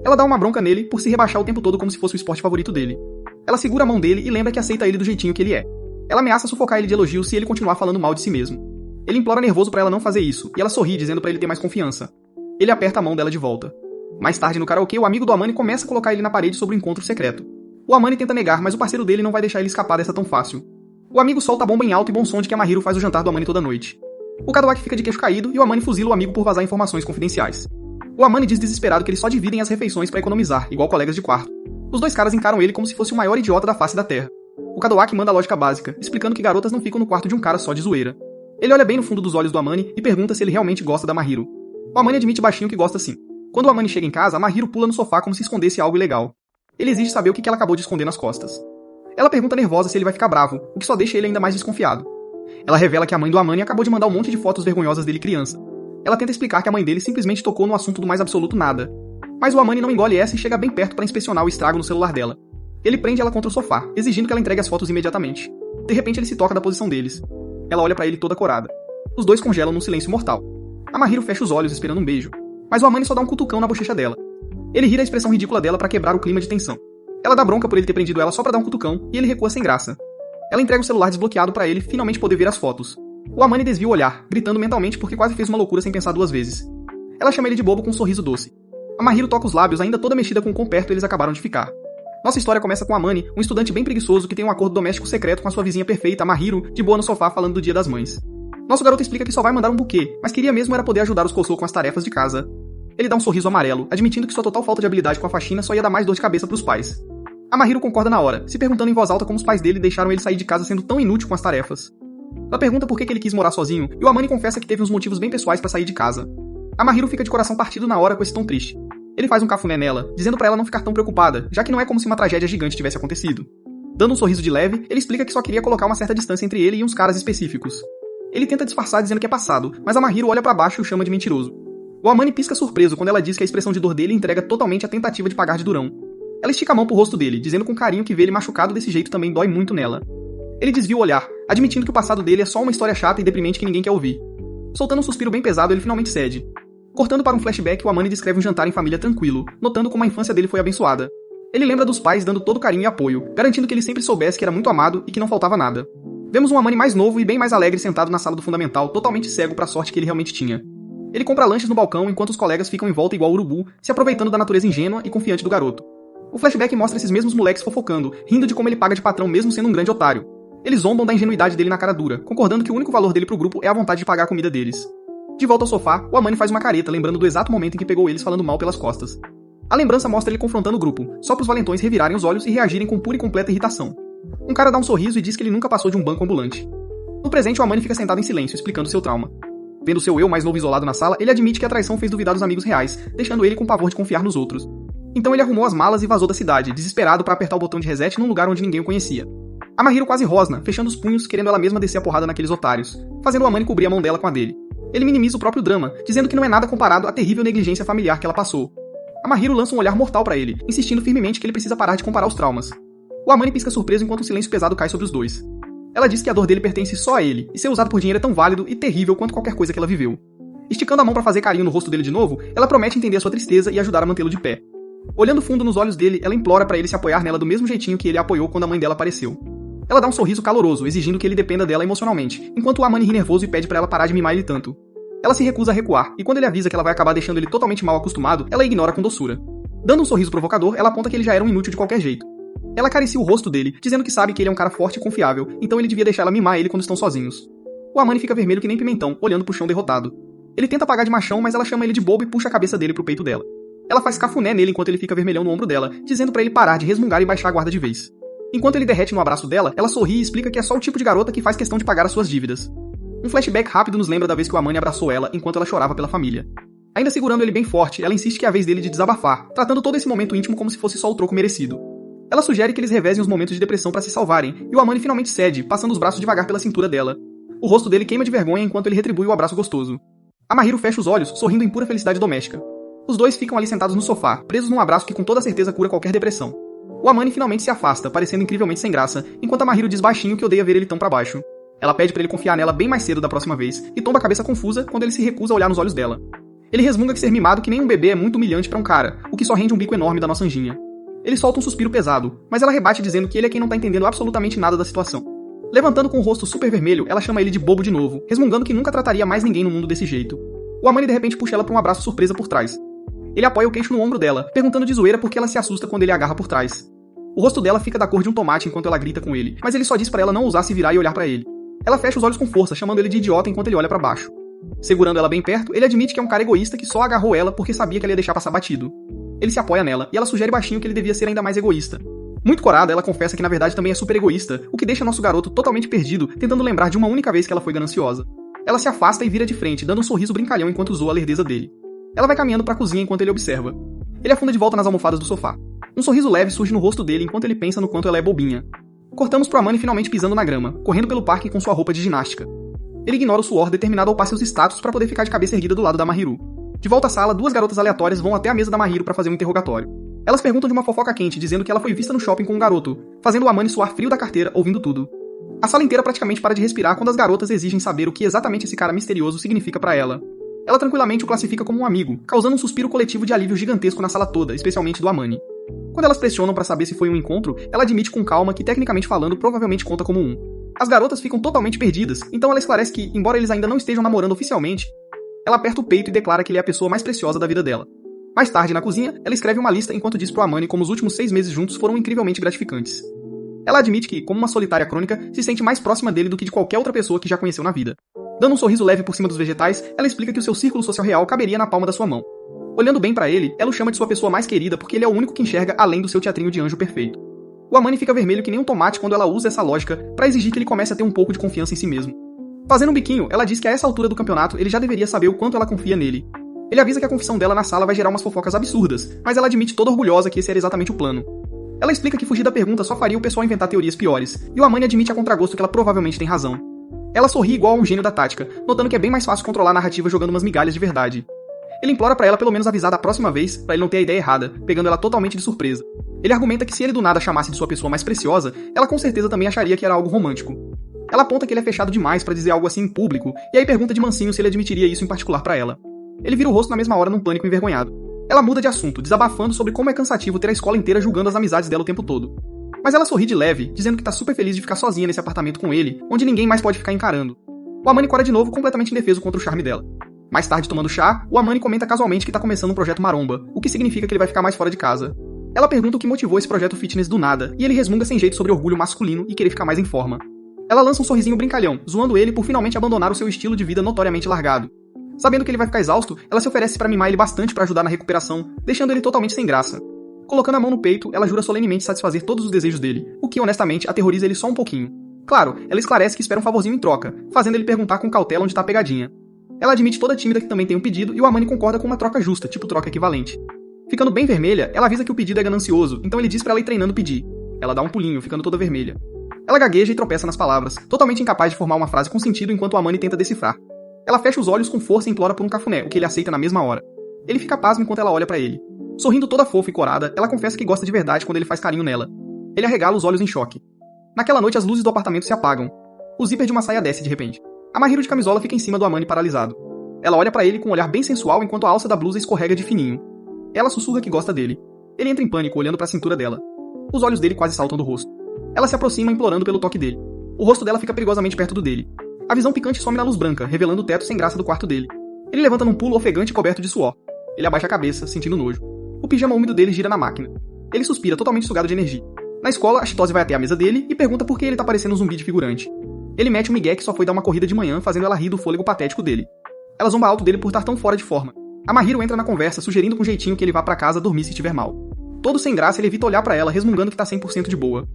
Ela dá uma bronca nele por se rebaixar o tempo todo como se fosse o esporte favorito dele. Ela segura a mão dele e lembra que aceita ele do jeitinho que ele é. Ela ameaça sufocar ele de elogios se ele continuar falando mal de si mesmo. Ele implora nervoso pra ela não fazer isso, e ela sorri dizendo pra ele ter mais confiança. Ele aperta a mão dela de volta. Mais tarde no karaokê, o amigo do Amane começa a colocar ele na parede sobre o encontro secreto. O Amane tenta negar, mas o parceiro dele não vai deixar ele escapar dessa tão fácil. O amigo solta a bomba em alto e bom som de que a Mahiro faz o jantar do Amane toda noite. O Kadowaki fica de queixo caído e o Amane fuzila o amigo por vazar informações confidenciais. O Amane diz desesperado que eles só dividem as refeições pra economizar, igual colegas de quarto. Os dois caras encaram ele como se fosse o maior idiota da face da terra. O Kadowaki manda a lógica básica, explicando que garotas não ficam no quarto de um cara só de zoeira. Ele olha bem no fundo dos olhos do Amane e pergunta se ele realmente gosta da Mahiro. O Amane admite baixinho que gosta sim. Quando o Amane chega em casa, a Mahiro pula no sofá como se escondesse algo ilegal. Ele exige saber o que ela acabou de esconder nas costas. Ela pergunta nervosa se ele vai ficar bravo, o que só deixa ele ainda mais desconfiado. Ela revela que a mãe do Amane acabou de mandar um monte de fotos vergonhosas dele criança. Ela tenta explicar que a mãe dele simplesmente tocou no assunto do mais absoluto nada. Mas o Amane não engole essa e chega bem perto para inspecionar o estrago no celular dela. Ele prende ela contra o sofá, exigindo que ela entregue as fotos imediatamente. De repente ele se toca da posição deles. Ela olha pra ele toda corada. Os dois congelam num silêncio mortal. A Mahiro fecha os olhos esperando um beijo, mas o Amane só dá um cutucão na bochecha dela. Ele ri da expressão ridícula dela pra quebrar o clima de tensão. Ela dá bronca por ele ter prendido ela só pra dar um cutucão, e ele recua sem graça. Ela entrega o celular desbloqueado pra ele finalmente poder ver as fotos. O Amane desvia o olhar, gritando mentalmente porque quase fez uma loucura sem pensar duas vezes. Ela chama ele de bobo com um sorriso doce. A Mahiro toca os lábios, ainda toda mexida com o quão perto eles acabaram de ficar. Nossa história começa com Amane, um estudante bem preguiçoso que tem um acordo doméstico secreto com a sua vizinha perfeita, a Mahiro, de boa no sofá falando do Dia das Mães. Nosso garoto explica que só vai mandar um buquê, mas queria mesmo era poder ajudar os Kossou com as tarefas de casa. Ele dá um sorriso amarelo, admitindo que sua total falta de habilidade com a faxina só ia dar mais dor de cabeça pros pais. A Mahiro concorda na hora, se perguntando em voz alta como os pais dele deixaram ele sair de casa sendo tão inútil com as tarefas. Ela pergunta por que ele quis morar sozinho, e o Amane confessa que teve uns motivos bem pessoais pra sair de casa. A Mahiro fica de coração partido na hora com esse tom triste. Ele faz um cafuné nela, dizendo pra ela não ficar tão preocupada, já que não é como se uma tragédia gigante tivesse acontecido. Dando um sorriso de leve, ele explica que só queria colocar uma certa distância entre ele e uns caras específicos. Ele tenta disfarçar dizendo que é passado, mas a Mahiro olha pra baixo e o chama de mentiroso. O Amane pisca surpreso quando ela diz que a expressão de dor dele entrega totalmente a tentativa de pagar de durão. Ela estica a mão pro rosto dele, dizendo com carinho que ver ele machucado desse jeito também dói muito nela. Ele desvia o olhar, admitindo que o passado dele é só uma história chata e deprimente que ninguém quer ouvir. Soltando um suspiro bem pesado, ele finalmente cede. Cortando para um flashback, o Amane descreve um jantar em família tranquilo, notando como a infância dele foi abençoada. Ele lembra dos pais dando todo carinho e apoio, garantindo que ele sempre soubesse que era muito amado e que não faltava nada. Vemos um Amane mais novo e bem mais alegre sentado na sala do fundamental, totalmente cego pra sorte que ele realmente tinha. Ele compra lanches no balcão enquanto os colegas ficam em volta igual urubu, se aproveitando da natureza ingênua e confiante do garoto. O flashback mostra esses mesmos moleques fofocando, rindo de como ele paga de patrão mesmo sendo um grande otário. Eles zombam da ingenuidade dele na cara dura, concordando que o único valor dele pro grupo é a vontade de pagar a comida deles. De volta ao sofá, o Amane faz uma careta lembrando do exato momento em que pegou eles falando mal pelas costas. A lembrança mostra ele confrontando o grupo, só pros valentões revirarem os olhos e reagirem com pura e completa irritação. Um cara dá um sorriso e diz que ele nunca passou de um banco ambulante. No presente, o Amane fica sentado em silêncio, explicando seu trauma. Vendo seu eu mais novo isolado na sala, ele admite que a traição fez duvidar dos amigos reais, deixando ele com pavor de confiar nos outros. Então ele arrumou as malas e vazou da cidade, desesperado para apertar o botão de reset num lugar onde ninguém o conhecia. A Mahiro quase rosna, fechando os punhos, querendo ela mesma descer a porrada naqueles otários, fazendo o Amane cobrir a mão dela com a dele. Ele minimiza o próprio drama, dizendo que não é nada comparado à terrível negligência familiar que ela passou. A Mahiro lança um olhar mortal pra ele, insistindo firmemente que ele precisa parar de comparar os traumas. O Amane pisca surpreso enquanto um silêncio pesado cai sobre os dois. Ela diz que a dor dele pertence só a ele, e ser usado por dinheiro é tão válido e terrível quanto qualquer coisa que ela viveu. Esticando a mão pra fazer carinho no rosto dele de novo, ela promete entender a sua tristeza e ajudar a mantê-lo de pé. Olhando fundo nos olhos dele, ela implora pra ele se apoiar nela do mesmo jeitinho que ele a apoiou quando a mãe dela apareceu. Ela dá um sorriso caloroso, exigindo que ele dependa dela emocionalmente, enquanto o Amane ri nervoso e pede pra ela parar de mimar ele tanto. Ela se recusa a recuar, e quando ele avisa que ela vai acabar deixando ele totalmente mal acostumado, ela ignora com doçura. Dando um sorriso provocador, ela aponta que ele já era um inútil de qualquer jeito. Ela acaricia o rosto dele, dizendo que sabe que ele é um cara forte e confiável, então ele devia deixar ela mimar ele quando estão sozinhos. O Amani fica vermelho que nem pimentão, olhando pro chão derrotado. Ele tenta apagar de machão, mas ela chama ele de bobo e puxa a cabeça dele pro peito dela. Ela faz cafuné nele enquanto ele fica vermelhão no ombro dela, dizendo pra ele parar de resmungar e baixar a guarda de vez. Enquanto ele derrete no abraço dela, ela sorri e explica que é só o tipo de garota que faz questão de pagar as suas dívidas. Um flashback rápido nos lembra da vez que o Amani abraçou ela enquanto ela chorava pela família. Ainda segurando ele bem forte, ela insiste que é a vez dele de desabafar, tratando todo esse momento íntimo como se fosse só o troco merecido. Ela sugere que eles revezem os momentos de depressão pra se salvarem, e o Amani finalmente cede, passando os braços devagar pela cintura dela. O rosto dele queima de vergonha enquanto ele retribui o abraço gostoso. A Mahiru fecha os olhos, sorrindo em pura felicidade doméstica. Os dois ficam ali sentados no sofá, presos num abraço que com toda certeza cura qualquer depressão. O Amani finalmente se afasta, parecendo incrivelmente sem graça, enquanto a Mahiru diz baixinho que odeia ver ele tão pra baixo. Ela pede pra ele confiar nela bem mais cedo da próxima vez, e tomba a cabeça confusa quando ele se recusa a olhar nos olhos dela. Ele resmunga que ser mimado que nem um bebê é muito humilhante pra um cara, o que só rende um bico enorme da nossa anjinha. Ele solta um suspiro pesado, mas ela rebate dizendo que ele é quem não tá entendendo absolutamente nada da situação. Levantando com o rosto super vermelho, ela chama ele de bobo de novo, resmungando que nunca trataria mais ninguém no mundo desse jeito. O Amani de repente puxa ela pra um abraço surpresa por trás. Ele apoia o queixo no ombro dela, perguntando de zoeira por que ela se assusta quando ele a agarra por trás. O rosto dela fica da cor de um tomate enquanto ela grita com ele, mas ele só diz pra ela não ousar se virar e olhar pra ele. Ela fecha os olhos com força, chamando ele de idiota enquanto ele olha pra baixo. Segurando ela bem perto, ele admite que é um cara egoísta que só agarrou ela porque sabia que ela ia deixar passar batido. Ele se apoia nela, e ela sugere baixinho que ele devia ser ainda mais egoísta. Muito corada, ela confessa que na verdade também é super egoísta, o que deixa nosso garoto totalmente perdido, tentando lembrar de uma única vez que ela foi gananciosa. Ela se afasta e vira de frente, dando um sorriso brincalhão enquanto zoa a lerdeza dele. Ela vai caminhando pra cozinha enquanto ele observa. Ele afunda de volta nas almofadas do sofá. Um sorriso leve surge no rosto dele enquanto ele pensa no quanto ela é bobinha. Cortamos pro Amani finalmente pisando na grama, correndo pelo parque com sua roupa de ginástica. Ele ignora o suor determinado ao upar seus status pra poder ficar de cabeça erguida do lado da Mahiru. De volta à sala, duas garotas aleatórias vão até a mesa da Mahiru pra fazer um interrogatório. Elas perguntam de uma fofoca quente, dizendo que ela foi vista no shopping com um garoto, fazendo o Amani suar frio da carteira, ouvindo tudo. A sala inteira praticamente para de respirar quando as garotas exigem saber o que exatamente esse cara misterioso significa pra ela. Ela tranquilamente o classifica como um amigo, causando um suspiro coletivo de alívio gigantesco na sala toda, especialmente do Amani. Quando elas pressionam pra saber se foi um encontro, ela admite com calma que, tecnicamente falando, provavelmente conta como um. As garotas ficam totalmente perdidas, então ela esclarece que, embora eles ainda não estejam namorando oficialmente, ela aperta o peito e declara que ele é a pessoa mais preciosa da vida dela. Mais tarde, na cozinha, ela escreve uma lista enquanto diz pro Amani como os últimos 6 meses juntos foram incrivelmente gratificantes. Ela admite que, como uma solitária crônica, se sente mais próxima dele do que de qualquer outra pessoa que já conheceu na vida. Dando um sorriso leve por cima dos vegetais, ela explica que o seu círculo social real caberia na palma da sua mão. Olhando bem pra ele, ela o chama de sua pessoa mais querida porque ele é o único que enxerga além do seu teatrinho de anjo perfeito. O Amani fica vermelho que nem um tomate quando ela usa essa lógica pra exigir que ele comece a ter um pouco de confiança em si mesmo. Fazendo um biquinho, ela diz que a essa altura do campeonato ele já deveria saber o quanto ela confia nele. Ele avisa que a confissão dela na sala vai gerar umas fofocas absurdas, mas ela admite toda orgulhosa que esse era exatamente o plano. Ela explica que fugir da pergunta só faria o pessoal inventar teorias piores, e o Amani admite a contragosto que ela provavelmente tem razão. Ela sorri igual a um gênio da tática, notando que é bem mais fácil controlar a narrativa jogando umas migalhas de verdade. Ele implora pra ela pelo menos avisar da próxima vez, pra ele não ter a ideia errada, pegando ela totalmente de surpresa. Ele argumenta que se ele do nada chamasse de sua pessoa mais preciosa, ela com certeza também acharia que era algo romântico. Ela aponta que ele é fechado demais pra dizer algo assim em público, e aí pergunta de mansinho se ele admitiria isso em particular pra ela. Ele vira o rosto na mesma hora num pânico envergonhado. Ela muda de assunto, desabafando sobre como é cansativo ter a escola inteira julgando as amizades dela o tempo todo. Mas ela sorri de leve, dizendo que tá super feliz de ficar sozinha nesse apartamento com ele, onde ninguém mais pode ficar encarando. O Amani cora de novo, completamente indefeso contra o charme dela. Mais tarde, tomando chá, o Amani comenta casualmente que tá começando um projeto maromba, o que significa que ele vai ficar mais fora de casa. Ela pergunta o que motivou esse projeto fitness do nada, e ele resmunga sem jeito sobre orgulho masculino e querer ficar mais em forma. Ela lança um sorrisinho brincalhão, zoando ele por finalmente abandonar o seu estilo de vida notoriamente largado. Sabendo que ele vai ficar exausto, ela se oferece pra mimar ele bastante pra ajudar na recuperação, deixando ele totalmente sem graça. Colocando a mão no peito, ela jura solenemente satisfazer todos os desejos dele, o que honestamente aterroriza ele só um pouquinho. Claro, ela esclarece que espera um favorzinho em troca, fazendo ele perguntar com cautela onde tá a pegadinha. Ela admite toda tímida que também tem um pedido e o Amani concorda com uma troca justa, tipo troca equivalente. Ficando bem vermelha, ela avisa que o pedido é ganancioso, então ele diz pra ela ir treinando pedir. Ela dá um pulinho, ficando toda vermelha. Ela gagueja e tropeça nas palavras, totalmente incapaz de formar uma frase com sentido enquanto o Amani tenta decifrar. Ela fecha os olhos com força e implora por um cafuné, o que ele aceita na mesma hora. Ele fica pasmo enquanto ela olha pra ele. Sorrindo toda fofa e corada, ela confessa que gosta de verdade quando ele faz carinho nela. Ele arregala os olhos em choque. Naquela noite as luzes do apartamento se apagam. O zíper de uma saia desce de repente. A Mahiru de camisola fica em cima do Amani paralisado. Ela olha pra ele com um olhar bem sensual enquanto a alça da blusa escorrega de fininho. Ela sussurra que gosta dele. Ele entra em pânico, olhando pra cintura dela. Os olhos dele quase saltam do rosto. Ela se aproxima implorando pelo toque dele. O rosto dela fica perigosamente perto do dele. A visão picante some na luz branca, revelando o teto sem graça do quarto dele. Ele levanta num pulo ofegante coberto de suor. Ele abaixa a cabeça, sentindo nojo. O pijama úmido dele gira na máquina. Ele suspira, totalmente sugado de energia. Na escola, a Chitose vai até a mesa dele e pergunta por que ele tá parecendo um zumbi de figurante. Ele mete um migué que só foi dar uma corrida de manhã, fazendo ela rir do fôlego patético dele. Ela zomba alto dele por estar tão fora de forma. A Mahiro entra na conversa, sugerindo com jeitinho que ele vá pra casa dormir se estiver mal. Todo sem graça, ele evita olhar pra ela, resmungando que tá 100% de boa.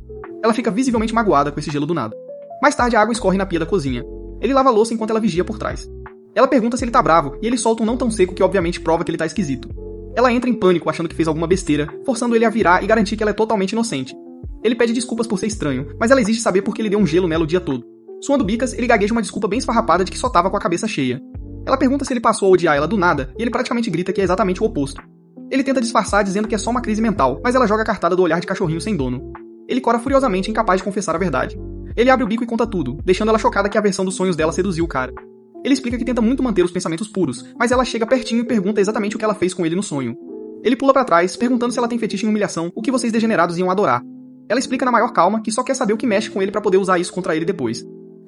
Ela fica visivelmente magoada com esse gelo do nada. Mais tarde, a água escorre na pia da cozinha. Ele lava a louça enquanto ela vigia por trás. Ela pergunta se ele tá bravo, e ele solta um não tão seco que obviamente prova que ele tá esquisito. Ela entra em pânico, achando que fez alguma besteira, forçando ele a virar e garantir que ela é totalmente inocente. Ele pede desculpas por ser estranho, mas ela exige saber por que ele deu um gelo nela o dia todo. Suando bicas, ele gagueja uma desculpa bem esfarrapada de que só tava com a cabeça cheia. Ela pergunta se ele passou a odiar ela do nada, e ele praticamente grita que é exatamente o oposto. Ele tenta disfarçar dizendo que é só uma crise mental, mas ela joga a cartada do olhar de cachorrinho sem dono. Ele cora furiosamente, incapaz de confessar a verdade. Ele abre o bico e conta tudo, deixando ela chocada que a versão dos sonhos dela seduziu o cara. Ele explica que tenta muito manter os pensamentos puros, mas ela chega pertinho e pergunta exatamente o que ela fez com ele no sonho. Ele pula pra trás, perguntando se ela tem fetiche em humilhação, o que vocês degenerados iam adorar. Ela explica na maior calma que só quer saber o que mexe com ele pra poder usar isso contra ele depois.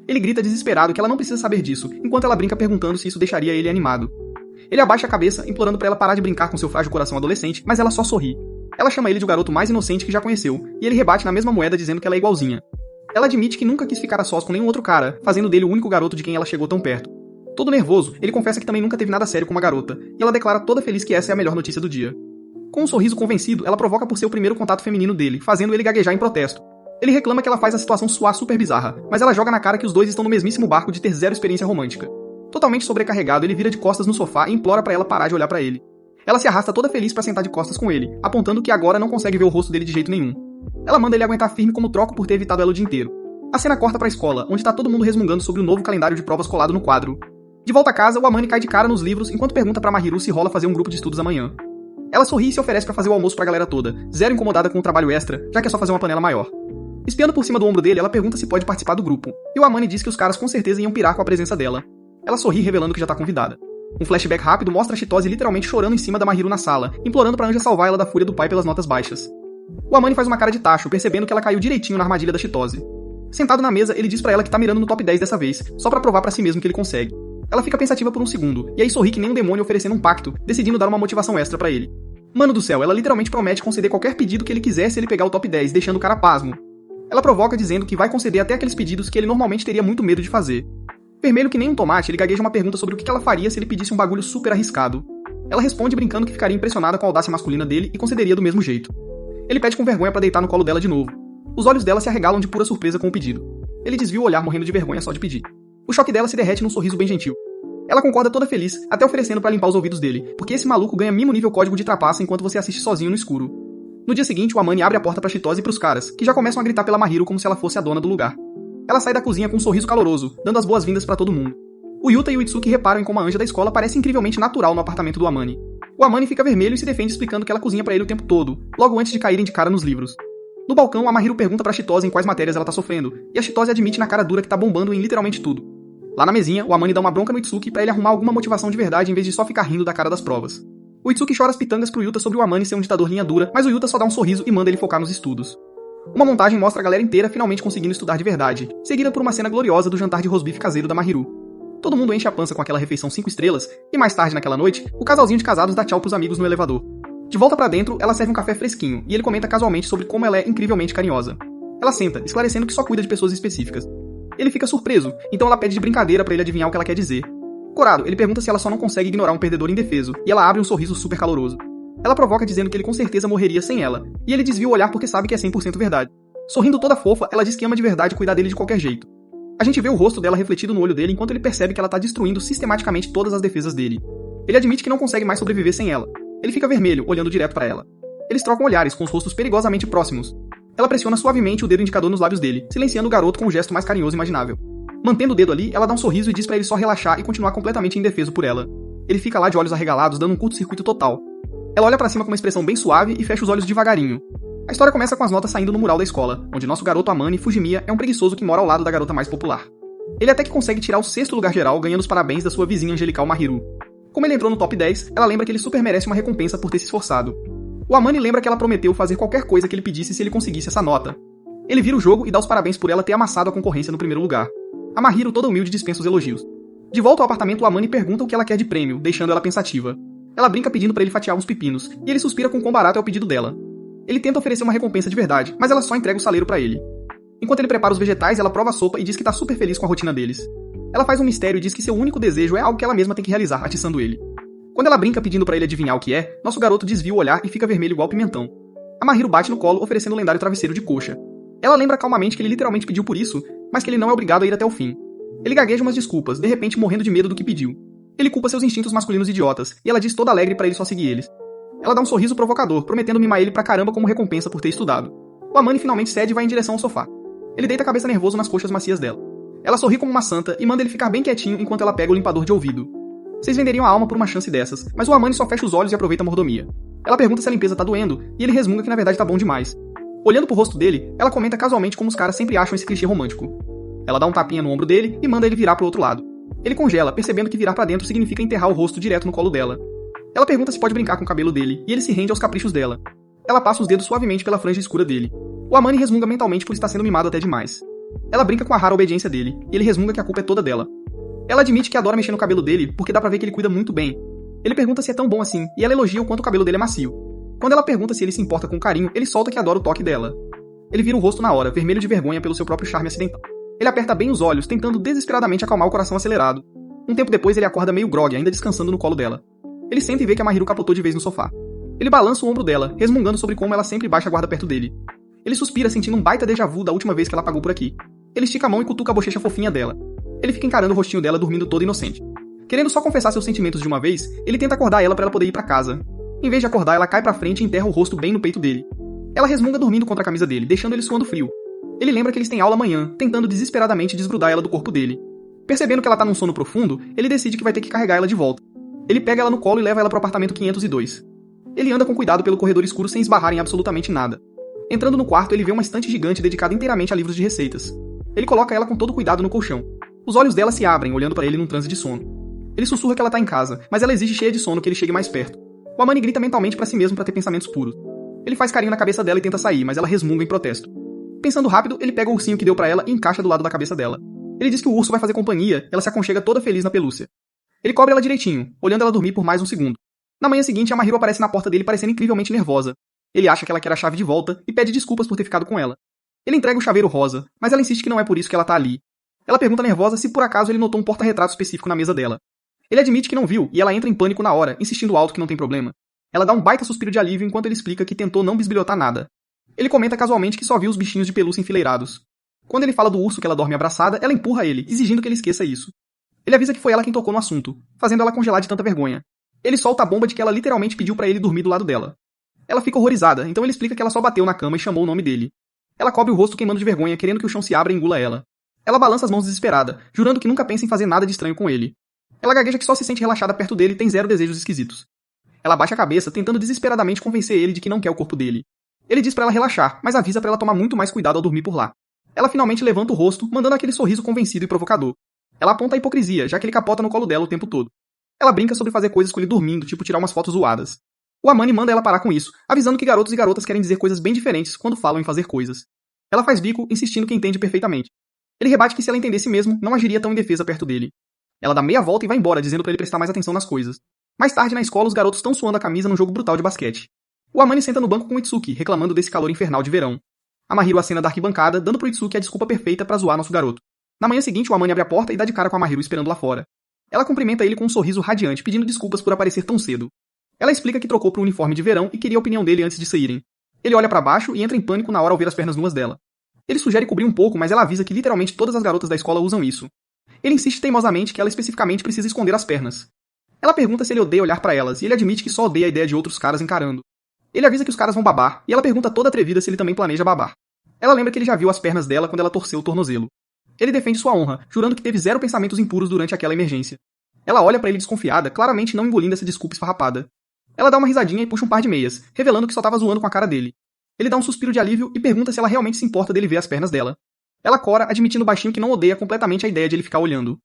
Ele grita desesperado que ela não precisa saber disso, enquanto ela brinca perguntando se isso deixaria ele animado. Ele abaixa a cabeça, implorando pra ela parar de brincar com seu frágil coração adolescente, mas ela só sorri. Ela chama ele de o garoto mais inocente que já conheceu, e ele rebate na mesma moeda dizendo que ela é igualzinha. Ela admite que nunca quis ficar a sós com nenhum outro cara, fazendo dele o único garoto de quem ela chegou tão perto. Todo nervoso, ele confessa que também nunca teve nada sério com uma garota, e ela declara toda feliz que essa é a melhor notícia do dia. Com um sorriso convencido, ela provoca por ser o primeiro contato feminino dele, fazendo ele gaguejar em protesto. Ele reclama que ela faz a situação soar super bizarra, mas ela joga na cara que os dois estão no mesmíssimo barco de ter zero experiência romântica. Totalmente sobrecarregado, ele vira de costas no sofá e implora pra ela parar de olhar pra ele. Ela se arrasta toda feliz pra sentar de costas com ele, apontando que agora não consegue ver o rosto dele de jeito nenhum. Ela manda ele aguentar firme como troco por ter evitado ela o dia inteiro. A cena corta pra escola, onde tá todo mundo resmungando sobre o novo calendário de provas colado no quadro. De volta a casa, o Amani cai de cara nos livros enquanto pergunta pra Mahiro se rola fazer um grupo de estudos amanhã. Ela sorri e se oferece pra fazer o almoço pra galera toda, zero incomodada com o trabalho extra, já que é só fazer uma panela maior. Espiando por cima do ombro dele, ela pergunta se pode participar do grupo, e o Amani diz que os caras com certeza iam pirar com a presença dela. Ela sorri revelando que já tá convidada. Um flashback rápido mostra a Chitose literalmente chorando em cima da Mahiro na sala, implorando pra Anja salvar ela da fúria do pai pelas notas baixas. O Amani faz uma cara de tacho, percebendo que ela caiu direitinho na armadilha da Chitose. Sentado na mesa, ele diz pra ela que tá mirando no top 10 dessa vez, só pra provar pra si mesmo que ele consegue. Ela fica pensativa por um segundo, e aí sorri que nem um demônio oferecendo um pacto, decidindo dar uma motivação extra pra ele. Mano do céu, ela literalmente promete conceder qualquer pedido que ele quiser se ele pegar o top 10, deixando o cara pasmo. Ela provoca dizendo que vai conceder até aqueles pedidos que ele normalmente teria muito medo de fazer. Vermelho que nem um tomate, ele gagueja uma pergunta sobre o que ela faria se ele pedisse um bagulho super arriscado. Ela responde brincando que ficaria impressionada com a audácia masculina dele e concederia do mesmo jeito. Ele pede com vergonha pra deitar no colo dela de novo. Os olhos dela se arregalam de pura surpresa com o pedido. Ele desvia o olhar morrendo de vergonha só de pedir. O choque dela se derrete num sorriso bem gentil. Ela concorda toda feliz, até oferecendo pra limpar os ouvidos dele, porque esse maluco ganha mimo nível código de trapaça enquanto você assiste sozinho no escuro. No dia seguinte, o Amani abre a porta pra Chitose e pros caras, que já começam a gritar pela Mahiro como se ela fosse a dona do lugar. Ela sai da cozinha com um sorriso caloroso, dando as boas-vindas pra todo mundo. O Yuta e o Itsuki reparam em como a Anja da escola parece incrivelmente natural no apartamento do Amani. O Amani fica vermelho e se defende explicando que ela cozinha pra ele o tempo todo, logo antes de caírem de cara nos livros. No balcão, a Mahiro pergunta pra Chitose em quais matérias ela tá sofrendo, e a Chitose admite na cara dura que tá bombando em literalmente tudo. Lá na mesinha, o Amani dá uma bronca no Itsuki pra ele arrumar alguma motivação de verdade em vez de só ficar rindo da cara das provas. O Itsuki chora as pitangas pro Yuta sobre o Amani ser um ditador linha dura, mas o Yuta só dá um sorriso e manda ele focar nos estudos. Uma montagem mostra a galera inteira finalmente conseguindo estudar de verdade, seguida por uma cena gloriosa do jantar de rosbife caseiro da Mahiro. Todo mundo enche a pança com aquela refeição 5 estrelas, e mais tarde naquela noite, o casalzinho de casados dá tchau pros amigos no elevador. De volta pra dentro, ela serve um café fresquinho, e ele comenta casualmente sobre como ela é incrivelmente carinhosa. Ela senta, esclarecendo que só cuida de pessoas específicas. Ele fica surpreso, então ela pede de brincadeira pra ele adivinhar o que ela quer dizer. Corado, ele pergunta se ela só não consegue ignorar um perdedor indefeso, e ela abre um sorriso super caloroso. Ela provoca dizendo que ele com certeza morreria sem ela, e ele desvia o olhar porque sabe que é 100% verdade. Sorrindo toda fofa, ela diz que ama de verdade cuidar dele de qualquer jeito. A gente vê o rosto dela refletido no olho dele enquanto ele percebe que ela tá destruindo sistematicamente todas as defesas dele. Ele admite que não consegue mais sobreviver sem ela. Ele fica vermelho, olhando direto pra ela. Eles trocam olhares, com os rostos perigosamente próximos. Ela pressiona suavemente o dedo indicador nos lábios dele, silenciando o garoto com o gesto mais carinhoso imaginável. Mantendo o dedo ali, ela dá um sorriso e diz pra ele só relaxar e continuar completamente indefeso por ela. Ele fica lá de olhos arregalados, dando um curto-circuito total. Ela olha pra cima com uma expressão bem suave e fecha os olhos devagarinho. A história começa com as notas saindo no mural da escola, onde nosso garoto Amani Fujimiya é um preguiçoso que mora ao lado da garota mais popular. Ele até que consegue tirar o 6º lugar geral, ganhando os parabéns da sua vizinha angelical Mahiro. Como ele entrou no top 10, ela lembra que ele super merece uma recompensa por ter se esforçado. O Amani lembra que ela prometeu fazer qualquer coisa que ele pedisse se ele conseguisse essa nota. Ele vira o jogo e dá os parabéns por ela ter amassado a concorrência no primeiro lugar. A Mahiro, toda humilde, dispensa os elogios. De volta ao apartamento, o Amani pergunta o que ela quer de prêmio, deixando ela pensativa. Ela brinca pedindo pra ele fatiar uns pepinos, e ele suspira com quão barato é o pedido dela. Ele tenta oferecer uma recompensa de verdade, mas ela só entrega o saleiro pra ele. Enquanto ele prepara os vegetais, ela prova a sopa e diz que tá super feliz com a rotina deles. Ela faz um mistério e diz que seu único desejo é algo que ela mesma tem que realizar, atiçando ele. Quando ela brinca pedindo pra ele adivinhar o que é, nosso garoto desvia o olhar e fica vermelho igual pimentão. A Mahiro bate no colo, oferecendo o lendário travesseiro de coxa. Ela lembra calmamente que ele literalmente pediu por isso, mas que ele não é obrigado a ir até o fim. Ele gagueja umas desculpas, de repente morrendo de medo do que pediu. Ele culpa seus instintos masculinos idiotas, e ela diz toda alegre pra ele só seguir eles. Ela dá um sorriso provocador, prometendo mimar ele pra caramba como recompensa por ter estudado. O Amani finalmente cede e vai em direção ao sofá. Ele deita a cabeça nervoso nas coxas macias dela. Ela sorri como uma santa e manda ele ficar bem quietinho enquanto ela pega o limpador de ouvido. Vocês venderiam a alma por uma chance dessas, mas o Amani só fecha os olhos e aproveita a mordomia. Ela pergunta se a limpeza tá doendo, e ele resmunga que na verdade tá bom demais. Olhando pro rosto dele, ela comenta casualmente como os caras sempre acham esse clichê romântico. Ela dá um tapinha no ombro dele e manda ele virar pro outro lado. Ele congela, percebendo que virar pra dentro significa enterrar o rosto direto no colo dela. Ela pergunta se pode brincar com o cabelo dele, e ele se rende aos caprichos dela. Ela passa os dedos suavemente pela franja escura dele. O Amani resmunga mentalmente por estar sendo mimado até demais. Ela brinca com a rara obediência dele, e ele resmunga que a culpa é toda dela. Ela admite que adora mexer no cabelo dele, porque dá pra ver que ele cuida muito bem. Ele pergunta se é tão bom assim, e ela elogia o quanto o cabelo dele é macio. Quando ela pergunta se ele se importa com carinho, ele solta que adora o toque dela. Ele vira o rosto na hora, vermelho de vergonha pelo seu próprio charme acidental. Ele aperta bem os olhos, tentando desesperadamente acalmar o coração acelerado. Um tempo depois, ele acorda meio grogue, ainda descansando no colo dela. Ele senta e vê que a Mahiro capotou de vez no sofá. Ele balança o ombro dela, resmungando sobre como ela sempre baixa a guarda perto dele. Ele suspira, sentindo um baita déjà vu da última vez que ela pagou por aqui. Ele estica a mão e cutuca a bochecha fofinha dela. Ele fica encarando o rostinho dela dormindo toda inocente. Querendo só confessar seus sentimentos de uma vez, ele tenta acordar ela pra ela poder ir pra casa. Em vez de acordar, ela cai pra frente e enterra o rosto bem no peito dele. Ela resmunga dormindo contra a camisa dele, deixando ele suando frio. Ele lembra que eles têm aula amanhã, tentando desesperadamente desgrudar ela do corpo dele. Percebendo que ela tá num sono profundo, ele decide que vai ter que carregar ela de volta. Ele pega ela no colo e leva ela pro apartamento 502. Ele anda com cuidado pelo corredor escuro sem esbarrar em absolutamente nada. Entrando no quarto, ele vê uma estante gigante dedicada inteiramente a livros de receitas. Ele coloca ela com todo cuidado no colchão. Os olhos dela se abrem, olhando pra ele num transe de sono. Ele sussurra que ela tá em casa, mas ela exige cheia de sono que ele chegue mais perto. O Amani grita mentalmente pra si mesmo pra ter pensamentos puros. Ele faz carinho na cabeça dela e tenta sair, mas ela resmunga em protesto. Pensando rápido, ele pega o ursinho que deu pra ela e encaixa do lado da cabeça dela. Ele diz que o urso vai fazer companhia, ela se aconchega toda feliz na pelúcia. Ele cobre ela direitinho, olhando ela dormir por mais um segundo. Na manhã seguinte, a Mahiro aparece na porta dele parecendo incrivelmente nervosa. Ele acha que ela quer a chave de volta e pede desculpas por ter ficado com ela. Ele entrega o chaveiro rosa, mas ela insiste que não é por isso que ela tá ali. Ela pergunta nervosa se por acaso ele notou um porta-retrato específico na mesa dela. Ele admite que não viu e ela entra em pânico na hora, insistindo alto que não tem problema. Ela dá um baita suspiro de alívio enquanto ele explica que tentou não bisbilhotar nada. Ele comenta casualmente que só viu os bichinhos de pelúcia enfileirados. Quando ele fala do urso que ela dorme abraçada, ela empurra ele, exigindo que ele esqueça isso. Ele avisa que foi ela quem tocou no assunto, fazendo ela congelar de tanta vergonha. Ele solta a bomba de que ela literalmente pediu pra ele dormir do lado dela. Ela fica horrorizada, então ele explica que ela só bateu na cama e chamou o nome dele. Ela cobre o rosto queimando de vergonha, querendo que o chão se abra e engula ela. Ela balança as mãos desesperada, jurando que nunca pensa em fazer nada de estranho com ele. Ela gagueja que só se sente relaxada perto dele e tem zero desejos esquisitos. Ela baixa a cabeça, tentando desesperadamente convencer ele de que não quer o corpo dele. Ele diz pra ela relaxar, mas avisa pra ela tomar muito mais cuidado ao dormir por lá. Ela finalmente levanta o rosto, mandando aquele sorriso convencido e provocador. Ela aponta a hipocrisia, já que ele capota no colo dela o tempo todo. Ela brinca sobre fazer coisas com ele dormindo, tipo tirar umas fotos zoadas. O Amani manda ela parar com isso, avisando que garotos e garotas querem dizer coisas bem diferentes quando falam em fazer coisas. Ela faz bico, insistindo que entende perfeitamente. Ele rebate que se ela entendesse mesmo, não agiria tão indefesa perto dele. Ela dá meia volta e vai embora, dizendo pra ele prestar mais atenção nas coisas. Mais tarde, na escola, os garotos estão suando a camisa num jogo brutal de basquete. O Amani senta no banco com o Itsuki, reclamando desse calor infernal de verão. A Mahiro acena da arquibancada, dando pro Itsuki a desculpa perfeita pra zoar nosso garoto. Na manhã seguinte, o Amani abre a porta e dá de cara com a Mahiro esperando lá fora. Ela cumprimenta ele com um sorriso radiante, pedindo desculpas por aparecer tão cedo. Ela explica que trocou pro uniforme de verão e queria a opinião dele antes de saírem. Ele olha pra baixo e entra em pânico na hora ao ver as pernas nuas dela. Ele sugere cobrir um pouco, mas ela avisa que literalmente todas as garotas da escola usam isso. Ele insiste teimosamente que ela especificamente precisa esconder as pernas. Ela pergunta se ele odeia olhar pra elas, e ele admite que só odeia a ideia de outros caras encarando. Ele avisa que os caras vão babar, e ela pergunta toda atrevida se ele também planeja babar. Ela lembra que ele já viu as pernas dela quando ela torceu o tornozelo. Ele defende sua honra, jurando que teve zero pensamentos impuros durante aquela emergência. Ela olha pra ele desconfiada, claramente não engolindo essa desculpa esfarrapada. Ela dá uma risadinha e puxa um par de meias, revelando que só tava zoando com a cara dele. Ele dá um suspiro de alívio e pergunta se ela realmente se importa dele ver as pernas dela. Ela cora, admitindo baixinho que não odeia completamente a ideia de ele ficar olhando.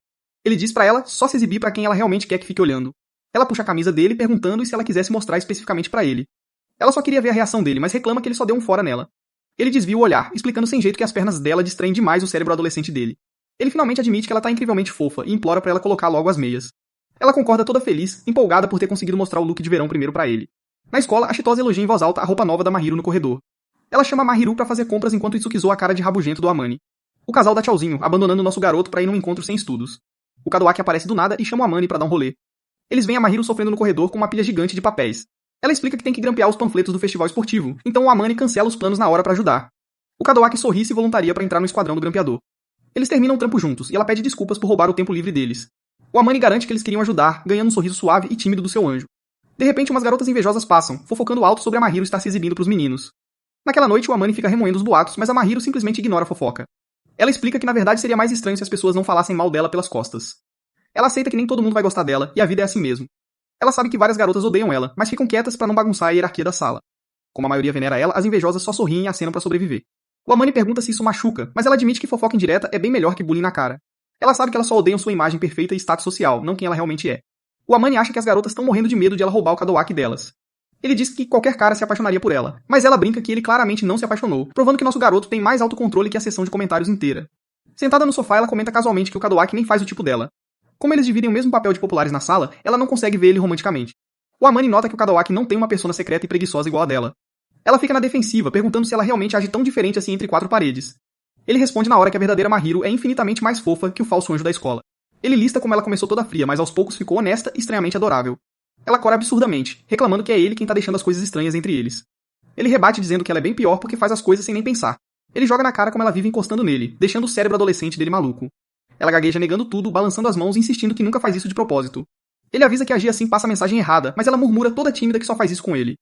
Ele diz pra ela só se exibir pra quem ela realmente quer que fique olhando. Ela puxa a camisa dele, perguntando se ela quisesse mostrar especificamente pra ele. Ela só queria ver a reação dele, mas reclama que ele só deu um fora nela. Ele desvia o olhar, explicando sem jeito que as pernas dela distraem demais o cérebro adolescente dele. Ele finalmente admite que ela tá incrivelmente fofa e implora pra ela colocar logo as meias. Ela concorda toda feliz, empolgada por ter conseguido mostrar o look de verão primeiro pra ele. Na escola, a Chitose elogia em voz alta a roupa nova da Mahiro no corredor. Ela chama a Mahiru pra fazer compras enquanto Itsuki zoa a cara de rabugento do Amane. O casal dá tchauzinho, abandonando o nosso garoto pra ir num encontro sem estudos. O Kadoaki aparece do nada e chama o Amane pra dar um rolê. Eles veem a Mahiru sofrendo no corredor com uma pilha gigante de papéis. Ela explica que tem que grampear os panfletos do festival esportivo, então o Amane cancela os planos na hora pra ajudar. O Kadoaki sorri e se voluntaria pra entrar no esquadrão do grampeador. Eles terminam o trampo juntos, e ela pede desculpas por roubar o tempo livre deles. O Amane garante que eles queriam ajudar, ganhando um sorriso suave e tímido do seu anjo. De repente, umas garotas invejosas passam, fofocando alto sobre a Mahiru estar se exibindo pros meninos. Naquela noite, o Amane fica remoendo os boatos, mas a Mahiru simplesmente ignora a fofoca. Ela explica que na verdade seria mais estranho se as pessoas não falassem mal dela pelas costas. Ela aceita que nem todo mundo vai gostar dela, e a vida é assim mesmo. Ela sabe que várias garotas odeiam ela, mas ficam quietas pra não bagunçar a hierarquia da sala. Como a maioria venera ela, as invejosas só sorriem e acenam pra sobreviver. O Amane pergunta se isso machuca, mas ela admite que fofoca indireta é bem melhor que bullying na cara. Ela sabe que elas só odeiam sua imagem perfeita e status social, não quem ela realmente é. O Amane acha que as garotas estão morrendo de medo de ela roubar o Kadoaki delas. Ele diz que qualquer cara se apaixonaria por ela, mas ela brinca que ele claramente não se apaixonou, provando que nosso garoto tem mais autocontrole que a sessão de comentários inteira. Sentada no sofá, ela comenta casualmente que o Kadoaki nem faz o tipo dela. Como eles dividem o mesmo papel de populares na sala, ela não consegue ver ele romanticamente. O Amane nota que o Kadoaki não tem uma persona secreta e preguiçosa igual a dela. Ela fica na defensiva, perguntando se ela realmente age tão diferente assim entre quatro paredes. Ele responde na hora que a verdadeira Mahiru é infinitamente mais fofa que o falso anjo da escola. Ele lista como ela começou toda fria, mas aos poucos ficou honesta e estranhamente adorável. Ela cora absurdamente, reclamando que é ele quem tá deixando as coisas estranhas entre eles. Ele rebate dizendo que ela é bem pior porque faz as coisas sem nem pensar. Ele joga na cara como ela vive encostando nele, deixando o cérebro adolescente dele maluco. Ela gagueja negando tudo, balançando as mãos e insistindo que nunca faz isso de propósito. Ele avisa que agir assim passa a mensagem errada, mas ela murmura toda tímida que só faz isso com ele.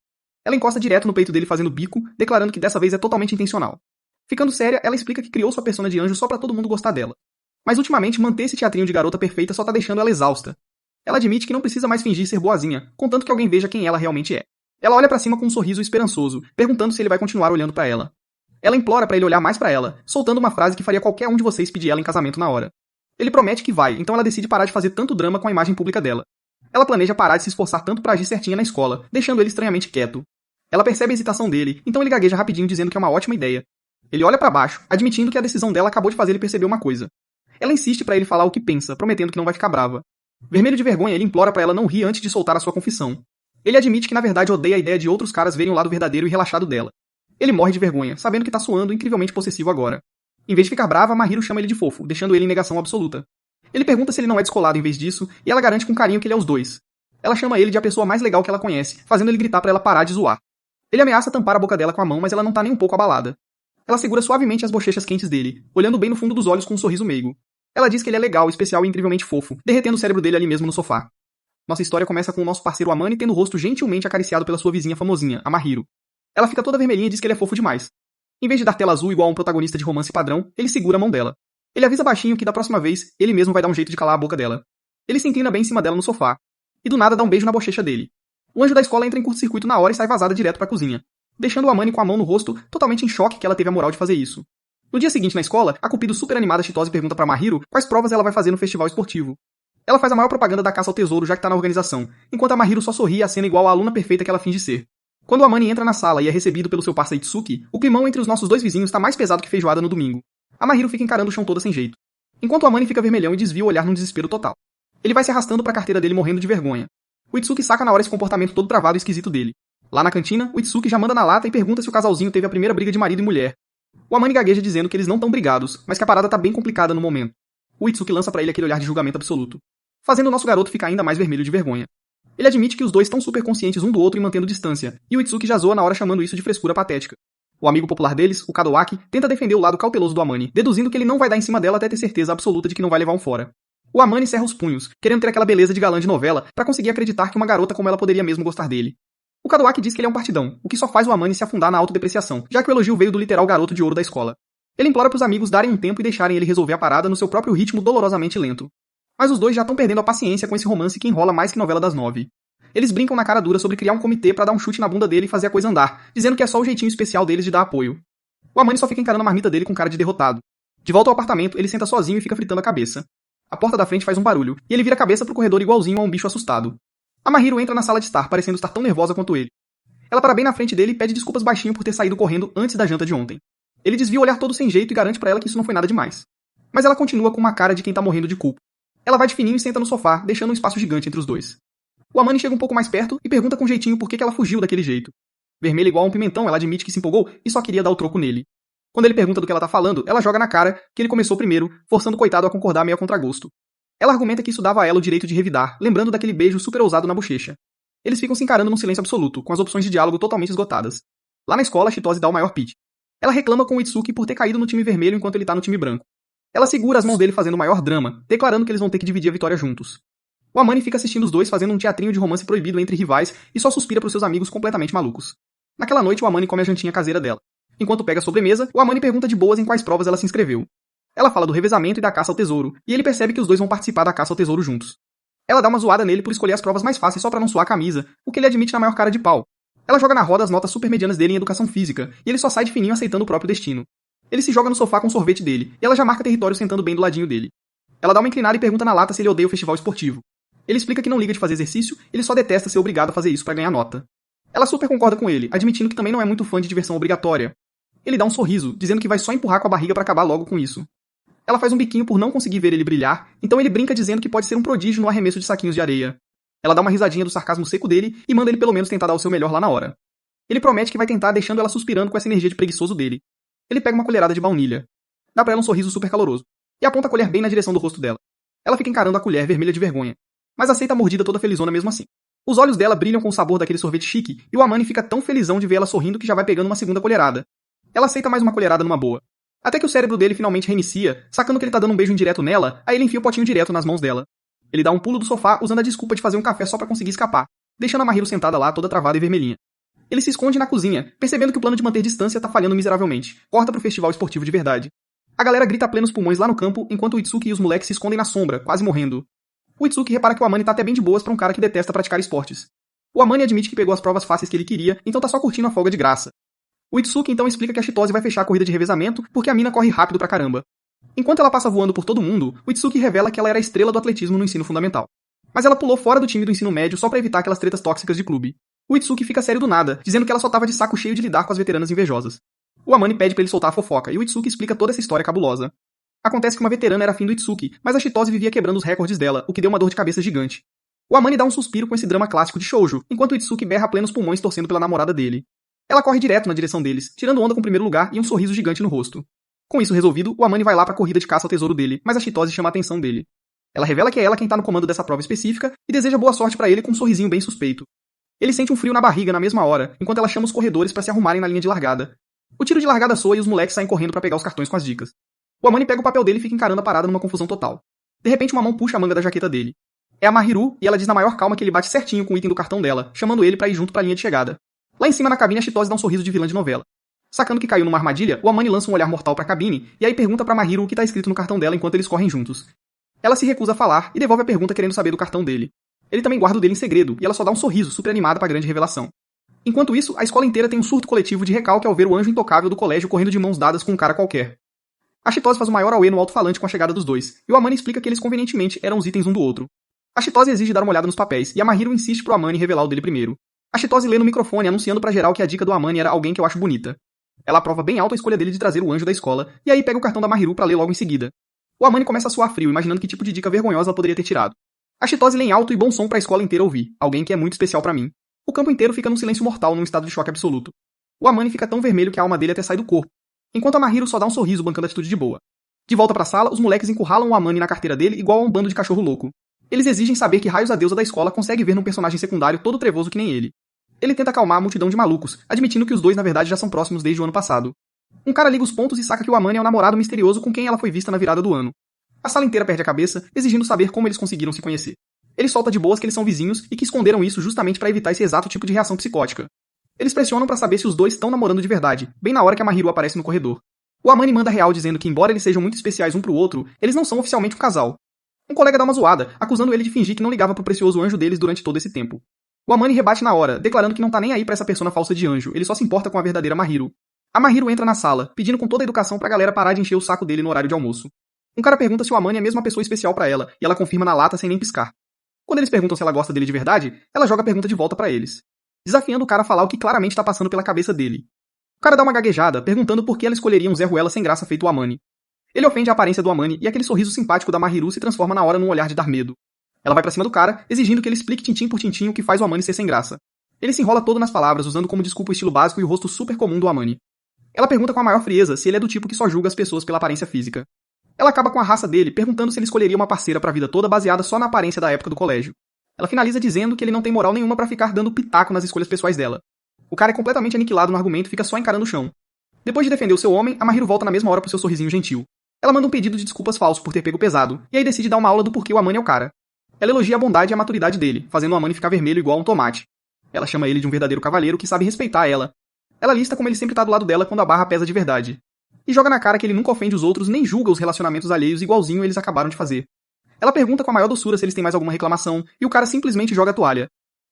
Ela encosta direto no peito dele fazendo bico, declarando que dessa vez é totalmente intencional. Ficando séria, ela explica que criou sua persona de anjo só pra todo mundo gostar dela. Mas ultimamente, manter esse teatrinho de garota perfeita só tá deixando ela exausta. Ela admite que não precisa mais fingir ser boazinha, contanto que alguém veja quem ela realmente é. Ela olha pra cima com um sorriso esperançoso, perguntando se ele vai continuar olhando pra ela. Ela implora pra ele olhar mais pra ela, soltando uma frase que faria qualquer um de vocês pedir ela em casamento na hora. Ele promete que vai, então ela decide parar de fazer tanto drama com a imagem pública dela. Ela planeja parar de se esforçar tanto pra agir certinha na escola, deixando ele estranhamente quieto. Ela percebe a hesitação dele, então ele gagueja rapidinho dizendo que é uma ótima ideia. Ele olha pra baixo, admitindo que a decisão dela acabou de fazer ele perceber uma coisa. Ela insiste pra ele falar o que pensa, prometendo que não vai ficar brava. Vermelho de vergonha, ele implora pra ela não rir antes de soltar a sua confissão. Ele admite que na verdade odeia a ideia de outros caras verem o lado verdadeiro e relaxado dela. Ele morre de vergonha, sabendo que tá soando incrivelmente possessivo agora. Em vez de ficar brava, Mahiru chama ele de fofo, deixando ele em negação absoluta. Ele pergunta se ele não é descolado em vez disso, e ela garante com carinho que ele é os dois. Ela chama ele de a pessoa mais legal que ela conhece, fazendo ele gritar pra ela parar de zoar. Ele ameaça tampar a boca dela com a mão, mas ela não tá nem um pouco abalada. Ela segura suavemente as bochechas quentes dele, olhando bem no fundo dos olhos com um sorriso meigo. Ela diz que ele é legal, especial e incrivelmente fofo, derretendo o cérebro dele ali mesmo no sofá. Nossa história começa com o nosso parceiro Amane tendo o rosto gentilmente acariciado pela sua vizinha famosinha, a Mahiru. Ela fica toda vermelhinha e diz que ele é fofo demais. Em vez de dar tela azul igual a um protagonista de romance padrão, ele segura a mão dela. Ele avisa baixinho que da próxima vez, ele mesmo vai dar um jeito de calar a boca dela. Ele se inclina bem em cima dela no sofá. E do nada dá um beijo na bochecha dele. O anjo da escola entra em curto-circuito na hora e sai vazada direto pra cozinha, deixando o Amane com a mão no rosto, totalmente em choque que ela teve a moral de fazer isso. No dia seguinte na escola, a Cupido super animada Chitose pergunta pra Mahiru quais provas ela vai fazer no festival esportivo. Ela faz a maior propaganda da caça ao tesouro já que tá na organização, enquanto a Mahiru só sorri e acena igual a aluna perfeita que ela finge ser. Quando o Amane entra na sala e é recebido pelo seu parceiro Itsuki, o climão entre os nossos dois vizinhos tá mais pesado que feijoada no domingo. A Mahiru fica encarando o chão toda sem jeito. Enquanto o Amane fica vermelhão e desvia o olhar num desespero total. Ele vai se arrastando pra carteira dele morrendo de vergonha. O Itsuki saca na hora esse comportamento todo travado e esquisito dele. Lá na cantina, o Itsuki já manda na lata e pergunta se o casalzinho teve a primeira briga de marido e mulher. O Amane gagueja dizendo que eles não tão brigados, mas que a parada tá bem complicada no momento. O Itsuki lança pra ele aquele olhar de julgamento absoluto, fazendo o nosso garoto ficar ainda mais vermelho de vergonha. Ele admite que os dois estão super conscientes um do outro e mantendo distância, e o Itsuki já zoa na hora chamando isso de frescura patética. O amigo popular deles, o Kadoaki, tenta defender o lado cauteloso do Amane, deduzindo que ele não vai dar em cima dela até ter certeza absoluta de que não vai levar um fora. O Amane cerra os punhos, querendo ter aquela beleza de galã de novela pra conseguir acreditar que uma garota como ela poderia mesmo gostar dele. O Kadoaki diz que ele é um partidão, o que só faz o Amane se afundar na autodepreciação, já que o elogio veio do literal garoto de ouro da escola. Ele implora pros amigos darem um tempo e deixarem ele resolver a parada no seu próprio ritmo dolorosamente lento. Mas os dois já estão perdendo a paciência com esse romance que enrola mais que novela das 9. Eles brincam na cara dura sobre criar um comitê pra dar um chute na bunda dele e fazer a coisa andar, dizendo que é só o jeitinho especial deles de dar apoio. O Amane só fica encarando a marmita dele com cara de derrotado. De volta ao apartamento, ele senta sozinho e fica fritando a cabeça. A porta da frente faz um barulho, e ele vira a cabeça pro corredor igualzinho a um bicho assustado. A Mahiru entra na sala de estar, parecendo estar tão nervosa quanto ele. Ela para bem na frente dele e pede desculpas baixinho por ter saído correndo antes da janta de ontem. Ele desvia o olhar todo sem jeito e garante pra ela que isso não foi nada demais. Mas ela continua com uma cara de quem tá morrendo de culpa. Ela vai de fininho e senta no sofá, deixando um espaço gigante entre os dois. O Amane chega um pouco mais perto e pergunta com jeitinho por que ela fugiu daquele jeito. Vermelha igual a um pimentão, ela admite que se empolgou e só queria dar o troco nele. Quando ele pergunta do que ela tá falando, ela joga na cara que ele começou primeiro, forçando o coitado a concordar meio a contragosto. Ela argumenta que isso dava a ela o direito de revidar, lembrando daquele beijo super ousado na bochecha. Eles ficam se encarando num silêncio absoluto, com as opções de diálogo totalmente esgotadas. Lá na escola, a Chitose dá o maior pitch. Ela reclama com o Itsuki por ter caído no time vermelho enquanto ele tá no time branco. Ela segura as mãos dele fazendo o maior drama, declarando que eles vão ter que dividir a vitória juntos. O Amani fica assistindo os dois fazendo um teatrinho de romance proibido entre rivais e só suspira pros seus amigos completamente malucos. Naquela noite, o Amani come a jantinha caseira dela. Enquanto pega a sobremesa, o Amani pergunta de boas em quais provas ela se inscreveu. Ela fala do revezamento e da caça ao tesouro, e ele percebe que os dois vão participar da caça ao tesouro juntos. Ela dá uma zoada nele por escolher as provas mais fáceis só pra não suar a camisa, o que ele admite na maior cara de pau. Ela joga na roda as notas super medianas dele em educação física, e ele só sai de fininho aceitando o próprio destino. Ele se joga no sofá com o sorvete dele, e ela já marca território sentando bem do ladinho dele. Ela dá uma inclinada e pergunta na lata se ele odeia o festival esportivo. Ele explica que não liga de fazer exercício, ele só detesta ser obrigado a fazer isso pra ganhar nota. Ela super concorda com ele, admitindo que também não é muito fã de diversão obrigatória. Ele dá um sorriso, dizendo que vai só empurrar com a barriga pra acabar logo com isso. Ela faz um biquinho por não conseguir ver ele brilhar, então ele brinca dizendo que pode ser um prodígio no arremesso de saquinhos de areia. Ela dá uma risadinha do sarcasmo seco dele e manda ele pelo menos tentar dar o seu melhor lá na hora. Ele promete que vai tentar deixando ela suspirando com essa energia de preguiçoso dele. Ele pega uma colherada de baunilha. Dá pra ela um sorriso super caloroso. E aponta a colher bem na direção do rosto dela. Ela fica encarando a colher vermelha de vergonha. Mas aceita a mordida toda felizona mesmo assim. Os olhos dela brilham com o sabor daquele sorvete chique e o Amani fica tão felizão de ver ela sorrindo que já vai pegando uma segunda colherada. Ela aceita mais uma colherada numa boa. Até que o cérebro dele finalmente reinicia, sacando que ele tá dando um beijo indireto nela, aí ele enfia o potinho direto nas mãos dela. Ele dá um pulo do sofá usando a desculpa de fazer um café só pra conseguir escapar, deixando a Mahiro sentada lá toda travada e vermelhinha. Ele se esconde na cozinha, percebendo que o plano de manter distância tá falhando miseravelmente. Corta pro festival esportivo de verdade. A galera grita a plenos pulmões lá no campo, enquanto o Itsuki e os moleques se escondem na sombra, quase morrendo. O Itsuki repara que o Amani tá até bem de boas pra um cara que detesta praticar esportes. O Amani admite que pegou as provas fáceis que ele queria, então tá só curtindo a folga de graça. O Itsuki então explica que a Chitose vai fechar a corrida de revezamento porque a mina corre rápido pra caramba. Enquanto ela passa voando por todo mundo, o Itsuki revela que ela era a estrela do atletismo no ensino fundamental. Mas ela pulou fora do time do ensino médio só pra evitar aquelas tretas tóxicas de clube. O Itsuki fica sério do nada, dizendo que ela só tava de saco cheio de lidar com as veteranas invejosas. O Amani pede pra ele soltar a fofoca, e o Itsuki explica toda essa história cabulosa. Acontece que uma veterana era afim do Itsuki, mas a Chitose vivia quebrando os recordes dela, o que deu uma dor de cabeça gigante. O Amani dá um suspiro com esse drama clássico de shoujo, enquanto o Itsuki berra a plenos pulmões torcendo pela namorada dele. Ela corre direto na direção deles, tirando onda com o primeiro lugar e um sorriso gigante no rosto. Com isso resolvido, o Amani vai lá pra corrida de caça ao tesouro dele, mas a Chitose chama a atenção dele. Ela revela que é ela quem tá no comando dessa prova específica e deseja boa sorte pra ele com um sorrisinho bem suspeito. Ele sente um frio na barriga na mesma hora, enquanto ela chama os corredores pra se arrumarem na linha de largada. O tiro de largada soa e os moleques saem correndo pra pegar os cartões com as dicas. O Amani pega o papel dele e fica encarando a parada numa confusão total. De repente uma mão puxa a manga da jaqueta dele. É a Mahiru e ela diz na maior calma que ele bate certinho com o item do cartão dela, chamando ele pra ir junto pra linha de chegada. Lá em cima na cabine a Chitose dá um sorriso de vilã de novela. Sacando que caiu numa armadilha, o Amani lança um olhar mortal pra cabine e aí pergunta pra Mahiru o que tá escrito no cartão dela enquanto eles correm juntos. Ela se recusa a falar e devolve a pergunta querendo saber do cartão dele. Ele também guarda o dele em segredo e ela só dá um sorriso super animada pra grande revelação. Enquanto isso, a escola inteira tem um surto coletivo de recalque ao ver o anjo intocável do colégio correndo de mãos dadas com um cara qualquer. A Chitose faz o maior auê no alto-falante com a chegada dos dois, e o Amani explica que eles convenientemente eram os itens um do outro. A Chitose exige dar uma olhada nos papéis, e a Mahiru insiste pro Amani revelar o dele primeiro. A Chitose lê no microfone anunciando pra geral que a dica do Amani era alguém que eu acho bonita. Ela aprova bem alto a escolha dele de trazer o anjo da escola, e aí pega o cartão da Mahiru pra ler logo em seguida. O Amani começa a suar frio, imaginando que tipo de dica vergonhosa ela poderia ter tirado. A Chitose lê em alto e bom som pra escola inteira ouvir, alguém que é muito especial pra mim. O campo inteiro fica num silêncio mortal, num estado de choque absoluto. O Amani fica tão vermelho que a alma dele até sai do corpo, enquanto a Mahiru só dá um sorriso bancando a atitude de boa. De volta pra sala, os moleques encurralam o Amani na carteira dele igual a um bando de cachorro louco. Eles exigem saber que raios a deusa da escola consegue ver num personagem secundário todo trevoso que nem ele. Ele tenta acalmar a multidão de malucos, admitindo que os dois na verdade já são próximos desde o ano passado. Um cara liga os pontos e saca que o Amani é o namorado misterioso com quem ela foi vista na virada do ano. A sala inteira perde a cabeça, exigindo saber como eles conseguiram se conhecer. Ele solta de boas que eles são vizinhos e que esconderam isso justamente pra evitar esse exato tipo de reação psicótica. Eles pressionam pra saber se os dois estão namorando de verdade, bem na hora que a Mahiru aparece no corredor. O Amani manda real dizendo que embora eles sejam muito especiais um pro outro, eles não são oficialmente um casal. Um colega dá uma zoada, acusando ele de fingir que não ligava pro precioso anjo deles durante todo esse tempo. O Amani rebate na hora, declarando que não tá nem aí pra essa persona falsa de anjo, ele só se importa com a verdadeira Mahiru. A Mahiru entra na sala, pedindo com toda a educação pra galera parar de encher o saco dele no horário de almoço. Um cara pergunta se o Amani é mesmo uma pessoa especial pra ela, e ela confirma na lata sem nem piscar. Quando eles perguntam se ela gosta dele de verdade, ela joga a pergunta de volta pra eles, desafiando o cara a falar o que claramente tá passando pela cabeça dele. O cara dá uma gaguejada, perguntando por que ela escolheria um Zé Ruela sem graça feito o Amani. Ele ofende a aparência do Amani e aquele sorriso simpático da Mahiru se transforma na hora num olhar de dar medo. Ela vai pra cima do cara, exigindo que ele explique tintim por tintim o que faz o Amani ser sem graça. Ele se enrola todo nas palavras, usando como desculpa o estilo básico e o rosto super comum do Amani. Ela pergunta com a maior frieza se ele é do tipo que só julga as pessoas pela aparência física. Ela acaba com a raça dele, perguntando se ele escolheria uma parceira pra vida toda baseada só na aparência da época do colégio. Ela finaliza dizendo que ele não tem moral nenhuma pra ficar dando pitaco nas escolhas pessoais dela. O cara é completamente aniquilado no argumento e fica só encarando o chão. Depois de defender o seu homem, a Mahiru volta na mesma hora pro seu sorrisinho gentil. Ela manda um pedido de desculpas falso por ter pego pesado, e aí decide dar uma aula do porquê o Amani é o cara. Ela elogia a bondade e a maturidade dele, fazendo o Amani ficar vermelho igual um tomate. Ela chama ele de um verdadeiro cavaleiro que sabe respeitar ela. Ela lista como ele sempre tá do lado dela quando a barra pesa de verdade. E joga na cara que ele nunca ofende os outros nem julga os relacionamentos alheios igualzinho eles acabaram de fazer. Ela pergunta com a maior doçura se eles têm mais alguma reclamação, e o cara simplesmente joga a toalha.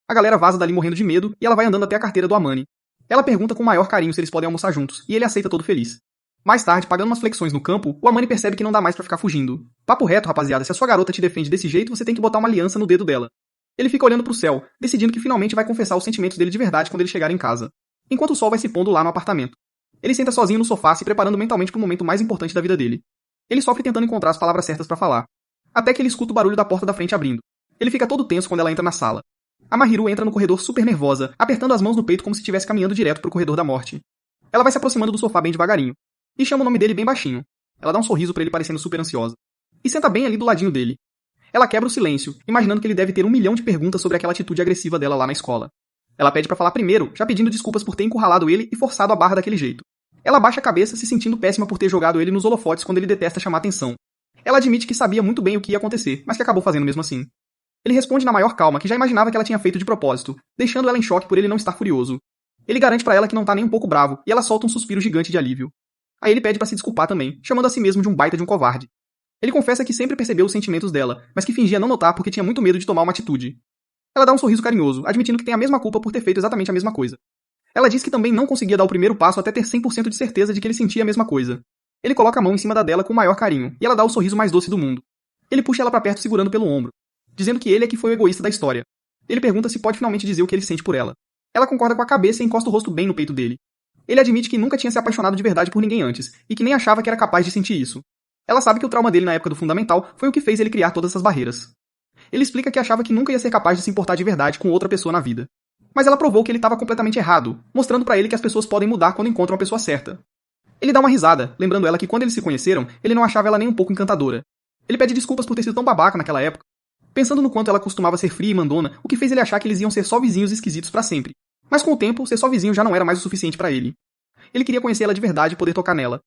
A galera vaza dali morrendo de medo, e ela vai andando até a carteira do Amani. Ela pergunta com o maior carinho se eles podem almoçar juntos, e ele aceita todo feliz. Mais tarde, pagando umas flexões no campo, o Amani percebe que não dá mais pra ficar fugindo. Papo reto, rapaziada, se a sua garota te defende desse jeito, você tem que botar uma aliança no dedo dela. Ele fica olhando pro céu, decidindo que finalmente vai confessar os sentimentos dele de verdade quando ele chegar em casa. Enquanto o sol vai se pondo lá no apartamento. Ele senta sozinho no sofá, se preparando mentalmente pro momento mais importante da vida dele. Ele sofre tentando encontrar as palavras certas pra falar. Até que ele escuta o barulho da porta da frente abrindo. Ele fica todo tenso quando ela entra na sala. A Mahiru entra no corredor super nervosa, apertando as mãos no peito como se estivesse caminhando direto pro corredor da morte. Ela vai se aproximando do sofá bem devagarinho. E chama o nome dele bem baixinho. Ela dá um sorriso pra ele parecendo super ansiosa. E senta bem ali do ladinho dele. Ela quebra o silêncio, imaginando que ele deve ter 1 milhão de perguntas sobre aquela atitude agressiva dela lá na escola. Ela pede pra falar primeiro, já pedindo desculpas por ter encurralado ele e forçado a barra daquele jeito. Ela baixa a cabeça, se sentindo péssima por ter jogado ele nos holofotes quando ele detesta chamar atenção. Ela admite que sabia muito bem o que ia acontecer, mas que acabou fazendo mesmo assim. Ele responde na maior calma que já imaginava que ela tinha feito de propósito, deixando ela em choque por ele não estar furioso. Ele garante pra ela que não tá nem um pouco bravo, e ela solta um suspiro gigante de alívio. Aí ele pede pra se desculpar também, chamando a si mesmo de um baita de um covarde. Ele confessa que sempre percebeu os sentimentos dela, mas que fingia não notar porque tinha muito medo de tomar uma atitude. Ela dá um sorriso carinhoso, admitindo que tem a mesma culpa por ter feito exatamente a mesma coisa. Ela diz que também não conseguia dar o primeiro passo até ter 100% de certeza de que ele sentia a mesma coisa. Ele coloca a mão em cima da dela com o maior carinho, e ela dá o sorriso mais doce do mundo. Ele puxa ela pra perto segurando pelo ombro, dizendo que ele é que foi o egoísta da história. Ele pergunta se pode finalmente dizer o que ele sente por ela. Ela concorda com a cabeça e encosta o rosto bem no peito dele. Ele admite que nunca tinha se apaixonado de verdade por ninguém antes, e que nem achava que era capaz de sentir isso. Ela sabe que o trauma dele na época do fundamental foi o que fez ele criar todas essas barreiras. Ele explica que achava que nunca ia ser capaz de se importar de verdade com outra pessoa na vida. Mas ela provou que ele estava completamente errado, mostrando pra ele que as pessoas podem mudar quando encontram a pessoa certa. Ele dá uma risada, lembrando ela que quando eles se conheceram, ele não achava ela nem um pouco encantadora. Ele pede desculpas por ter sido tão babaca naquela época, pensando no quanto ela costumava ser fria e mandona, o que fez ele achar que eles iam ser só vizinhos esquisitos pra sempre. Mas com o tempo, ser só vizinho já não era mais o suficiente pra ele. Ele queria conhecer ela de verdade e poder tocar nela.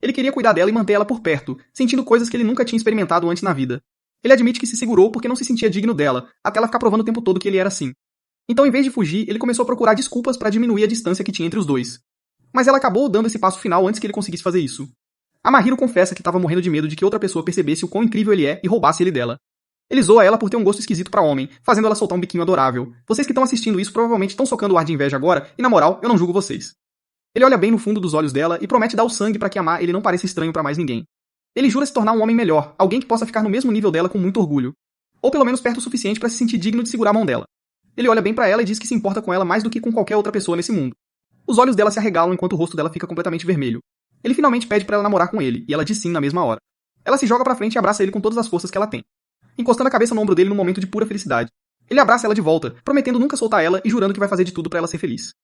Ele queria cuidar dela e manter ela por perto, sentindo coisas que ele nunca tinha experimentado antes na vida. Ele admite que se segurou porque não se sentia digno dela, até ela ficar provando o tempo todo que ele era assim. Então, em vez de fugir, ele começou a procurar desculpas pra diminuir a distância que tinha entre os dois. Mas ela acabou dando esse passo final antes que ele conseguisse fazer isso. A Mahiru confessa que estava morrendo de medo de que outra pessoa percebesse o quão incrível ele é e roubasse ele dela. Ele zoa ela por ter um gosto esquisito pra homem, fazendo ela soltar um biquinho adorável. Vocês que estão assistindo isso provavelmente estão socando o ar de inveja agora, e na moral, eu não julgo vocês. Ele olha bem no fundo dos olhos dela e promete dar o sangue pra que amar ele não pareça estranho pra mais ninguém. Ele jura se tornar um homem melhor, alguém que possa ficar no mesmo nível dela com muito orgulho. Ou pelo menos perto o suficiente pra se sentir digno de segurar a mão dela. Ele olha bem pra ela e diz que se importa com ela mais do que com qualquer outra pessoa nesse mundo. Os olhos dela se arregalam enquanto o rosto dela fica completamente vermelho. Ele finalmente pede pra ela namorar com ele, e ela diz sim na mesma hora. Ela se joga pra frente e abraça ele com todas as forças que ela tem, encostando a cabeça no ombro dele num momento de pura felicidade. Ele abraça ela de volta, prometendo nunca soltar ela e jurando que vai fazer de tudo pra ela ser feliz.